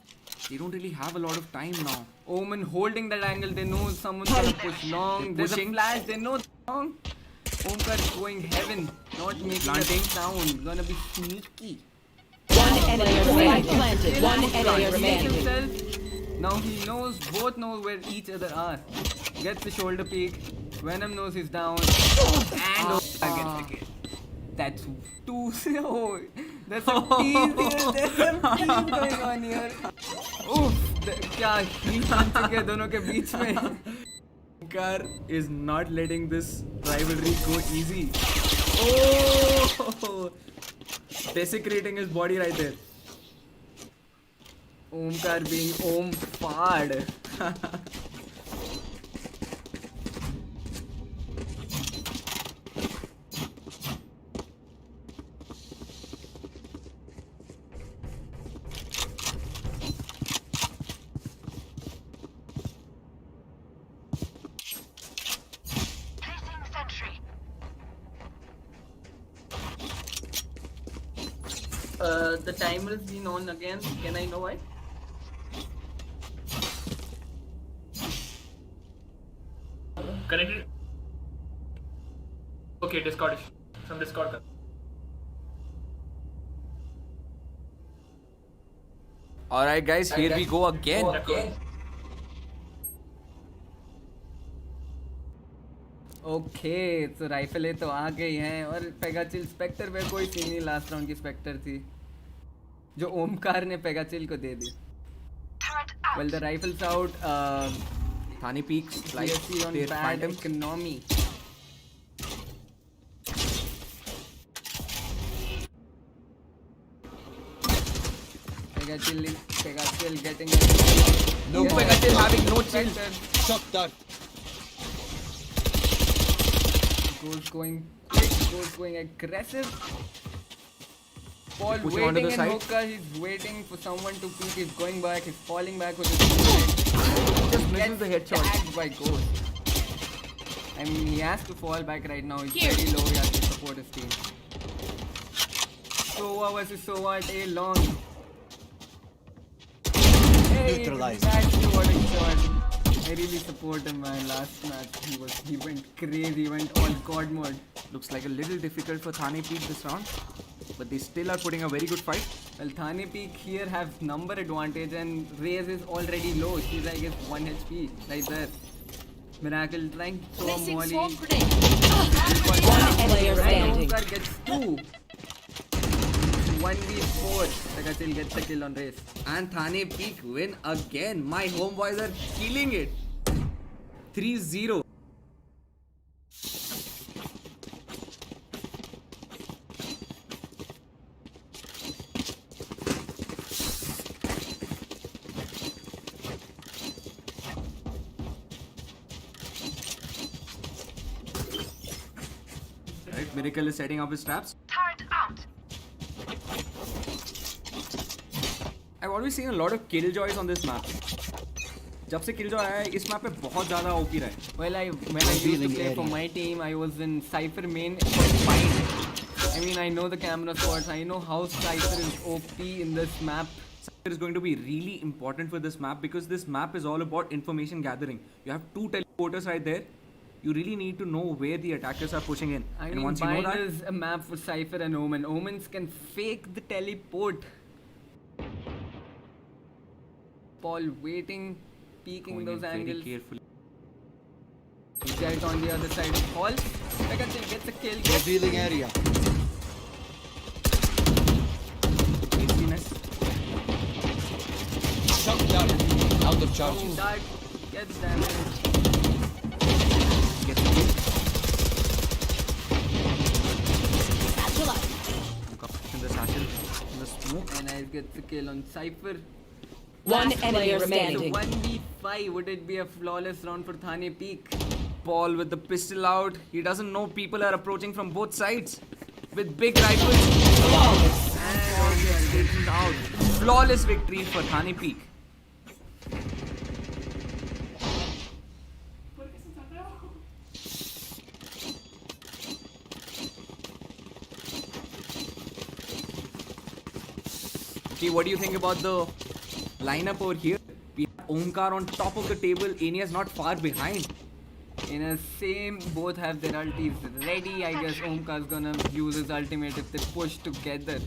They don't really have a lot of time now. Omen holding that angle. They know someone's gonna push long. There's a pushing. flash. They know long. Omkar is going heaven. Not making a sound. Gonna be sneaky. One enemy remaining. Planted. One enemy Heals remaining. himself. Now he knows, both know where each other are. Gets the shoulder peek. Venom knows he's down. And Omkar gets the kill. That's too slow. There's some tease here. There's some tease going on here. Oof. क्या heat बन चुके हैं दोनों के बीच में. Omkar is not letting this rivalry go easy. Oh! Desecrating his body right there. Omkar being Om-fard. The timer has been on again. Can I know why? Connected. Okay, Discord. Some Discord. Alright guys, here we go again. Okay तो राइफलें तो आ गई हैं और पेगाचिल Spectre पे कोई scene नहीं. Last round की Spectre थी जो ओमकार ने पेगाचिल को दे दी. Well the rifles out. Thane Peek, like GSC on their bad phantom. economy. pegaCHILL getting No, pegaCHILL having no chill. Shot done. Goes going quick, goes going aggressive. Paul Pushing onto waiting the in side. hookah, he's waiting for someone to peek, he's going back, he's falling back with his teammate. Just misses the headshot. Tagged by Ghost. I mean, he has to fall back right now, he's very low, he has to support his team. Sova versus Sova at A long. Hey, Neutralized. that's what a shot. I really support him, man. Last match he went crazy, he went all god mode. Looks like a little difficult for Thane Peek this round, but they still are putting a very good fight. Well, Thane Peek here has number advantage and Raze is already low. She's I guess 1 HP right there. Miracle trying to throw a molly. One player standing. Omkar gets 2. 1v4. pegaCHILL gets the kill on Raze. And Thane Peek win again. My homeboys are killing it. 3-0. Right, Miracle is setting up his traps. always seen a lot of killjoys on this map. जब से killjoy आया है इस map पे बहुत ज़्यादा OP रहा है. Well, when I used to play for my team, I was in Cypher main for Pine. I mean, I know the camera spots. I know how Cypher is OP in this map. Cypher is going to be really important for this map because this map is all about information gathering. You have 2 teleporters right there. You really need to know where the attackers are pushing in. I and mean, once you know that, is a map for Cypher and Omen. Omens can fake the teleport. Paul waiting, peeking those angles. Carefully. Jet on the other side of Paul. pegaCHILL gets a kill. Revealing area. Easiness. Shut down. Out of charges. That gets damage. Gets the kill. Satchel up. In the satchel. In the smoke. Anaiz gets a kill on Cypher. One Last enemy player So remaining. 1v5, would it be a flawless round for Thane Peek? Paul with the pistol out. He doesn't know people are approaching from both sides with big rifles. And taken out. Flawless victory for Thane Peek. Okay, what do you think about the lineup over here? We have Omkar on top of the table. Ayni is not far behind. In a same, both have their ultis ready. I guess Omkar's gonna use his ultimate if they push together.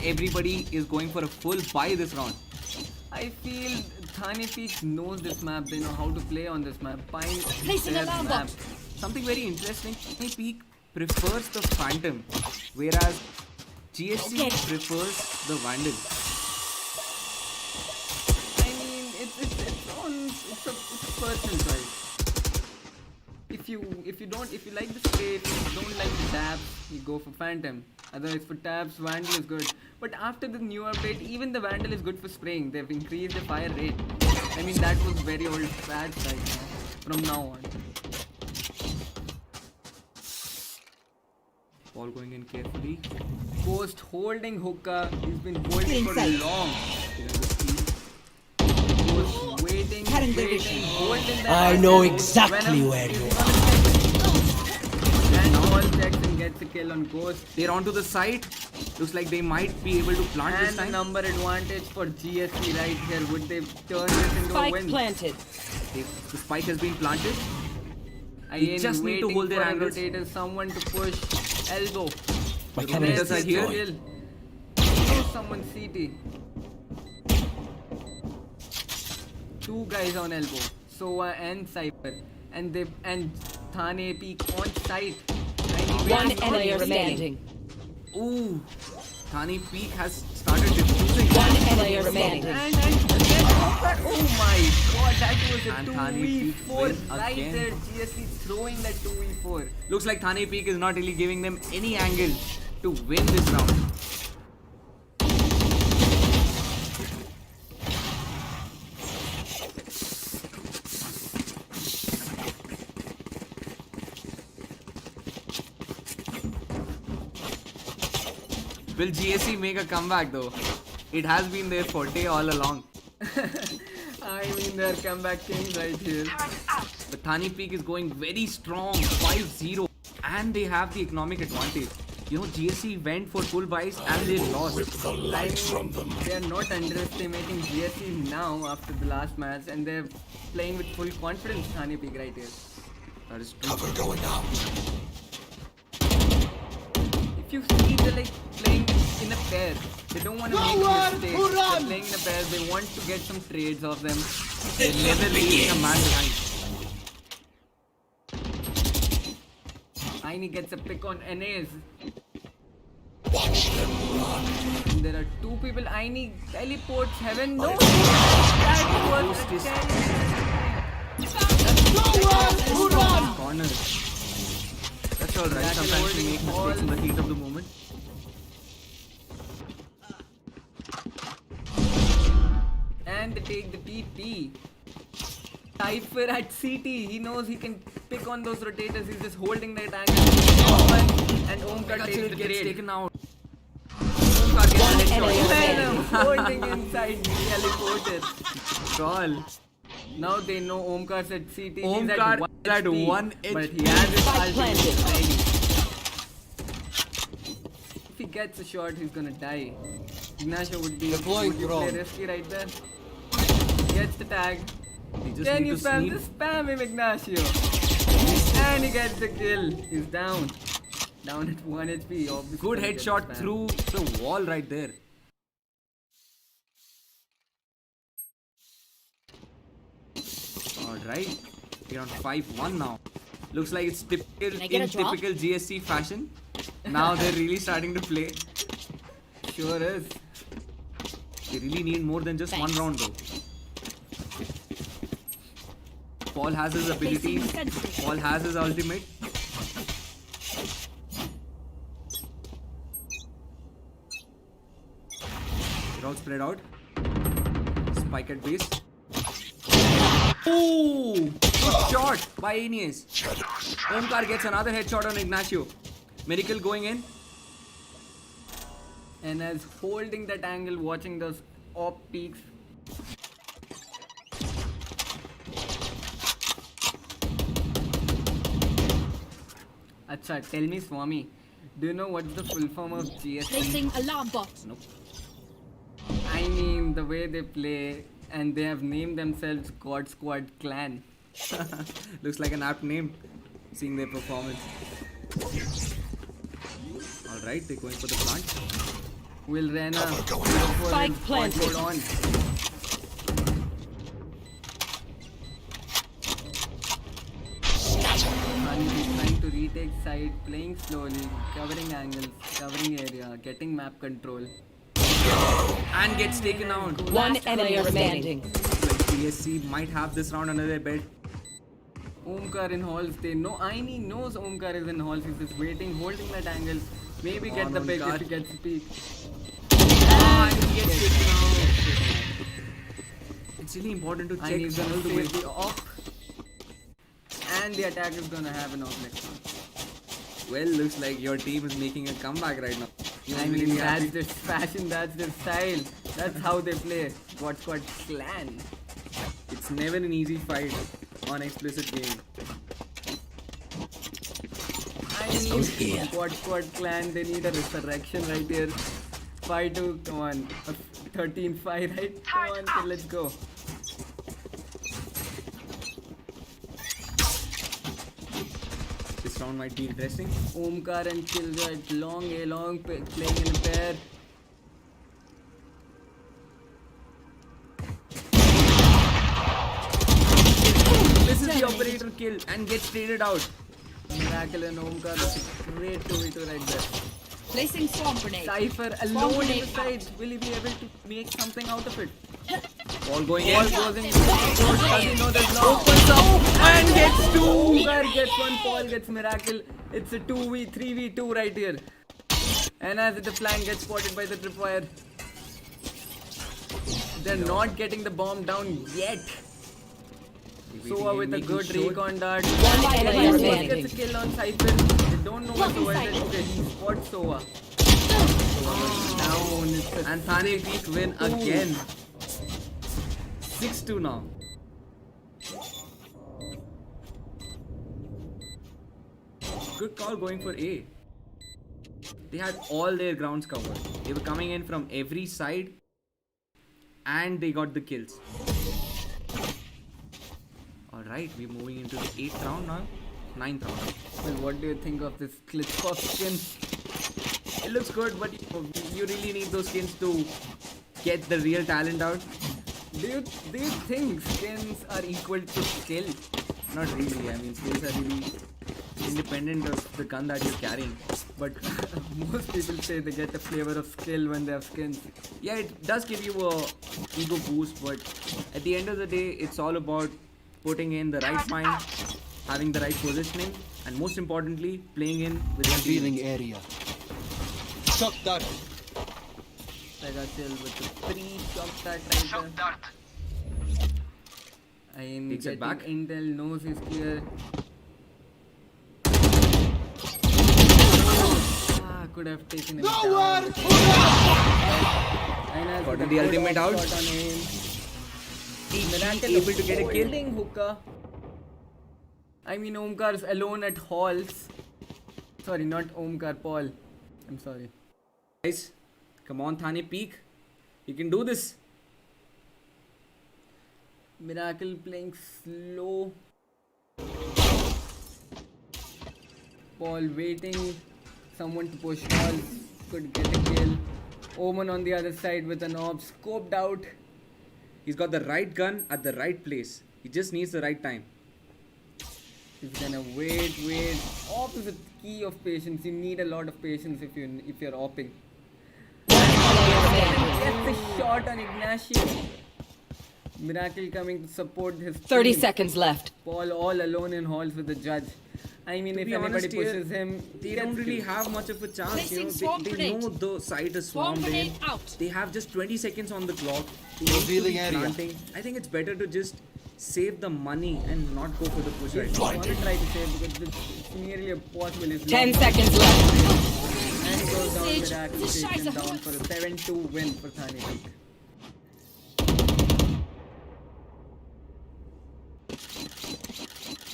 Everybody is going for a full buy this round. I feel Thane Peek knows this map. They know how to play on this map. Pine Placing their alarm map. bot. Something very interesting. Thane Peek prefers the Phantom, whereas GSC prefers the Vandal. I mean, it's a personal choice. If you like the spray, if you don't like the tabs, you go for Phantom. Otherwise, for tabs, Vandal is good. But after the new update, even the Vandal is good for spraying. They've increased the fire rate. I mean, that was very old patch right now. From now on. Paul going in carefully. Ghost holding hookah. He's been holding for long. Ghost waiting, holding that. I know exactly where you are. And Paul checks and gets a kill on Ghost. They're onto the side. Looks like they might be able to plant this And time. the number advantage for GSC right here. Would they turn this into a Spike win? planted. The spike has been planted. Ayane just need to waiting hold their for a angles. rotator, someone to push. Elbow. My The camera rotators are is here. destroyed. Oh, someone CT. 2 guys on elbow. Soa and Cypher. And Thane Peek on site. One enemy remaining. Ooh. Thane Peek has started diffusing. One enemy remaining. And oh my god, that was a And Thane Peek 2v4 win right again. there. GSC throwing that 2v4. Looks like Thane Peek is not really giving them any angle to win this round. Will GSC make a comeback though? It has been their forte all along. I mean, they're comeback kings right here. But Thane Peek is going very strong, 5-0, and they have the economic advantage. You know, GSC went for full buys and they lost. The light from them. They are not underestimating GSC now after the last match, and they're playing with full confidence. Thane Peek right here. That is true. Cover going out. If you see, they're like playing in a pair. They don't want to make Nowhere mistakes. to They're run! playing in a pair. They want to get some trades off them. They're never leaving a man behind. Ayni gets a pick on Anaiz. Watch them run. And there are 2 people. Ayni teleports heaven. No! That was a Nowhere to run! Corner. That's alright. That Sometimes we loading make ball. mistakes in the heat of the moment. And they take the TP. Cypher at CT. He knows he can pick on those rotators. He's just holding that angle. And Omkar takes the Gets trade. taken out. One enemy Venom. remaining. holding inside the teleporter. Call. Now they know Omkar's at CT. He's Omkar at is at 1 1 but HP. he has his Spike ultimate planted. ready. If he gets a shot, he's gonna die. Ignacio would be. Deploying Would you play drone. risky right there? Gets the tag. He just Can need you to spam sneak. this? Spam him, Ignacio. And he gets the kill. He's down. Down at 1 HP. Obviously Good gonna get headshot spammed. through the wall right there. Alright. We're on 5-1 now. Looks like it's typical Can I get a in drop? typical GSC fashion. Now they're really starting to play. Sure is. They really need more than just one Thanks. round though. Paul has his abilities. Placing sentry. Paul has his ultimate. They're all spread out. Spike at base. Ooh! Good shot by Anaiz. Omkar gets another headshot on Ignacio. Miracle going in. And as holding that angle, watching those op peaks. Acha, tell me, Swami, do you know what's the full form of GSC? Placing alarm bot. Nope. I mean, the way they play, and they have named themselves God Squad Clan. Looks like an apt name, seeing their performance. Alright, they're going for the plant. Will Rena go for Spike his planted. hot load on? Hani is trying to retake side, playing slowly, covering angles, covering area, getting map control. And gets taken out. One Last enemy player remaining. Like GSC might have this round under their belt. Omkar in halls, they know. Ayni knows Omkar is in halls. He's just waiting, holding that angle. Maybe get On the pick Omkar. if he gets the peek. And he gets taken out. It's really important to check Ayni is gonna all the way. save the off. And the attack is gonna have an off next round. Well, looks like your team is making a comeback right now. You I must be mean, really that's happy. their fashion, that's their style. That's how they play. God Squad Clan. It's never an easy fight on explicit game. I goes here. mean, God Squad Clan, they need a resurrection right here. 5-2, come on. 13-5, right? Come on, so let's go. This round might be interesting. Omkar and Killjoy, long, playing in a pair. This is the operator kill and gets traded out. Miracle and Omkar, that's a great 2v2 right there. Placing swamp grenade. Cypher alone in the side. Will he be able to make something out of it? Ball going Ball in. goes in. Does he know there's no? Opens up and gets two. Omkar gets one. Paul gets Miracle. It's a 3v2 right here. And as the flank gets spotted by the tripwire. They're not getting the bomb down yet. Soa with a Making good sure. recon dart. One enemy Soa remaining. gets a kill on Cypher. They don't know what to avoid. Okay, he spots Soa. Down. It's a And Thane Peek win again. 6-2 now. Good call going for A. They had all their grounds covered. They were coming in from every side and they got the kills. Alright, we're moving into the 8th round now. 9th round. Well, what do you think of this Klitschko skin? It looks good, but you really need those skins to get the real talent out. Do you think skins are equal to skill? Not really. I mean, skills are really independent of the gun that you're carrying. But most people say they get a flavor of skill when they have skins. Yeah, it does give you a ego boost, but at the end of the day, it's all about putting in the right mind, having the right positioning, and most importantly, playing in with your team. Revealing area. Shock dart. pegaCHILL with the 3 shock dart right there. Ayane Takes it getting back. intel, knows he's clear. Could have taken him down. Ayane Got with a the good ultimate out. shot on him. Able to get a kill. Holding hookah. I mean, Omkar's alone at halls. Sorry, not Omkar, Paul. I'm sorry. Guys, come on, Thane Peek. You can do this. Miracle playing slow. Paul waiting. Someone to push halls. Could get a kill. Omen on the other side with an orb scoped out. He's got the right gun at the right place. He just needs the right time. He's gonna wait. Op is a key of patience. You need a lot of patience if you're opping. Gets the shot on Ignacio. Miracle coming to support his 30 team. seconds left. Paul all alone in halls with the judge. I mean, if be anybody honest here, pushes him, They don't really have much of a chance, you know. They know the site is swarmed in. They have just 20 seconds on the clock. They need to be Revealing area. planting. I think it's better to just save the money and not go for the push right I now. want to try to save because it's nearly impossible. It's 10 not- seconds left. And he goes down, Miracle takes him down for a 7-2 win for Thane Peek.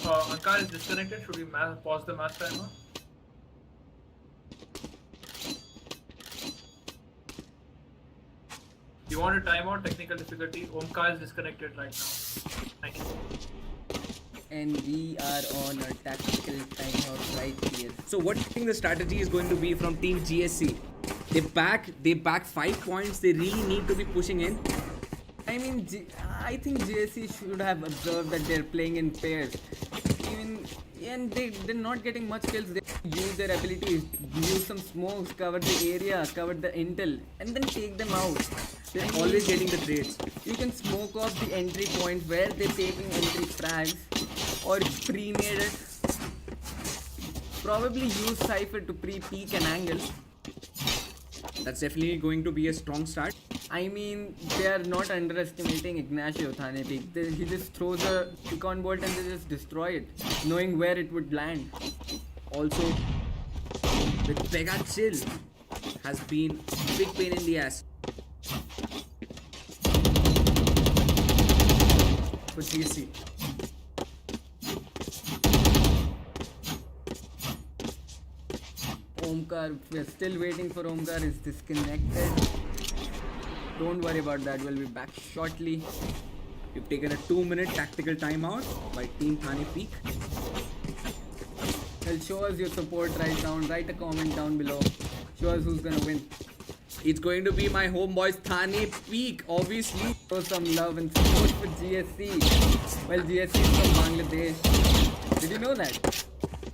Ankar is disconnected. Should we pause the match timer? You want a timeout? Technical difficulty. Omkar is disconnected right now. Thank you. And we are on a tactical timeout right here. So what do you think the strategy is going to be from Team GSC? They back 5 points. They really need to be pushing in. I mean, I think GSC should have observed that they're playing in pairs. And they're not getting much kills. They use their abilities, use some smokes, cover the area, cover the intel, and then take them out. They're always getting the trades. You can smoke off the entry point where they're taking entry frags or pre-nade it. Probably use Cypher to pre-peek an angle. That's definitely going to be a strong start. I mean, they are not underestimating Ignacio Thane Peek. He just throws a Icon bolt and they just destroy it, knowing where it would land. Also, with pegaCHILL has been a big pain in the ass for GSC. Omkar, we are still waiting for Omkar, is disconnected. Don't worry about that, we'll be back shortly. You've taken a 2-minute tactical timeout by Team Thane Peek. Well, show us your support right down, write a comment down below. Show us who's gonna win. It's going to be my homeboys Thane Peek, obviously. Show some love and support for GSC. Well, GSC is from Bangladesh. Did you know that?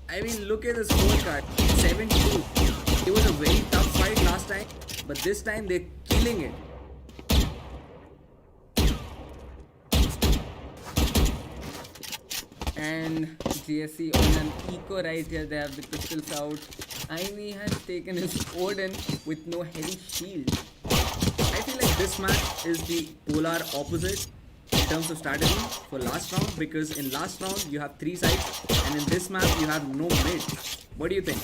I mean, look at the scorecard. 7-2. It was a very tough fight last time, but this time they're killing it. And GSC on an eco right here, they have the pistols out. Ayni has taken his Odin with no heavy shield. I feel like this match is the polar opposite in terms of strategy for last round, because in last round you have 3 sides and in this map you have no mid. What do you think?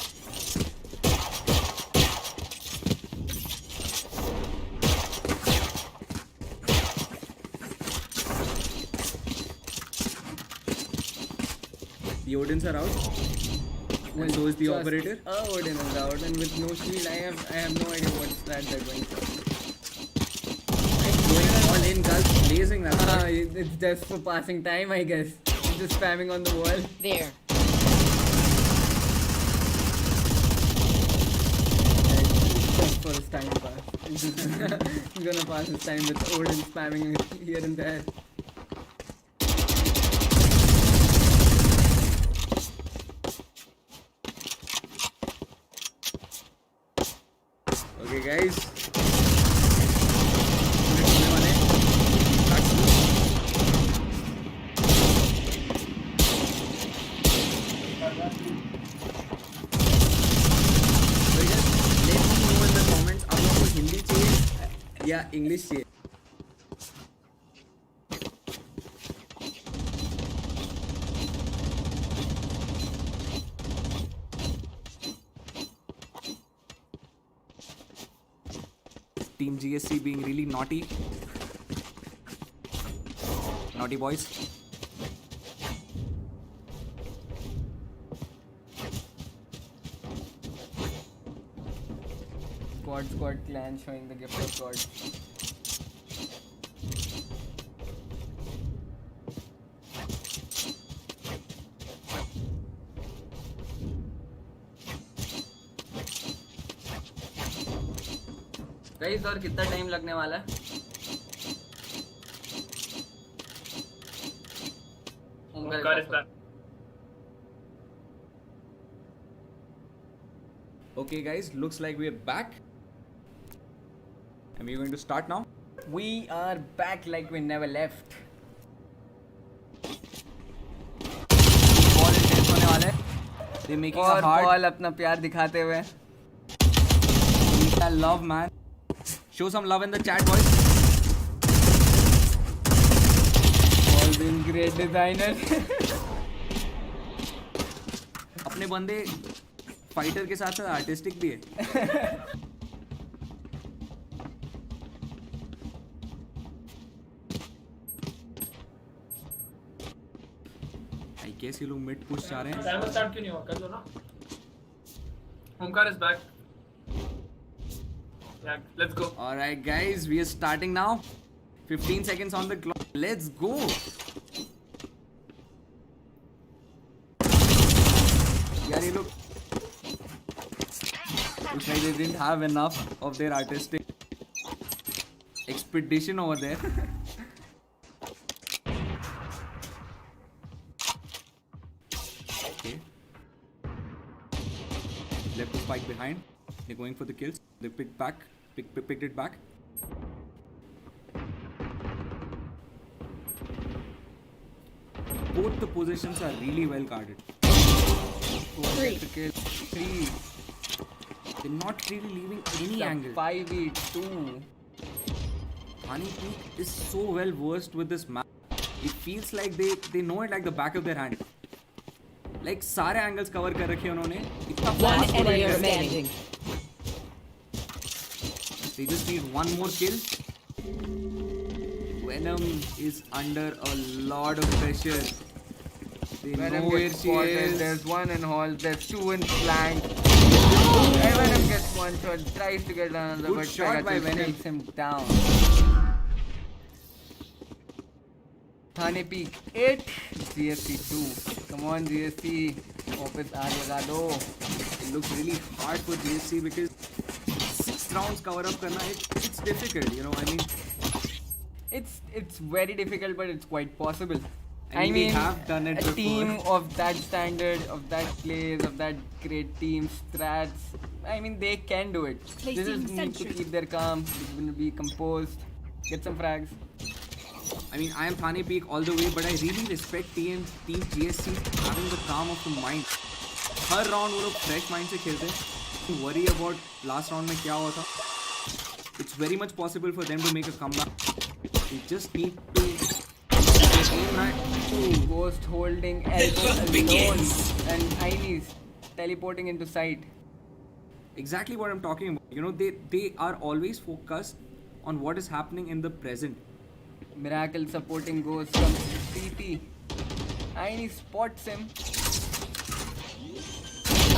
The Odins are out. And so is the Just operator. Odin is out, and with no shield, I have no idea what strat they're going for. Going all in, guys, blazing that one. It's just for passing time, I guess. Just spamming on the wall. There. Just for his time pass. He's gonna pass his time with Odin spamming here and there. Okay, guys. Hindi चाहिए या English चाहिए Team GSC being really naughty. Naughty boys. Squad clan showing the gift of God. Guys और कितना time लगने वाला है? Okay guys, looks like we're back. And we're going to start now. We are back like we never left. Ball intense होने वाला है. They're making और a hard. Ball अपना प्यार दिखाते हुए. I love, man. Show some love in the chat, boys. All been great designer. अपने बंदे फाइटर के साथ साथ आर्टिस्टिक भी है. I guess ये लोग मिड पुश जा रहे हैं. टाइमर स्टार्ट क्यों नहीं हुआ? कर लो ना. Omkar is back. Yeah, let's go. Alright guys, we are starting now. 15 seconds on the clock. Let's go. यार ये लोग looks like they didn't have enough of their artistic expedition over there. Okay. Left to spike behind. They're going for the kills. They picked it back. Both the positions are really well guarded. 3. They're not really leaving any angle. 5v2. Thane Peek is so well versed with this map. It feels like they know it like the back of their hand. Like सारे angles cover कर रखे हैं उन्होंने. इतना One fast enemy है. remaining. They just need one more kill. Venum is under a lot of pressure. They know where she is. There's one in hall, there's two in flank. Venom gets one shot, tries to get another, Good but shot by pegaCHILL Venom. takes him down. Thane Peek 8, GSC 2. Come on GSC, office aa lega do. It looks really hard for GSC because 6 rounds cover up karna, it's difficult, you know. I mean, it's very difficult, but it's quite possible. I mean, we have done it a before. team of that standard, of that plays, of that great team strats. I mean, they can do it. They just need to keep their calm, be composed, get some frags. I mean, I am Thane Peek all the way, but I really respect team GSC having the calm of the mind. Her round वो लोग fresh mind से खेलते हैं. Don't worry about last round में क्या हुआ था. It's very much possible for them to make a comeback. They just need to aim right. Ghost holding elbow alone, and Ayni's teleporting into sight. Exactly what I'm talking about. You know, they are always focused on what is happening in the present. Miracle supporting Ghost comes to TP. Ayni spots him.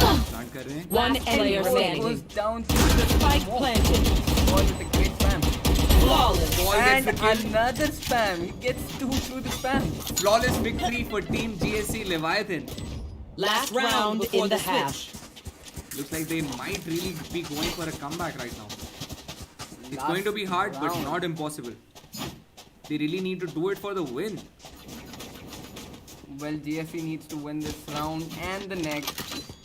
Plant कर रहे हैं. One enemy Ghost remaining. goes down to the Spike smoke. planted. Ball with a great spam. Flawless. And another spam. He gets 2 through the spam. Flawless victory for Team GSC Leviathan. Last round in the half. Looks like they might really be going for a comeback right now. It's going to be hard, but not impossible. They really need to do it for the win. Well, GSC needs to win this round and the next,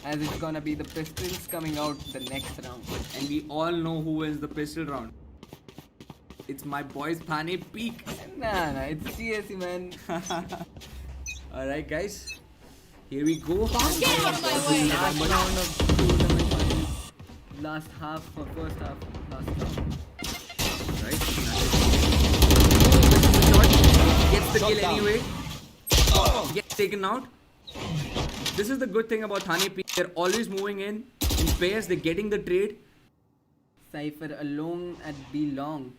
as it's gonna be the pistols coming out the next round. And we all know who wins the pistol round. It's my boys Thane Peek. Nah, it's GSC, man. Alright guys, here we go. Get out of my way. Last round of tournament finals. Last half or first half. Last half. Right. Gets the kill anyway. Gets taken out. This is the good thing about Thane Peek. They're always moving in pairs. They're getting the trade. Cypher alone at B long.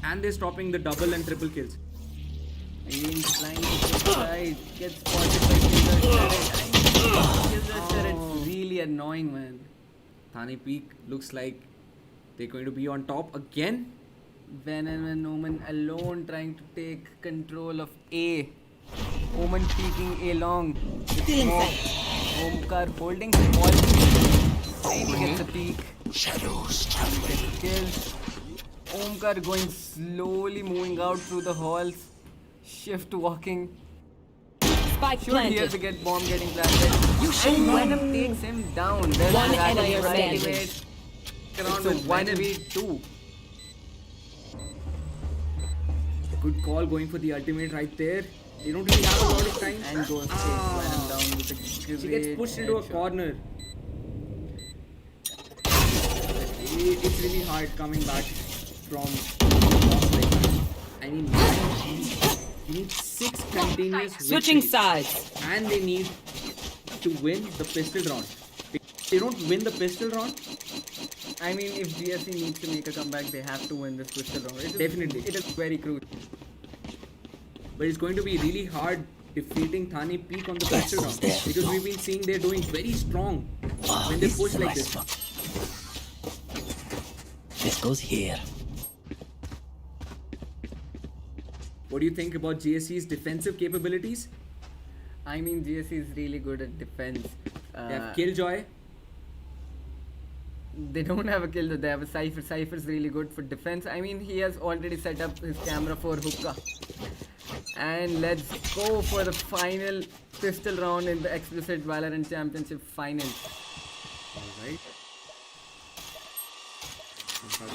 And they're stopping the double and triple kills. Ayane flying to the side. Gets spotted by Killer Turret. Killer Turret's really annoying, man. Thane Peek looks like they're going to be on top again. Venom and Omen alone trying to take control of A. Omen peeking A long. Omkar holding small. Ayane gets a peek. Shadows Gets traveling. a kill. Omkar going slowly moving out through the halls. Shift walking. Spike Should hear planted. to get bomb getting planted. And Venom takes him down. There's One the enemy ultimate. remaining. It's a 1v2. Good call going for the ultimate right there. They don't really have a lot of time. And goes takes Venom down with a great She gets pushed into a headshot. corner. It's really hard coming back from loss like that. I mean, you need 6 continuous Switching victories. sides. And they need to win the pistol round. If they don't win the pistol round, I mean, if GSC needs to make a comeback, they have to win this pistol round. Definitely. It is very crucial. but it's going to be really hard defeating Thane Peek on the pistol round because we've been seeing they're doing very strong when they push like this. This goes here. What do you think about GSC's defensive capabilities? I mean, GSC is really good at defense. They have Killjoy. They don't have a kill, they have a Cypher. Cypher's really good for defense. I mean, he has already set up his camera for hookah. And let's go for the final pistol round in the XPLICIT Valorant Championship Finals. Alright.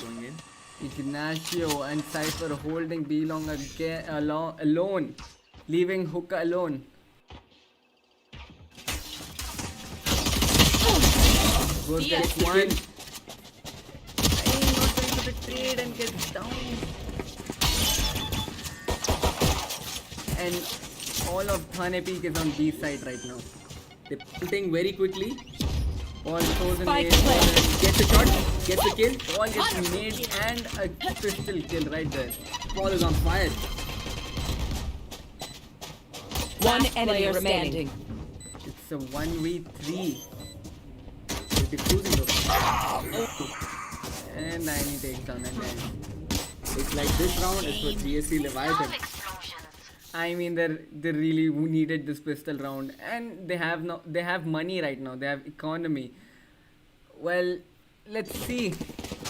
Going in. Ignacio and Cypher holding B long again alone, leaving hookah alone. Goes gets one. Not going to the trade and gets down. And all of Thane Peek is on B side right now. They're punting very quickly. Ball throws in Spike the air. planted. Gets a shot, gets a kill. Ball gets made and a pistol kill right there. Ball is on fire. One enemy remaining. It's a 1v3. They're defusing though. And Ayni takes down Anaiz. It's like this round is for GSC Leviathan. I mean, they really needed this pistol round, and they have money right now. They have economy. Well, let's see.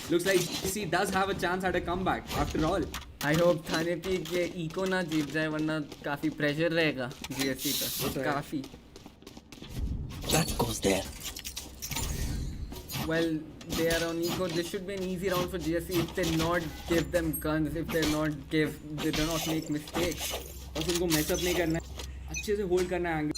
Looks like GSC does have a chance at a comeback after all. I hope Thane Peek ये eco ना जीत जाए वरना काफी pressure रहेगा GSC का काफी. That goes there. Well, they are on eco. This should be an easy round for GSC if they not give them guns. If they do not make mistakes. बस उनको matchup नहीं करना है, अच्छे से होल्ड करना है angle.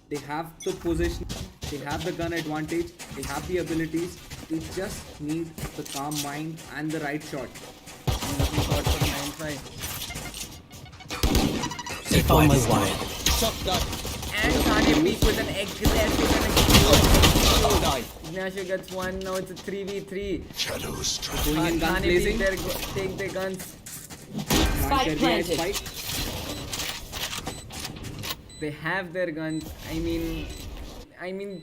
They have the position, they have the gun advantage, they have the abilities. They just need the calm mind and the right shot. I'm looking forward for 9-5. Sit on my wire. And Thane Peek with an aggressive and a Ignacio gets one. Now it's a 3v3. Shadows Going in gun Thane Peek blazing. take their guns. Spike planted. Spike. They have their guns. I mean,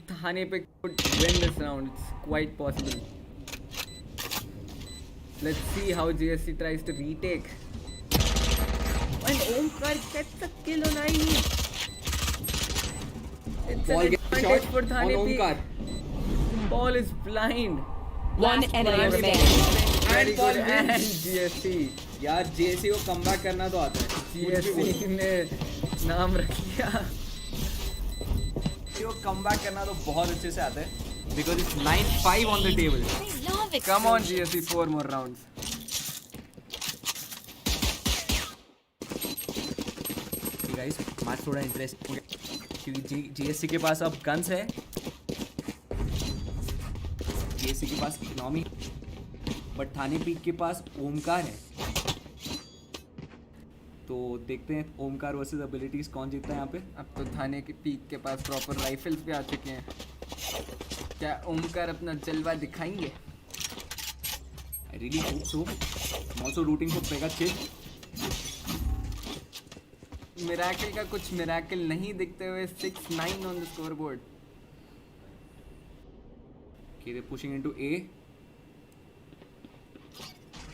Thane Peek could win this round. It's quite possible. Let's see how GSC tries to retake. And Omkar gets the kill on Ayni. It's Ball an gets advantage shot for on Thane Peek. Omkar. Ball is blind. One enemy Thane remaining. Peek very And ball good. wins. And GSC. यार GSC को comeback करना तो आता है. GSC ने नाम रख लिया. को comeback करना तो बहुत अच्छे से आता है. Because it's 9-5 on the table. Come on GSC, 4 more rounds. Okay guys, match थोड़ा इंटरेस्टिंग हो गया क्योंकि GSC के पास अब गन्स है. GSC के पास इकोनॉमी, बट थाने पीक के पास ओमकार है. तो देखते हैं ओमकार वर्सेस एबिलिटीज कौन जीतता है यहाँ पे. अब तो थाने के पीक के पास प्रॉपर राइफल्स भी आ चुके हैं. क्या ओमकार अपना जलवा दिखाएंगे? I really hope so. I'm also rooting for pegaCHILL. Miracle का कुछ miracle नहीं दिखते हुए 6-9 on the scoreboard. Okay, they're pushing into A.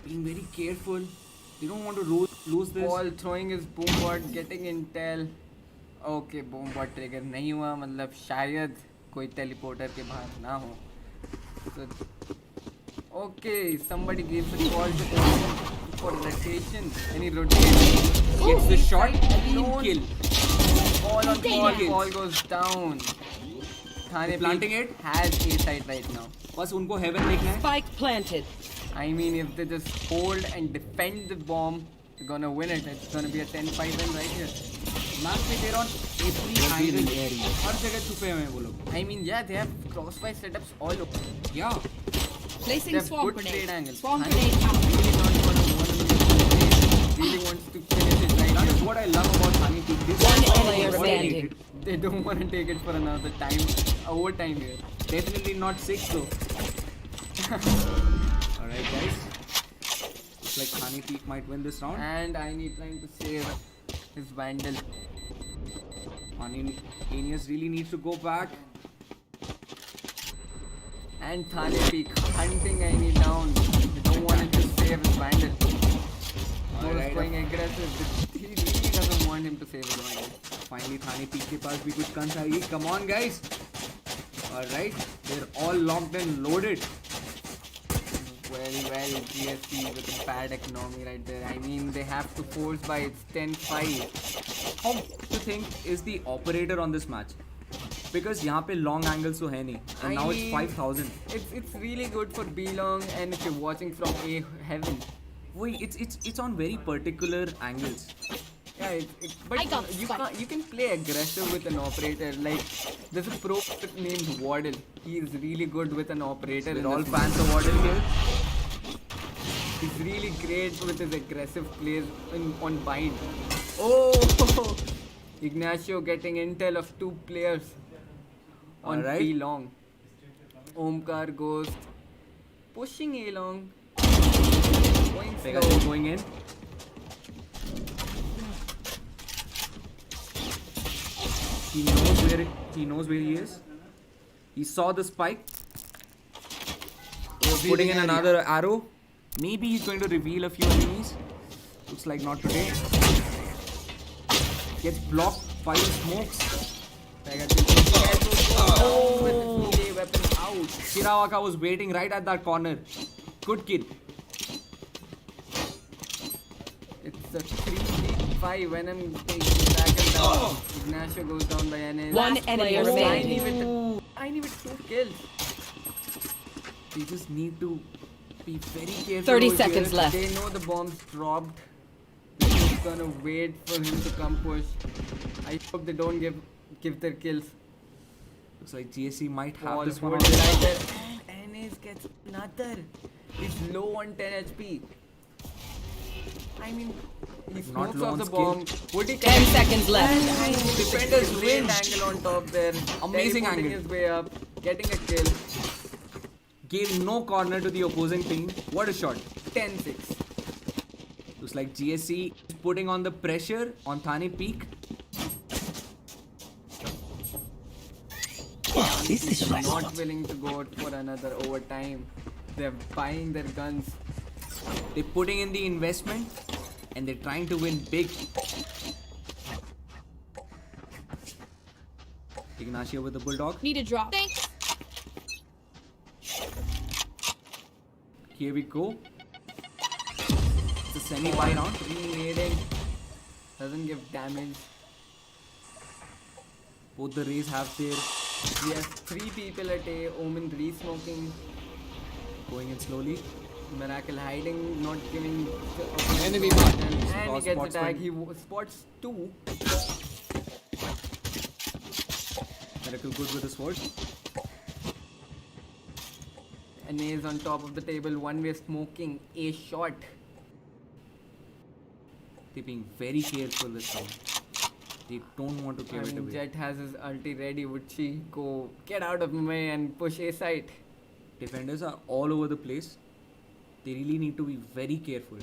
Being very careful. They don't want to lose this. Paul throwing his boombot, getting intel. Okay, boombot trigger नहीं हुआ, मतलब शायद कोई teleporter के बाहर ना हो. So, okay, somebody gives a call to Omen for rotation. Any rotation? Gets the shot. No Kill. All on Paul. Paul goes down. Thane Planting Peek it. has A side right now. बस उनको heaven देखना है. Spike planted. I mean, if they just hold and defend the bomb, they're gonna win it. It's gonna be a 10-5 win right here. Map पे they're on every angle. हर जगह छुपे हुए हैं वो लोग. I mean, yeah, they have crossfire setups all over. Yeah. Placing They have swarm good grenade. trade angles. Swarm Thane grenade out. really not gonna want to really wants to finish it right That here. is what I love about Thane Peek. This One is player what I standing. hate. They don't want to take it for another time, overtime here. Definitely not 6 though. Alright guys. Looks like Thane Peek might win this round. And Ayni trying to save his Vandal. Anaiz really needs to go back. And Thane Peek hunting Ayni down. They don't want him to save his Vandal. Alright. Going aggressive. He really doesn't want him to save his Vandal. Finally Thane Peek के पास भी कुछ guns I. Come on guys. Alright. They're all locked and loaded. Well, GSC with a bad economy right there. I mean, they have to force by it's 10-5. How do you think is the operator on this match? Because यहाँ पे long angles तो है नहीं. And now it's 5,000. It's really good for B-long and if you're watching from A heaven. Wait, it's on very particular angles. Yeah, but I got you can play aggressive with an operator. Like there's a pro named Waddle. He is really good with an operator. We're all fans of Waddle here. He's really great with his aggressive plays on bind. Oh, Ignacio getting intel of 2 players on Alright. B long. Omkar Ghost pushing A long. Going slow. pegaCHILL going in. He knows where he is. He saw the spike. Putting in another arrow. Maybe he's going to reveal a few enemies. Looks like not today. Gets blocked by the smokes. Oh, with his melee weapon out. Shirawaka was waiting right at that corner. Good kill. It's a 3-5 Venom takes Dragon down. Ignacio goes down by Anaiz. One enemy remaining. Ayni with 2 kills. They just need to be very careful. 30 over seconds here. left. They know the bomb's dropped. They're just gonna wait for him to come push. I hope they don't give their kills. Looks like GSC might have All this one. hold right there. And Anaiz gets another. He's low on 10 HP. I mean, he Not smokes low off on the skill. bomb. Would he 10 seconds left. And defender's great angle on top there. Amazing Teleporting angle. his way up, getting a kill. Gave no corner to the opposing team. What a shot. 10-6. Looks like GSC is putting on the pressure on Thane Peek. This is right. Not willing to go out for another overtime. They're buying their guns. They're putting in the investment and they're trying to win big. Ignacio with the bulldog. Need a drop. Thanks. Here we go. It's a semi-buy round. Renading. Doesn't give damage. Both the rays have their We have 3 people at A. Omen re-smoking. going in slowly. Miracle hiding, not giving Enemy mark. and he Lost gets spots attacked. one. He spots 2. Miracle good with the sword. Anaiz on top of the table, one way smoking a shot. They're being very careful this round. They don't want to give it away. Jet has his ulti ready. Would she go get out of my way and push A side? Defenders are all over the place. They really need to be very careful.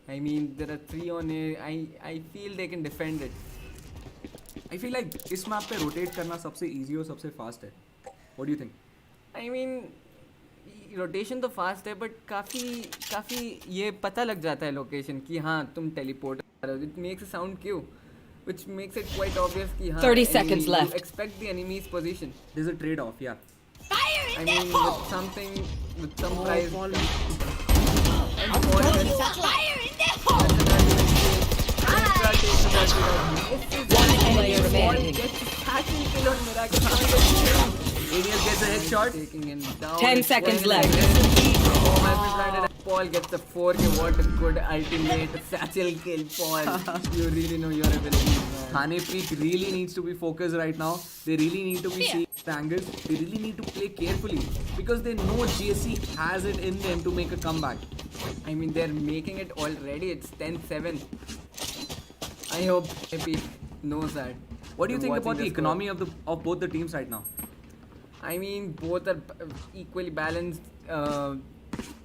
I mean, there are 3 on A. I feel they can defend it. I feel like इस map पे rotate करना सबसे easy और सबसे fast है. What do you think? I mean, rotation तो fast है, but काफी ये पता लग जाता है location कि हाँ तुम teleport कर रहे हो. It makes a sound cue, which makes it quite obvious कि हाँ 30 seconds enemy, left. You expect the enemy's position. There's a trade-off, yeah. I mean, with some price. Fire in the hole! One enemy remaining. Ayni gets a headshot. Taking him down. 10 seconds left. Paul gets a 4K. What a good ultimate satchel kill, Paul. You really know your abilities, man. Thane Peek really needs to be focused right now. They really need to be seeing the angles. They really need to play carefully because they know GSC has it in them to make a comeback. I mean, they're making it already. It's 10-7. I hope Peek knows that. What do you think about the Watching economy of both the teams right now? I mean, both are equally balanced.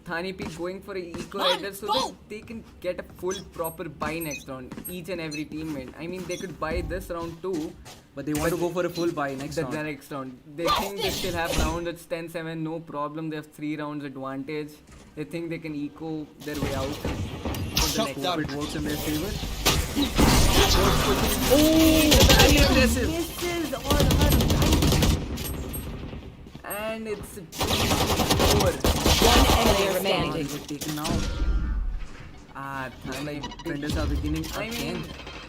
Thane Peek going for an eco header so that they can get a full proper buy next round, each and every teammate. I mean, they could buy this round too, but they want to go for a full buy next round. The next round. They think they still have round. It's 10-7, no problem. They have 3 rounds advantage. They think they can eco their way out. Hope it works in their favor. Oh, very aggressive. This is all her and it's 4. One enemy remaining. Taken out. Thane defenders are beginning I again. mean,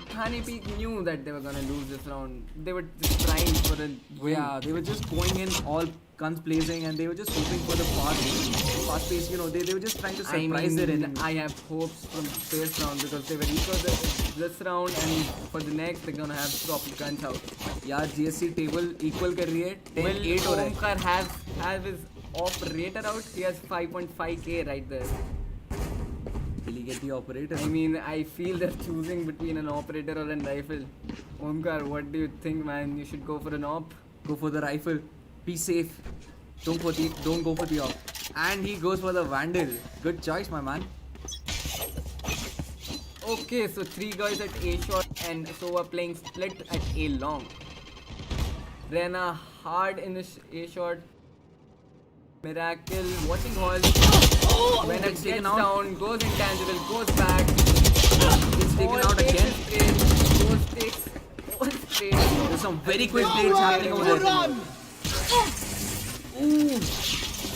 Thane Peek knew that they were gonna lose this round. They were just trying for a win. Yeah, they were just going in all guns blazing and they were just hoping for the fast pace. You know, they were just trying to surprise their enemy. I have hopes from the first round because they were eco this round and for the next they're gonna have proper guns out. Yeah, GSC table equal कर रही है 10-8 हो रहा है. Omkar has his operator out. He has 5.5k right there. Will he get the operator? I mean, I feel they're choosing between an operator or a rifle. Omkar, what do you think, man? You should go for an op. Go for the rifle. Be safe. Don't go for the op. And he goes for the vandal. Good choice, my man. Okay, so 3 guys at A short and so are playing split at A long. Rena hard in the A short. Miracle watching Hall. When it gets down, goes intangible, goes back. It's taken out again. Goes takes one straight. There's some very quick plays happening over there. Ooh.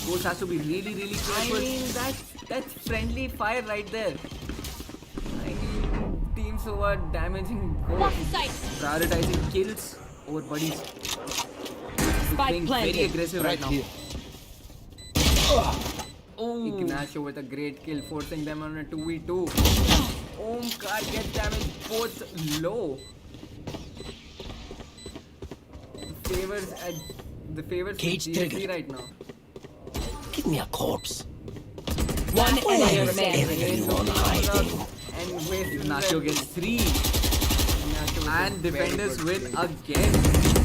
Ghost has to be really careful. I mean, that's friendly fire right there. I mean, teams who are damaging Ghost. Prioritizing kills over buddies. Spike planted. Very aggressive right now. Here. Oh. Ignacio with a great kill, forcing them on a 2v2. Omkar gets damaged both low. The favors Cage GSC trigger. right now. Give me a corpse. One enemy Where is remaining. everyone hiding? And with Ignacio gets 3. Ignacio with And a very defenders good win kill. again.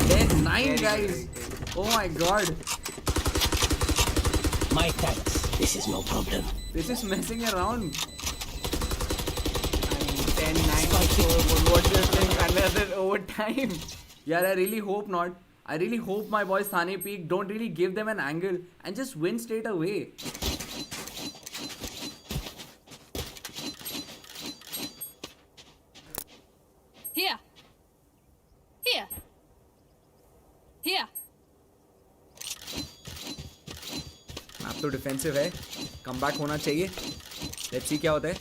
Then 9 Very, guys. very good. Oh my god. My thanks. This is no problem. This is messing around. I mean, 10-9 so what do you think? Another overtime. Yeah, I really hope not. I really hope my boys Thane Peek don't really give them an angle and just win straight away. Here. Here. Here. Map तो defensive है. Comeback होना चाहिए. Let's see क्या होता है.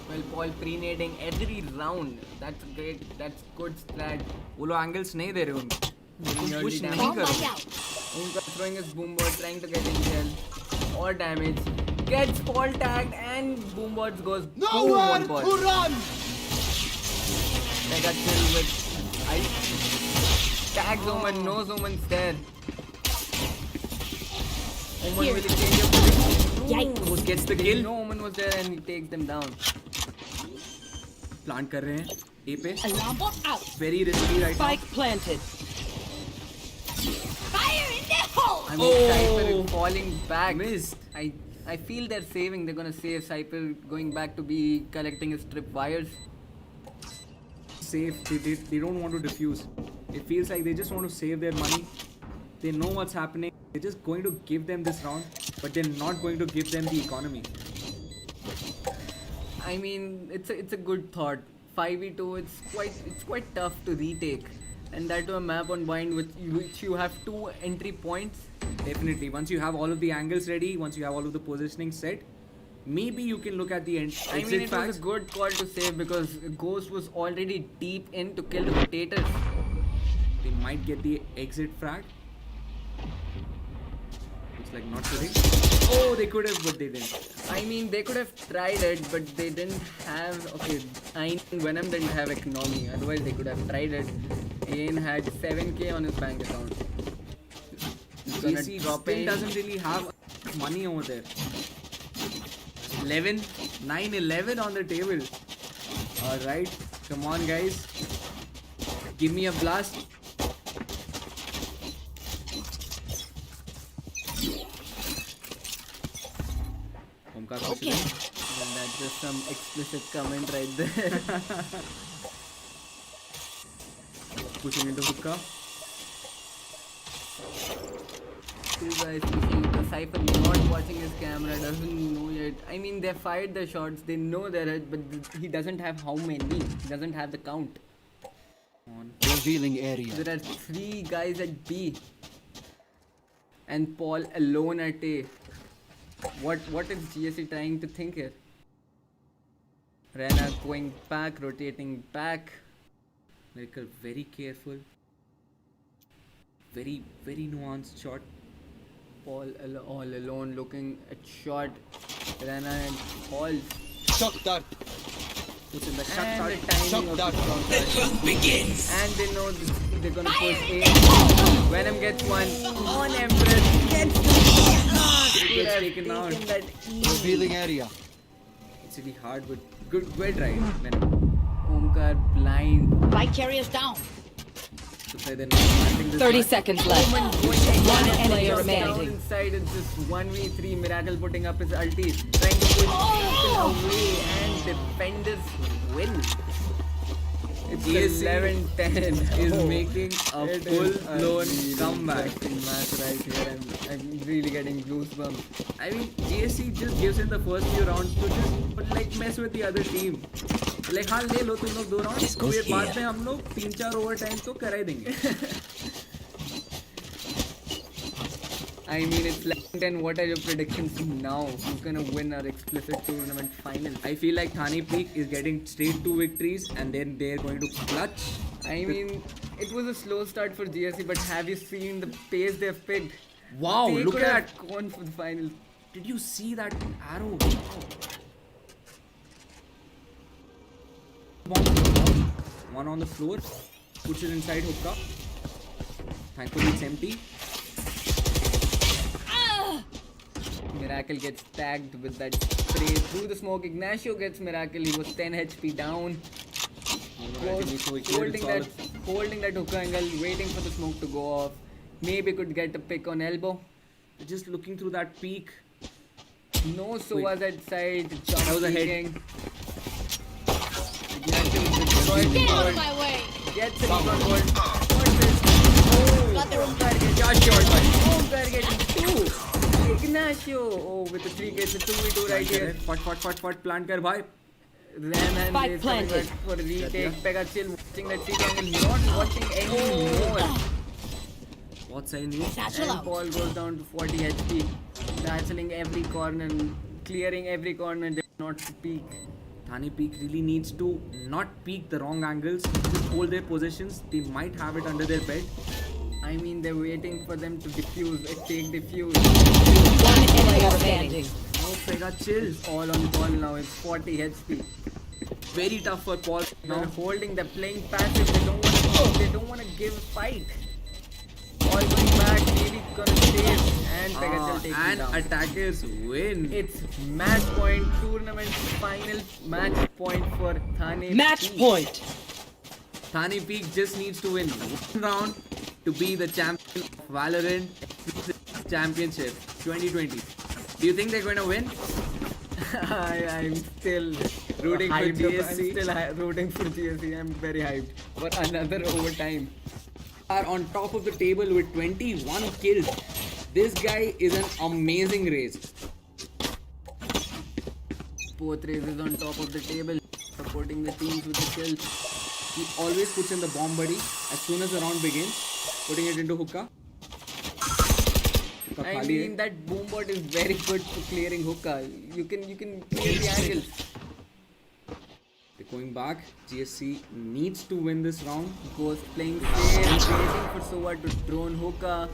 Well, Paul pre-nading every round. That's great. That's good strat. वो लोग angles नहीं दे रहे उनको. Early push damage. नहीं कर रहे. Omkar throwing his boomboard, trying to get intel or damage. Gets Paul tagged and boomboard goes boom Nowhere one ball. to run! pegaCHILL with ice. Tags Omen, knows Omen's there. Omen will change up. Yikes. Who gets the kill? No, Omen almost there and he takes them down. Plant कर रहे हैं A पे. Alarm bot out. Very risky right now. Spike planted. Fire in the hole. I mean, Cypher is falling back. Missed. I feel they're saving. They're gonna save Cypher going back to be collecting his tripwires. Safe. They don't want to defuse. It feels like they just want to save their money. They know what's happening. They're just going to give them this round, but they're not going to give them the economy. I mean, it's a good thought. 5v2, it's quite tough to retake, and that to a map on bind which you have 2 entry points. Definitely. Once you have all of the angles ready, once you have all of the positioning set, maybe you can look at the exit I mean, it facts. was a good call to save because Ghost was already deep in to kill the rotators. They might get the exit frag. Looks like not today. Oh, they could have, but they didn't. I mean, they could have tried it, but they didn't have. Okay, Ayne and Venom didn't have economy. Otherwise, they could have tried it. Ayane had 7k on his bank account. He's gonna GSC drop still in. doesn't really have money over there. 11, 9, 11 on the table. Alright, come on guys. Give me a blast. Okay. Well, that's just some explicit comment right there. Pushing into hookah. This guy is pushing into Cypher, not watching his camera, doesn't know yet. I mean, they fired the shots, they know they're hit, but he doesn't have how many. He doesn't have the count. Revealing area. There are 3 guys at B. And Paul alone at A. What is GSC trying to think here? Rena going back, rotating back. Miracle very careful. Very, very nuanced shot. Paul all alone looking at shot. Rena and Paul. Shock dart. Puts in the shot And start. the timing Shock of dart. the The hunt begins. And they know they're gonna push A. Venom gets one on Empress. Gets Gets taken out. that Revealing area. It's really hard, but good try. Venom. Omkar blind. Light carriers down. So they're not planting this 30 much. seconds left. One enemy down remaining. inside, it's just 1v3. Miracle putting up his ulti, trying to push people away, and defenders win. It's GSC 11-10. is making a full-blown comeback. Match right here, and I'm really getting goosebumps. I mean, GSC just gives in the first few rounds to just like mess with the other team. Like, हाँ ले लो तुम लोग 2 rounds. फिर बाद में हम लोग 3-4 overtime तो करा ही देंगे. I mean, it's 11-10. What are your predictions now? Who's gonna win our explicit tournament final? I feel like Thane Peek is getting straight 2 victories and then they're going to clutch. I mean, it was a slow start for GSC, but have you seen the pace they've picked? Wow, They look could at have that. gone for the final. Did you see that arrow? One on the floor. Puts it inside hookah. Thankfully it's empty. Miracle gets tagged with that spray through the smoke. Ignacio gets Miracle. He was 10 HP down. Holding that hookah angle, waiting for the smoke to go off. Maybe could get a pick on elbow. Just looking through that peak. No Soa's at side. That was a head. Ignacio destroys the Get out board. of my way. Gets it on board. Got the room. Omkar getting 2. Ignacio. Oh, with the 3 gets a 2v2 right here. Fat plant kar bhai. Ram and Spike is coming planted. back for a retake. pegaCHILL watching that seat angle, not watching anymore. What's Ayni? Satchel And out. Paul goes down to 40 HP. Satcheling every corner, clearing every corner, not to peek. Thane Peek really needs to not peek the wrong angles, just hold their positions. They might have it under their bed. I mean, they're waiting for them to defuse, take defuse. One enemy remaining. No pegaCHILL. All on Paul now, it's 40 HP. Very tough for Paul. They're holding, they're playing passive, they don't want to give a fight. All going back, maybe gonna save, and pegaCHILL takes and it down. attackers win. It's match point, tournament final match point for Thane Match Peek. point. Thane Peek just needs to win one round to be the champion of Valorant Championship 2020. Do you think they're going to win? I'm still Rooting for hyped. GSC. I'm still rooting for GSC. I'm very hyped for another overtime. Are on top of the table with 21 kills. This guy is an amazing race. Both races on top of the table, supporting the teams with the kills. He always puts in the bomb buddy as soon as the round begins, putting it into hookah. I mean that boom bot is very good for clearing hookah. You can clear the angles. They're going back. GSC needs to win this round. Ghost playing safe, waiting for Sova to drone hookah.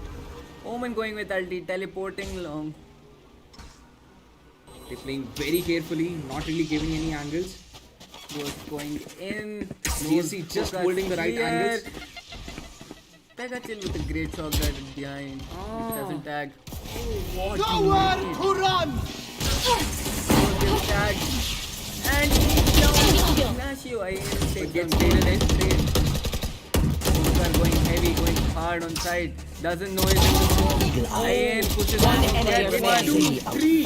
Omen going with ulti, teleporting long. They're playing very carefully, not really giving any angles. Ghost going in. GSC just hookah holding the right clear. angles. pegaCHILL with a great shock guard behind. Doesn't tag. Nowhere to run! Ghost tag. And Ignacio, Ayane takes down trade. Hookah going heavy, going hard on side. Doesn't know it's in the smoke. Ayane pushes One on. enemy One, remaining. 2, 3.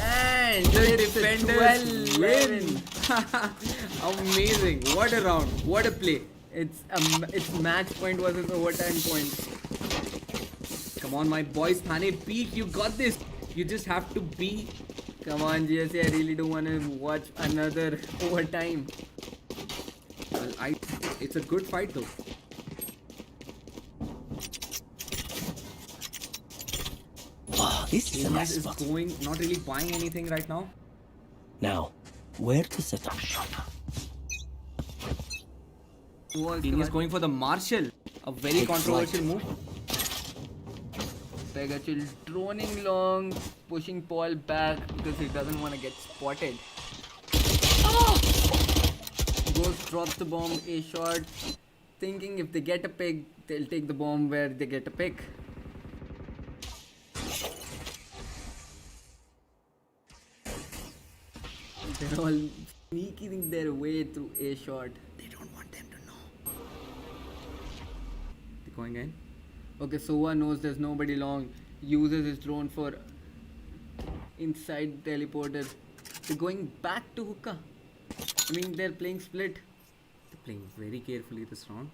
And The it's a defenders 12-11. win. Amazing. What a round. What a play. It's match point versus overtime point. Come on, my boys. Thane Peek, you got this. You just have to be. Come on, GSC, I really don't want to watch another overtime. Well, it's a good fight though. Oh, this is a Ayane nice is spot. going, not really buying anything right now. Now, where to set up shop? Ayane is going for the Marshall. A very controversial move. pegaCHILL droning long, pushing Paul back because he doesn't want to get spotted. Ghost drops the bomb, a shot, thinking if they get a pick, they'll take the bomb where they get a pick. They're all sneaking their way through a shot. They don't want them to know. They're going in. Okay, Sova knows there's nobody long, uses his drone for inside teleporter. They're going back to hookah. I mean, they're playing split. They're playing very carefully this round.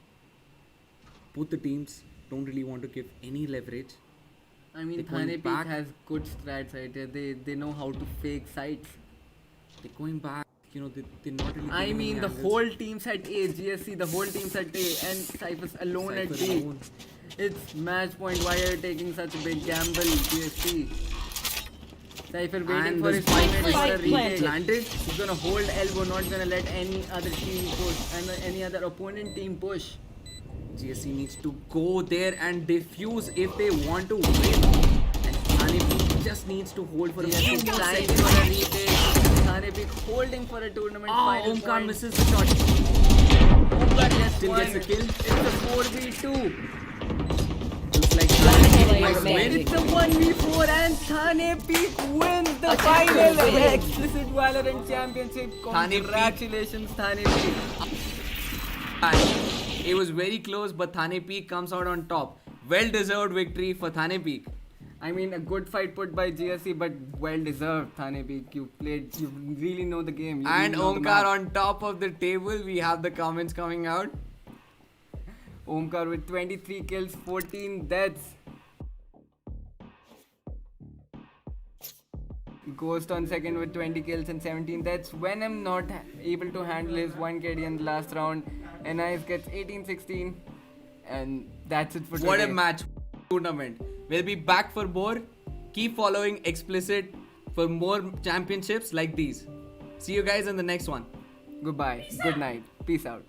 Both the teams don't really want to give any leverage. I mean, They're going Thane Peek back. has good strats right here. They know how to fake sights. They're going back. You know, they're not really. I giving mean, any the angles. whole team's at A, GSC, the whole team's at A, and Cypher's alone at Cypher B. alone. It's match point. Why are you taking such a big gamble, GSC? Cypher waiting And for this his teammate spike for a retake. planted. He's gonna hold elbow, not gonna let any other team push and any other opponent team push. GSC needs to go there and defuse if they want to win. And Thane Peek just needs to hold for a few GSC more time seconds. for a retake. Thane Peek holding for a tournament final Omkar point. misses the shot. Omkar gets Still one. gets the kill. It's a 4v2. Looks like One Thane enemy Peek might remaining. win. It's a 1v4 and Thane Peek wins the Attacker final of the win. XPLICIT Valorant Championship. Thane Peek. Congratulations, Thane Peek. It was very close, but Thane Peek comes out on top. Well deserved victory for Thane Peek. I mean, a good fight put by GSC, but well deserved, Thane Peek. You really know the game. You And really know the Omkar map. on top of the table. We have the comments coming out. Omkar with 23 kills, 14 deaths. Ghost on second with 20 kills and 17 deaths. Venom not able to handle his 1 KD in the last round. Anaiz gets 18-16. And that's it for today. What a match tournament. We'll be back for more. Keep following XPLICIT for more championships like these. See you guys in the next one. Goodbye. Good night. Peace out.